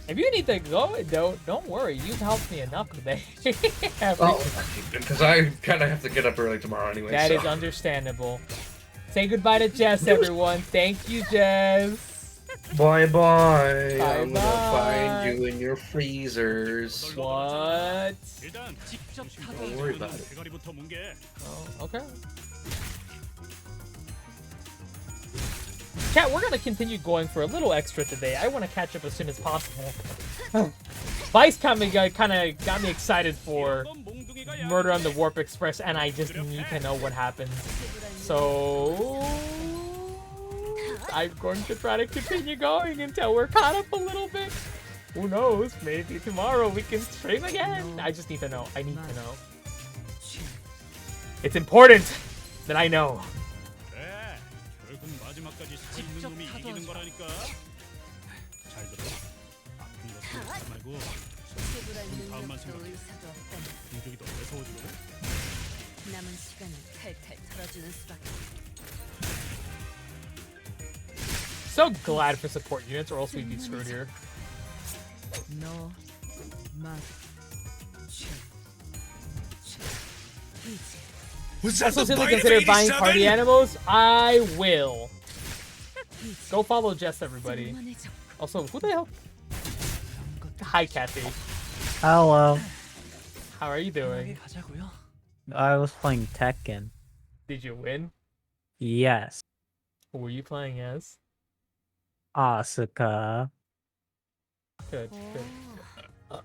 If you need to go, don't worry. You've helped me enough today. Because I kind of have to get up early tomorrow anyway. That is understandable. Say goodbye to Jess, everyone. Thank you, Jess. Bye-bye. I'm Bye-bye. gonna find you in your freezers. What? Don't worry about it. Oh, okay. Chat, we're gonna continue going for a little extra today. I want to catch up as soon as possible. Vice kind of got me excited for Murder on the Warp Express, and I just need to know what happens. So I'm going to try to continue going until we're caught up a little bit. Who knows? Maybe tomorrow we can stream again. I just need to know. I need to know. It's important that I know. So glad for support units, or else we'd be screwed here. No, mat. Explicitly consider buying party animals? I will. Go follow Jess, everybody. Also, who the hell? Hi, Kathy. Hello. How are you doing? I was playing Tekken. Did you win? Yes. Who were you playing as? Asuka. Good, good.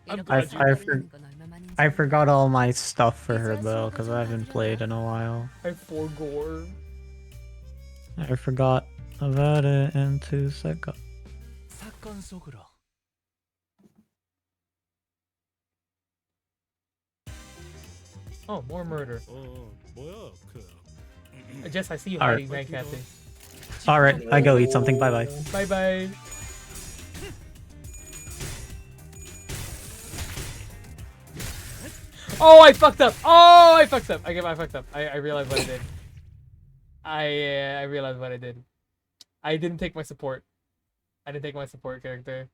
I'm 이렇게 glad you I 기다리는 건 얼마만인지 I forgot all my stuff for her though, because I haven't played in a while. I forgore. I forgot about it in 2 seconds. 사건 속으로. Oh, more murder. Jess, I see you Alright. hiding behind Kathy. Alright, I go eat something. Bye bye. Bye bye. Oh, I fucked up. Oh, I fucked up. I fucked up. I realized what I did. I realized what I did. I didn't take my support. I didn't take my support character.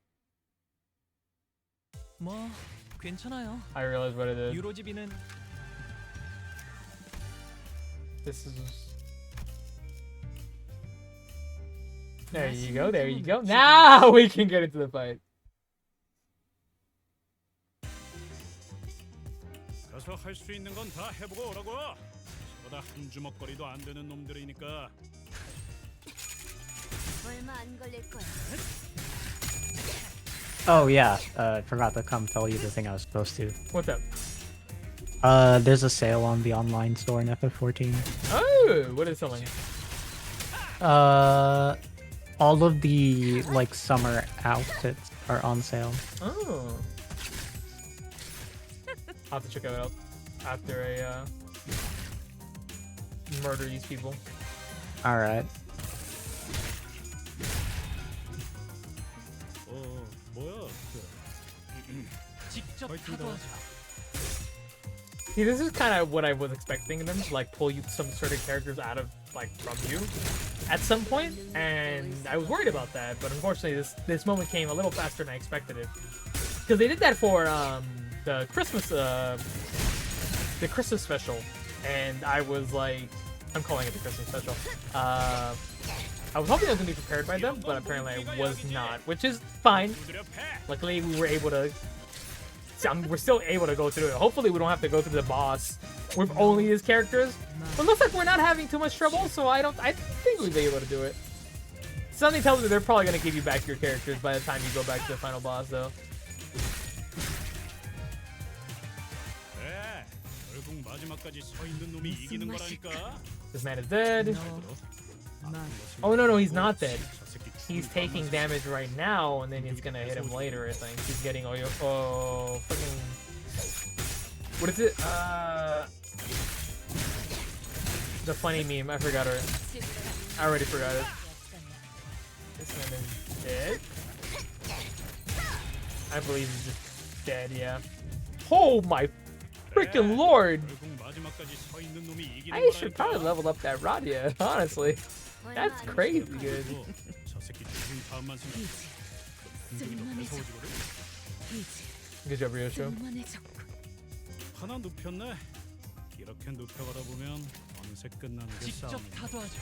뭐 괜찮아요. I realized what I did. 유로지비는 This is. There you go. There you go. Now we can get into the fight. 가서 할 수 있는 건 다 해보고 오라고. 저러다 한 주먹거리도 안 되는 놈들이니까. 얼마 안 걸릴 거야. Oh yeah, forgot to come tell you the thing I was supposed to. What's up? There's a sale on the online store in FF14. Oh, what is selling? All of the like summer outfits are on sale. Oh. I'll have to check it out after I murder these people. All right. 뭐야? 직접 타도하자. See, this is kind of what I was expecting them to like pull you some certain characters out of like from you at some point, and I was worried about that. But unfortunately, this moment came a little faster than I expected it, because they did that for the Christmas special, and I was like, I'm calling it the Christmas special. I was hoping I was gonna be prepared by them, but apparently I was not, which is fine. Luckily, we were able to we're still able to go through it. Hopefully we don't have to go through the boss with only his characters. But it looks like we're not having too much trouble, so I think we'll be able to do it. Something tells me they're probably gonna give you back your characters by the time you go back to the final boss, though. 그래, 결국 마지막까지 서 있는 놈이 이기는 거라니까. This man is dead. 마 Oh no, he's not dead. He's taking damage right now, and then he's gonna hit him later. I think he's getting fucking. What is it? The funny meme. I forgot it. I already forgot it. This man is dead. I believe he's just dead. Yeah. Oh my freaking lord! 결국 마지막까지 서 있는 놈이 이기는 I should probably 거라니까. level up that Radia. Honestly, that's crazy good. 저 새끼 죽은 다음만 생각해. 공격이 더 무서워지거든. Good job, Ryoshu. 하나 눕혔네. 이렇게 눕혀가다 보면 어느새 끝나는 게 직접 싸움이야. 타도하죠.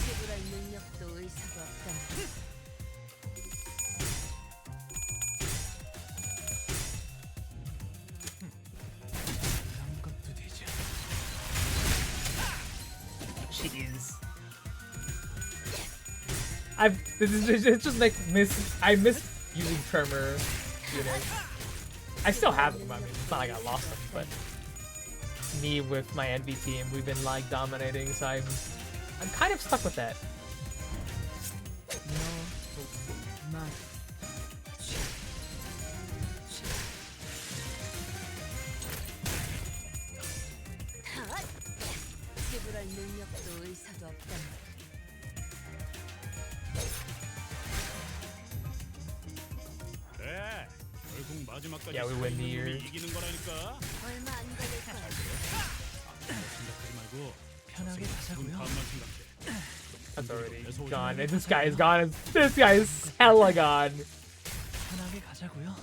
지불할 능력도 의사도 없다니. 그런 것도 되죠. Jeez. It just makes I miss using Tremor units. I still have them. I mean, it's not like I lost them, but me with my NV team, we've been like dominating, so I'm kind of stuck with that. 마 지불할 능력도 의사도 없다니. 그래, 결국 마지막까지 Yeah, we 서 win 있는 the 놈이 year. 이기는 거라니까. 얼마 안 걸릴 거야. 생각하지 말고 편하게 죽은 가자고요. 다음만 생각해. That's already gone. And this guy is gone. This guy is hella gone. 편하게 가자고요.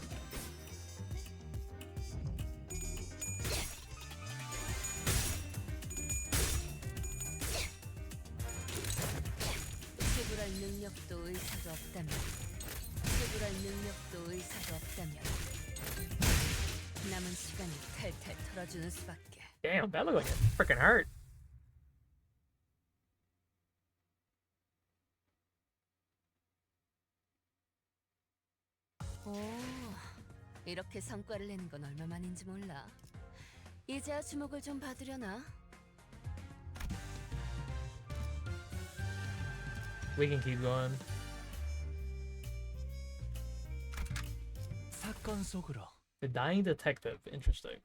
지불할 능력도 의사도 없다면. 지불할 능력도 의사도 없다면. 남은 시간이 탈탈 털어주는 수밖에. Damn, that looked like it freaking hurt. 오, 이렇게 성과를 내는 건 얼마만인지 몰라. 이제야 주목을 좀 받으려나? We can keep going. 사건 속으로. The dying detective. Interesting.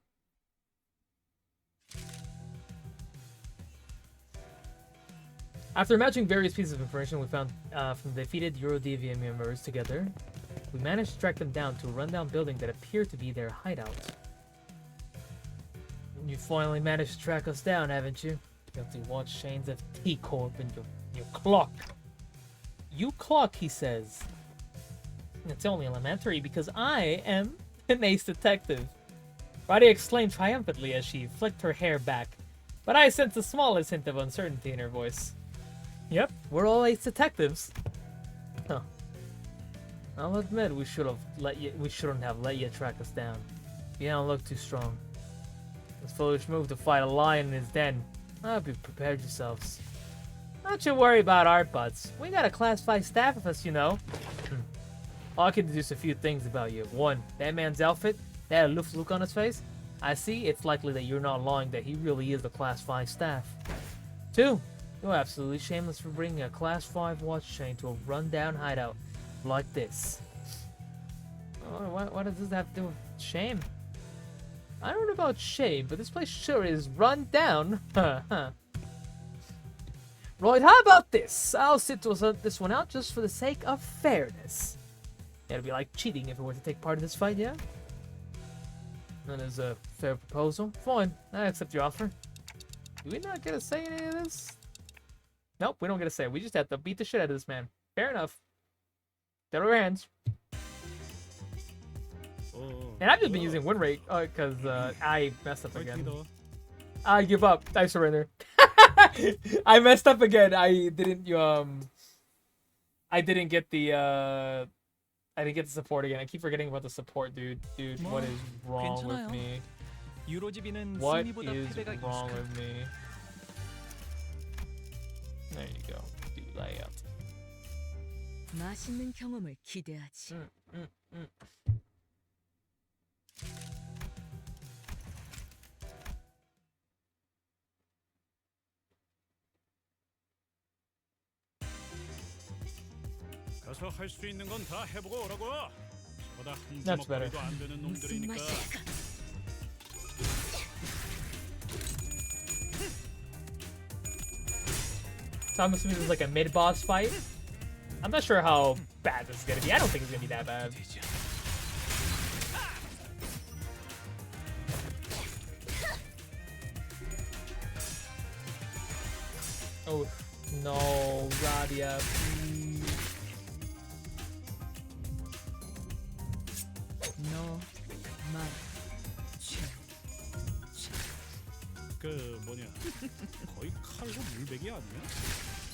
After matching various pieces of information we found from the defeated EuroDVM members together, we managed to track them down to a rundown building that appeared to be their hideout. You finally managed to track us down, haven't you? Guilty watch chains of T-Corp and your clock. You clock, he says. It's only elementary because I am an ace detective. Roddy exclaimed triumphantly as she flicked her hair back, but I sensed the smallest hint of uncertainty in her voice. Yep, we're all ace detectives. Huh. I'll admit we shouldn't have let you track us down. You don't look too strong. It's a foolish move to fight a lion in his den. I hope you've prepared yourselves. Don't you worry about our butts. We got a class 5 staff with us, you know. I can deduce a few things about you. 1. That man's outfit, that aloof look on his face. I see it's likely that you're not lying that he really is the class 5 staff. 2. You're absolutely shameless for bringing a class 5 watch chain to a rundown hideout like this. Oh, what does this have to do with shame? I don't know about shame, but this place sure is run down. Right, how about this? I'll sit this one out just for the sake of fairness. It'd be like cheating if we were to take part in this fight, yeah? That is a fair proposal. Fine, I accept your offer. Do we not get a say in any of this? Nope, we don't get a say. We just have to beat the shit out of this man. Fair enough. Get our hands. And I've just been using win rate because I messed up again. I give up. I surrender. I messed up again. I didn't I didn't get the support again. I keep forgetting about the support, dude. Dude, what is wrong with 괜찮아요. me? 유로지비는 What 승리보다 is 패배가 wrong 익숙한 with me? There you go. Do layout. 맛있는 경험을 기대하지. Mm. 가서 할 수 있는 건 다 해보고 오라고. 저보다 한 That's better. 주먹거리도 안 되는 무슨 놈들이니까. 맛일까? So I'm assuming this is like a mid-boss fight. I'm not sure how bad this is gonna be. I don't think it's gonna be that bad. 되지. Oh no, Radia, please. 너 말. 그 뭐냐 거의 칼로 물베기 아니야?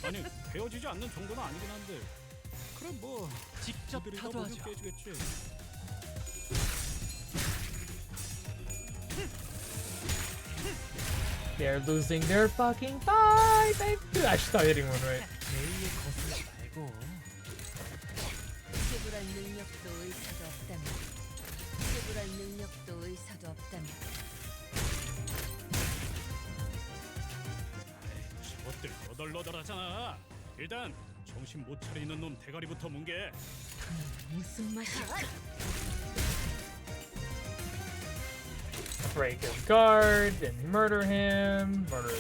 아니 베어지지 않는 정도는 아니긴 한데 그럼 뭐 직접 들이다 보면 타도하죠. 깨지겠지. They're losing their fucking fight. Dude, I should start hitting one right. 제이의 거슬지 말고. 지불할 능력도 의사도 없다면. 지불할 능력도 의사도 없다면. 저것들 너덜너덜하잖아. 일단 정신 못 차리는 놈 대가리부터 뭉개. 무슨 맛일까? Break his guard, then murder him, murder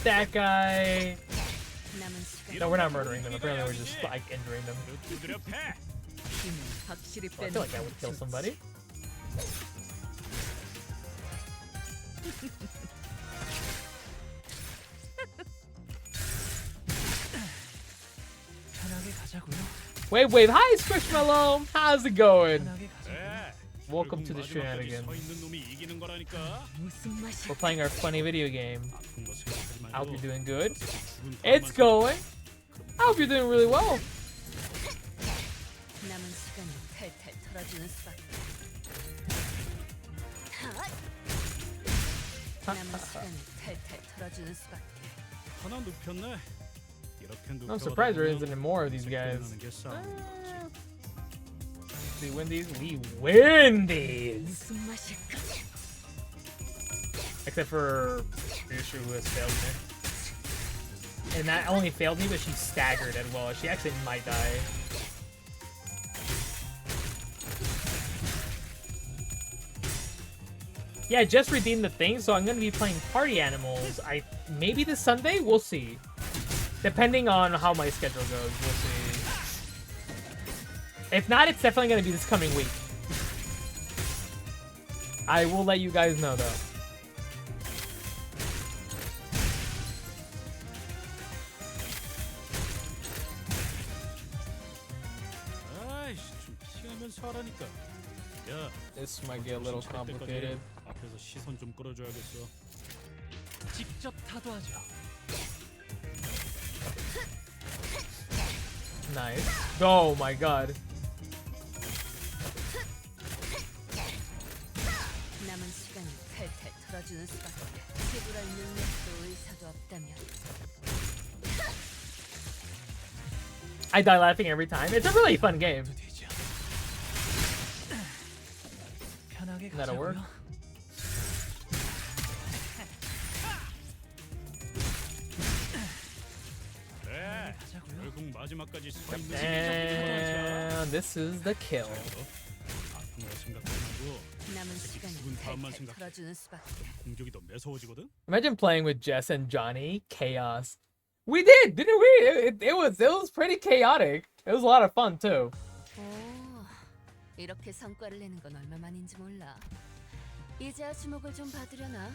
that guy. 남은 시간. No, we're not murdering them. Apparently, we're just like injuring them. 두드려 패. 힘은 확실히 Well, I 빼는 feel like I would kill somebody. 편하게 가자고요. Wave, hi, Squishmallow. How's it going? 편하게 가자고요. 에. Welcome to the 결국 마지막까지 shenanigans. 서 있는 놈이 이기는 거라니까. 무슨 We're 맛일까? playing our funny video game. 아픈 거 생각하지 I hope 말고 you're doing good. 죽은 It's 사람만 going. I hope you're doing really well. 남은 시간을 탈탈 털어주는 수밖에. 남은 시간을 탈탈 털어주는 수밖에. 하나 눕혔네. 이렇게 I'm surprised there isn't more of these guys. 하는 게 싸우는 거지. We win these. We win these. 무슨 맛일까? Except for Ryoshu, who has failed me. And not only failed me, but she staggered as well. She actually might die. Yeah, I just redeemed the thing, so I'm gonna be playing Party Animals. Maybe this Sunday, we'll see. Depending on how my schedule goes, we'll see. If not, it's definitely gonna be this coming week. I will let you guys know though. 아이씨 좀 피하면서 하라니까. 야, This might get a little 정신 차릴 때까지 complicated. 앞에서 시선 좀 끌어줘야겠어. 직접 타도하죠. Nice. Oh my god. 남은 시간을 탈탈 털어주는 수밖에. 지불할 능력도 의사도 없다면. I die laughing every time. It's a really fun game. 되죠. 편하게 That'll work. 가자고요. 그래. 가자고요. 결국 마지막까지 서 있는 And this is the kill. 아픈 거 생각하지 말고 남은 시간을 죽은 다음만 탈탈 생각해. 털어주는 수밖에. 공격이 더 매서워지거든. Imagine playing with Jess and Johnny. Chaos. We did, didn't we? It was pretty chaotic. It was a lot of fun too. 오, 이렇게 성과를 내는 건 얼마만인지 몰라. 이제야 주목을 좀 받으려나?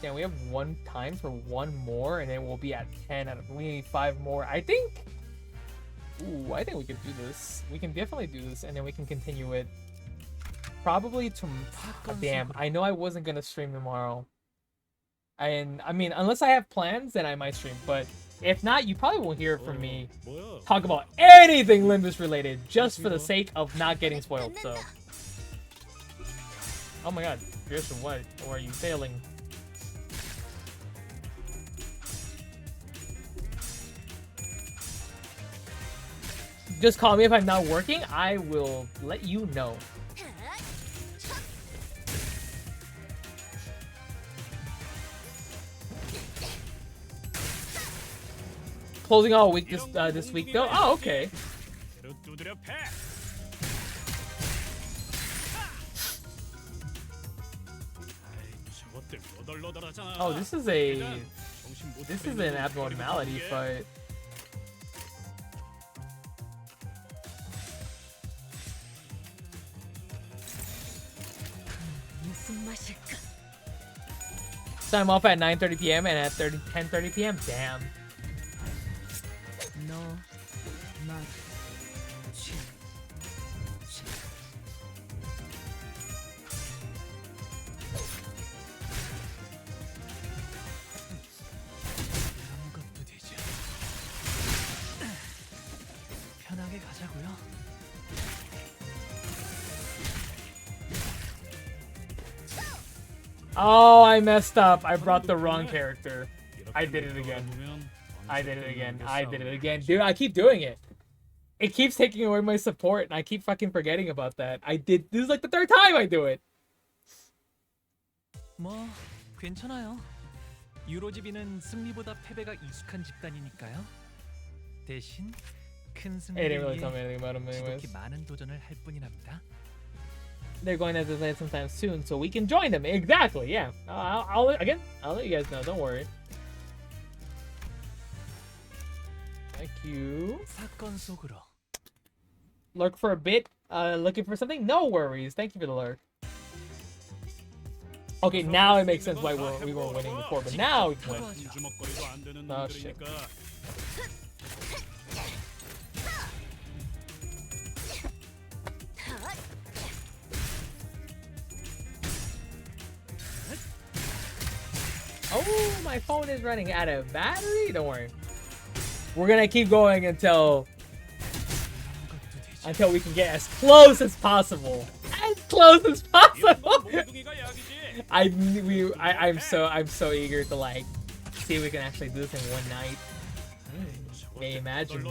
Damn, we have one time for one more, and then we'll be at 10 out of. We need 5 more. I think. Ooh, I think we could do this. We can definitely do this, and then we can continue it. Probably tomorrow. Damn, I know I wasn't gonna stream tomorrow. And I mean, unless I have plans, then I might stream. But If not, you probably won't hear from me 뭐야? talk about anything Limbus related, just for the sake of not getting spoiled. So, oh my God, Ryoshu, what? Or are you failing? Just call me if I'm not working. I will let you know. Closing all week this week though. Oh, okay. 새로 두드려 패. 아이, 저것들 너덜너덜하잖아. Oh, this is an abnormality fight. 무슨 맛일까? So I'm off at 9:30 p.m. and at 10:30 p.m. Damn. 너 맛. 아무것도 되지 않아. 편하게 가자고요. Oh, I messed up. I brought the wrong character. I did it again. I did it again. I did it again. Dude, I keep doing it. It keeps taking away my support, and I keep fucking forgetting about that. This is like the third time I do it. 뭐 괜찮아요. 유로지비는 승리보다 패배가 익숙한 집단이니까요. 대신 큰 It 승리를 didn't really 위해 tell me anything about him anyways. 지독히 많은 도전을 할 뿐이랍니다. They're going to play sometime soon, so we can join them. Exactly, yeah. I'll let you guys know. Don't worry. Thank you. 사건 속으로. Lurk for a bit. Looking for something? No worries. Thank you for the lurk. Okay, now it makes sense why we weren't winning before, but now we can win. 주먹거리도 안 되는 Oh, shit. 놈들이니까. Oh, my phone is running out of battery. Don't worry. We're gonna keep going until we can get as close as possible. As close as possible. I'm so eager to like see if we can actually do this in one night. Yeah, imagine.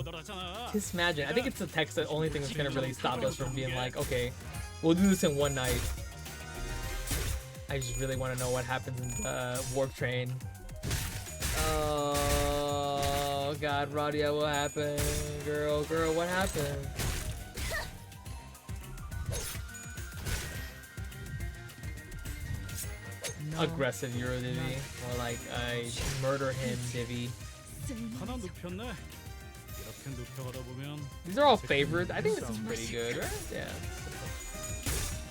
Just imagine. I think it's the text the only thing that's gonna really stop us from being like, okay, we'll do this in one night. I just really want to know what happens in the warp train. Oh God, Radia, what happened? Girl, what happened? 너 Aggressive Euro Divi, or like I murder him Divi. 하나 눕혔네. 이렇게 눕혀가다 보면 These are all favorites. I think this is pretty good, right? Yeah.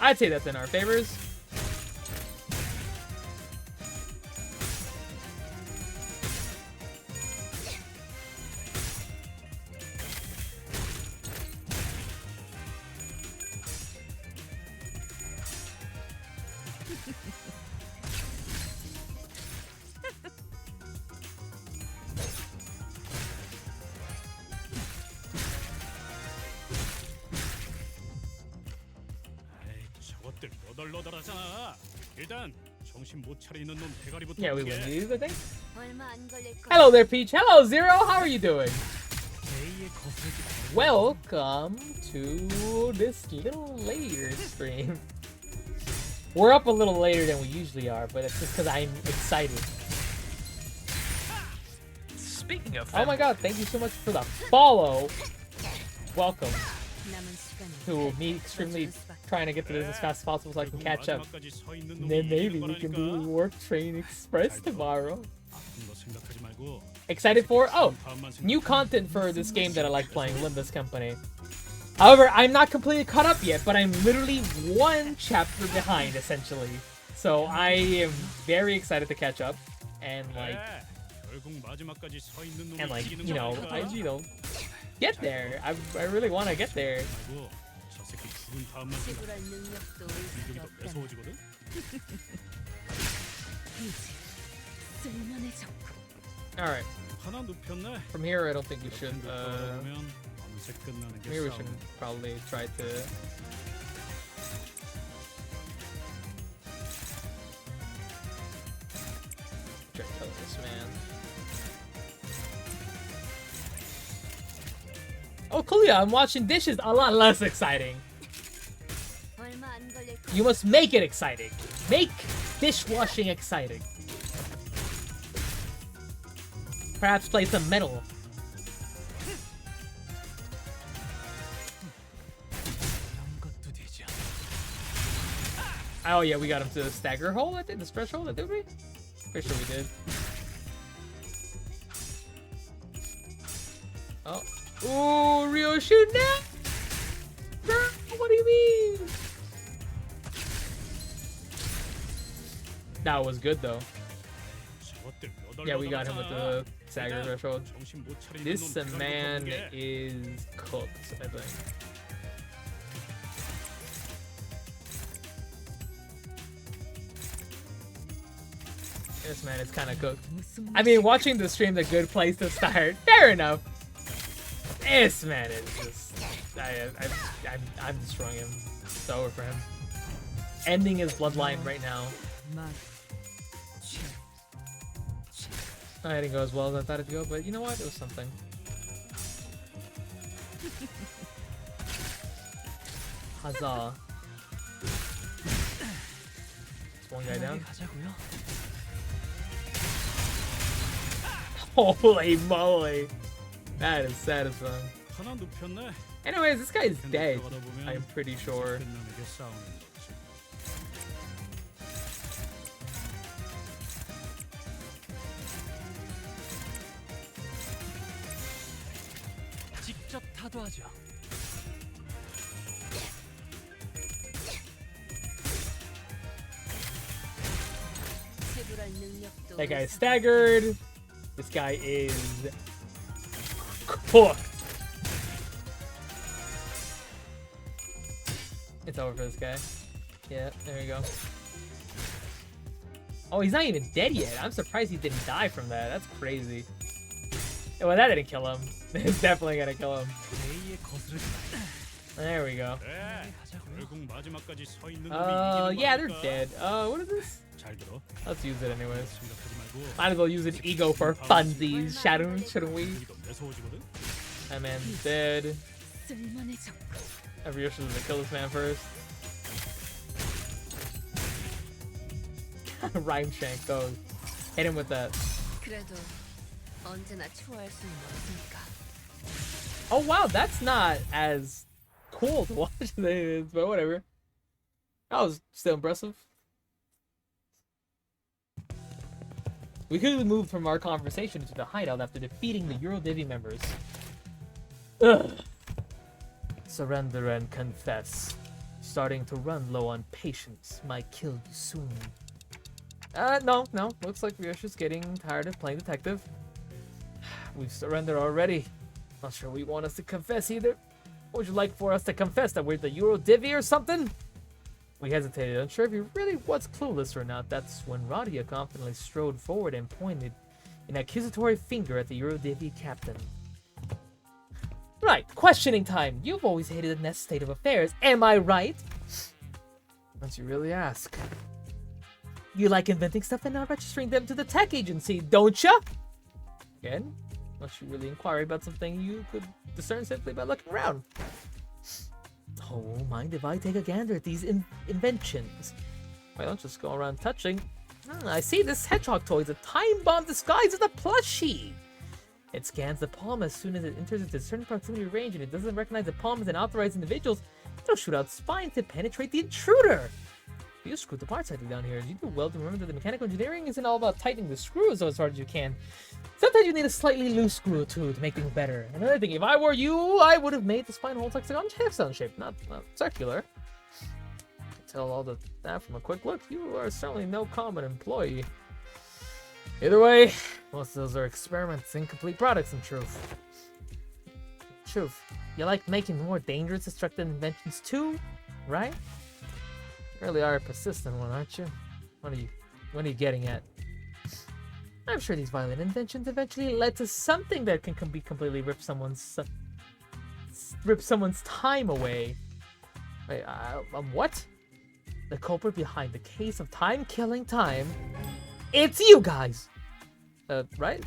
I'd say that's in our favors. 아이, 저것들 너덜너덜하잖아. 일단 정신 못 차리는 놈 대가리부터 Yeah, we win 어떻게 해? these, I think. 얼마 안 걸릴 거야. Hello there, Peach. Hello, Zero. How are you doing? 제이의 거슬기. Welcome to this little later stream. We're up a little later than we usually are, but it's just because I'm excited. Speaking of Oh my God, thank you so much for the follow. Welcome 남은 시간이 to me extremely trying to get to this as fast as possible so I can 결국 catch up. 마지막까지 서 있는 And 놈이 then maybe 이기는 we can do 거라니까. Warp Train Express tomorrow. 아픈 거 생각하지 말고 Excited for? Oh, 다음만 new 생각해. content for this game that I like playing, Limbus Company. However, I'm not completely caught up yet, but I'm literally one chapter behind, essentially. So I am very excited to catch up, and like, 그래, 결국 마지막까지 서 있는 놈이 and like, 이기는 you know, 거라니까. get there. I really want to get there. 말고 저 새끼 죽은 다음만 생각해. 지불할 능력도 공격이 의식이 더 없다. 매서워지거든. 이제 쓸만해졌고 All right. 하나 눕혔네. From here, I don't think we should. 보면 밤새 끝나는 From 게 here, we should 싸움. probably try to. Try to kill this man. Oh, cool! Yeah, I'm washing dishes. A lot less exciting. 얼마 안 걸릴 You must make it exciting. Make dishwashing exciting. Perhaps play some metal. 그런 것도 되지 않아. Oh yeah, we got him to the stagger hole, I think. The stretch hole, did we? Pretty sure we did. Oh. Ooh, Ryoshu now! Girl, what do you mean? That was good though. 저것들 Yeah, we got him with the stagger threshold. 정신 못 차리는 This 놈 그런 man 거 보는 게. is cooked, I think. This man is kind of cooked. I mean, watching the stream, the good place to start. Fair enough. This man is just. I'm destroying him. It's over for him. Ending his bloodline right now. I didn't go as well as I thought it'd go, but you know what? It was something. Huzzah. It's one guy down. 가자고요. Holy moly. That is satisfying. 하나 눕혔네. Anyways, this guy is dead. 들어가다 보면 I'm pretty sure. 끝나는 게 싸우는 거지. 직접 타도하죠. 지불할 능력도 That guy's 의사- staggered. This guy is cooked. It's over for this guy. Yeah, there we go. Oh, he's not even dead yet. I'm surprised he didn't die from that. That's crazy. Yeah, well, that didn't kill him. It's definitely gonna kill him. A에 거스르지 마. There we go. 그래. 가자고요. 결국 마지막까지 서 있는 놈이 이기는 Yeah, they're 거니까. dead. What is this? 잘 들어. Let's use it anyways. 생각하지 말고. Might as well use an ego for funsies, shouldn't we? 이거 매서워지거든. That man's dead. 쓸만해져. Ryoshu's gonna kill this man first. Rhyme shank goes. Hit him with that. 그래도 언제나 초월할 수는 없으니까. Oh wow, that's not as cool to watch as it is, but whatever. That was still impressive. We quickly moved from our conversation to the hideout after defeating the Eurodivi members. Ugh. Surrender and confess. Starting to run low on patience. Might kill you soon. No. Looks like Ryoshu's getting tired of playing detective. We've surrendered already. Not sure we want us to confess either. Would you like for us to confess that we're the Eurodivi or something? We hesitated, unsure if he really was clueless or not. That's when Radia confidently strode forward and pointed an accusatory finger at the Eurodivi captain. Right, questioning time. You've always hated the nest state of affairs, am I right? Once you really ask. You like inventing stuff and not registering them to the tech agency, don't ya? Again, unless you really inquire about something you could discern simply by looking around. Oh, mind if I take a gander at these inventions? Why don't just go around touching? I see this hedgehog toy is a time bomb disguised as a plushie. It scans the palm as soon as it enters its certain proximity range, and it doesn't recognize the palm as an authorized individual's. It'll shoot out spines to penetrate the intruder. You screwed the parts I did down here. You do well to remember that the mechanical engineering isn't all about tightening the screws as hard as you can. Sometimes you need a slightly loose screw too to make things better. Another thing, if I were you, I would have made the spine hole hexagon shape, not circular. I can tell all that from a quick look. You are certainly no common employee. Either way, most of those are experiments, incomplete products in truth. You like making more dangerous, destructive inventions too, right? You really are a persistent one, aren't you? What are you getting at? I'm sure these violent intentions eventually led to something that can be completely rip someone's time away. Wait, what? The culprit behind the case of time-killing time? It's you guys! Right?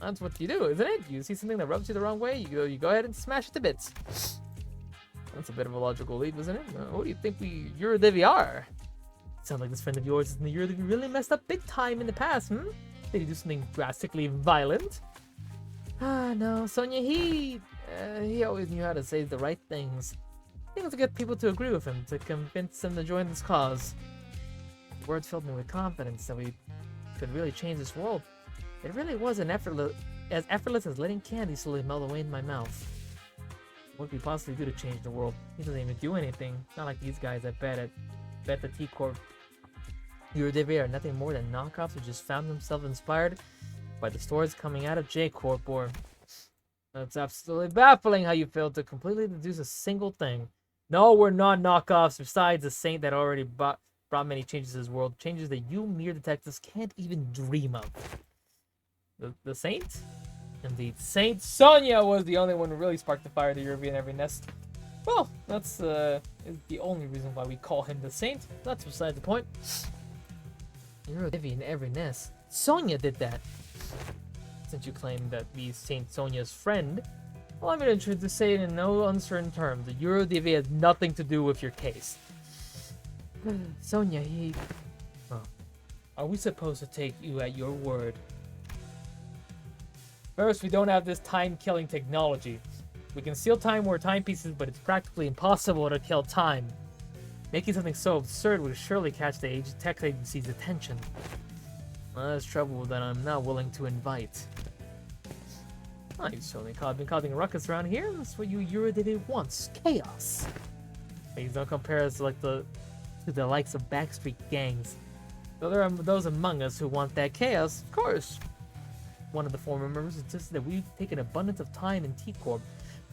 That's what you do, isn't it? You see something that rubs you the wrong way, you go ahead and smash it to bits. That's a bit of a logical leap, isn't it? What do you think Eurodivy are? Sounds like this friend of yours is in the Eurodivy really messed up big time in the past, hmm? Did he do something drastically violent? Ah, no, Sonia, he always knew how to say the right things. Things to get people to agree with him, to convince them to join this cause. The words filled me with confidence that we could really change this world. It really was as effortless as letting candy slowly melt away in my mouth. What could we possibly do to change the world? He doesn't even do anything. Not like these guys I bet the T-Corp Eurodivy are nothing more than knockoffs who just found themselves inspired by the stories coming out of J-Corp, or... It's absolutely baffling how you failed to completely deduce a single thing. No, we're not knockoffs, besides the Saint that already brought many changes to this world. Changes that you mere detectives can't even dream of. The Saint? Indeed, Saint Sonia was the only one who really sparked the fire of the European every nest. Well, that's is the only reason why we call him the Saint. That's beside the point. Eurodivy in every nest. Sonia did that. Since you claim that be Saint Sonia's friend, allow me to say it in no uncertain terms, the Eurodivy has nothing to do with your case. Sonia, oh. Are we supposed to take you at your word? First, we don't have this time-killing technology. We can steal time or timepieces, but it's practically impossible to kill time. Making something so absurd would surely catch the tech agency's attention. Well, that's trouble that I'm not willing to invite. Oh, you've certainly been causing a ruckus around here. That's what you Eurodivy wants. Chaos. Please don't compare us to the likes of backstreet gangs. Though there are those among us who want that chaos, of course. One of the former members insisted that we take an abundance of time in T-Corp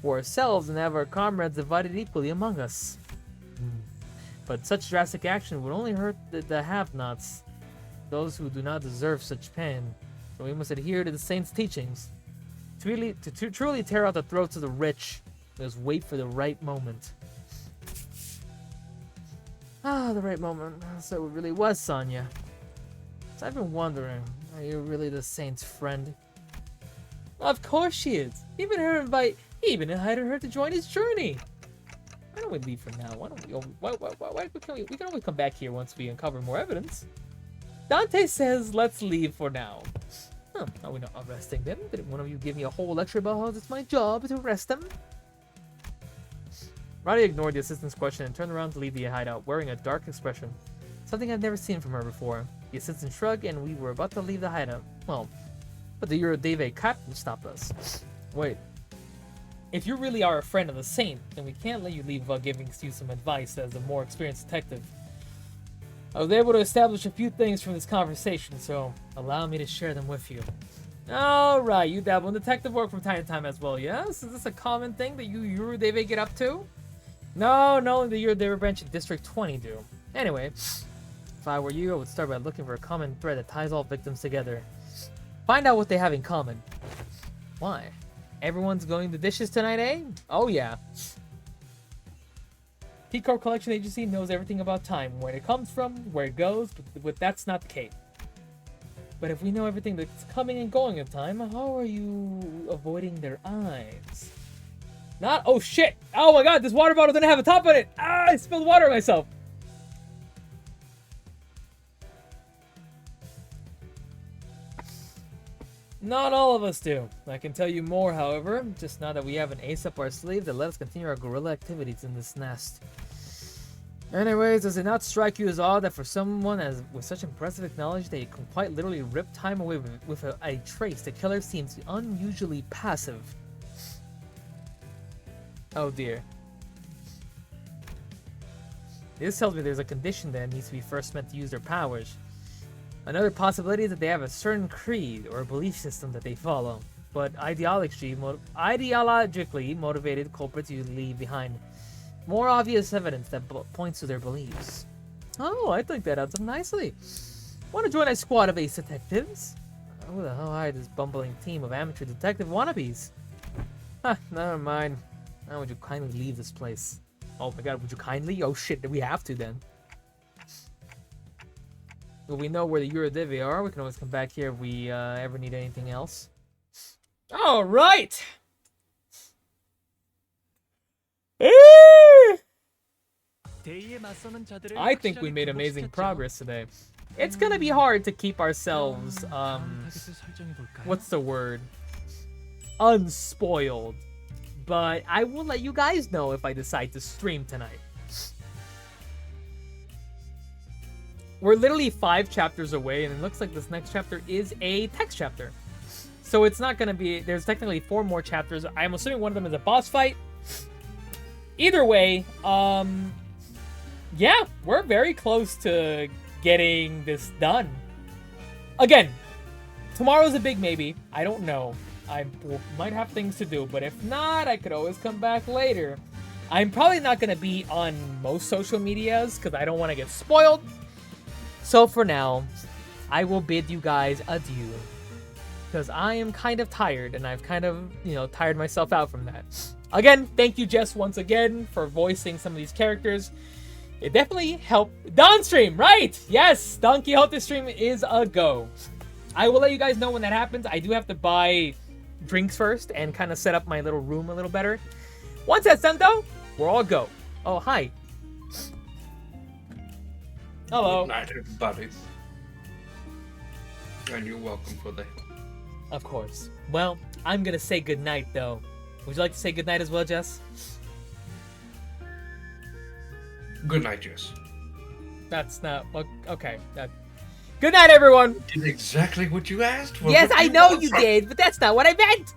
for ourselves and have our comrades divided equally among us. But such drastic action would only hurt the have-nots, those who do not deserve such pain. So we must adhere to the Saint's teachings. To truly tear out the throats of the rich, we must wait for the right moment. Ah, the right moment. So it really was Sonia. So I've been wondering, are you really the Saint's friend? Of course she is. He even invited her to join his journey. Why don't we leave for now? Why don't we? We can always come back here once we uncover more evidence. Dante says, let's leave for now. Huh, are we not arresting them? Didn't one of you give me a whole lecture about how it's my job to arrest them? Roddy ignored the assistant's question and turned around to leave the hideout, wearing a dark expression. Something I've never seen from her before. The assistant shrugged, and we were about to leave the hideout. Well, but the Eurodivy captain stopped us. Wait. If you really are a friend of the Saint, then we can't let you leave without giving you some advice as a more experienced detective. I was able to establish a few things from this conversation, so allow me to share them with you. Alright, you dabble in detective work from time to time as well, yes? Is this a common thing that you Eurodivy get up to? No, only the Eurodivy branch in District 20 do. Anyway, if I were you, I would start by looking for a common thread that ties all victims together. Find out what they have in common. Why? Everyone's going the dishes tonight, eh? Oh yeah. T-Corp Collection Agency knows everything about time, where it comes from, where it goes, but that's not the case. But if we know everything that's coming and going in time, how are you avoiding their eyes? Not- oh shit! Oh my god, this water bottle didn't have a top on it! Ah, I spilled water on myself! Not all of us do. I can tell you more, however, just now that we have an ace up our sleeve that let us continue our guerrilla activities in this nest. Anyways, does it not strike you as odd that for someone with such impressive knowledge that he can quite literally rip time away with a trace, the killer seems unusually passive? Oh dear. This tells me there's a condition that needs to be first meant to use their powers. Another possibility is that they have a certain creed or belief system that they follow, but ideologically motivated culprits usually leave behind more obvious evidence that points to their beliefs. Oh, I think that adds up nicely. Want to join a squad of ace detectives? Who the hell hired this bumbling team of amateur detective wannabes? Huh, never mind. Now would you kindly leave this place? Oh my god, would you kindly? Oh shit, we have to then. Well, we know where the Eurodivi are. We can always come back here if we ever need anything else. All right. I think we made amazing progress today. It's gonna be hard to keep ourselves, what's the word? Unspoiled. But I will let you guys know if I decide to stream tonight. We're literally 5 chapters away, and it looks like this next chapter is a text chapter. So it's not gonna be, there's technically 4 more chapters. I'm assuming one of them is a boss fight. Either way, yeah, we're very close to getting this done. Again, tomorrow's a big maybe. I don't know. I might have things to do, but if not, I could always come back later. I'm probably not going to be on most social medias because I don't want to get spoiled. So for now, I will bid you guys adieu because I am kind of tired and I've kind of, tired myself out from that. Again, thank you, Jess, once again for voicing some of these characters. It definitely helped. Dawn stream, right? Yes, Don Quixote stream is a go. I will let you guys know when that happens. I do have to buy drinks first and kind of set up my little room a little better. Once that's done, though, we're all go. Oh, hi. Hello. Good night, everybody. And you're welcome for the help. Of course. Well, I'm going to say goodnight, though. Would you like to say goodnight as well, Jess? Good night, Jess. That's not... Okay. Good night, everyone! Did exactly what you asked for. Yes, I know you did, but that's not what I meant!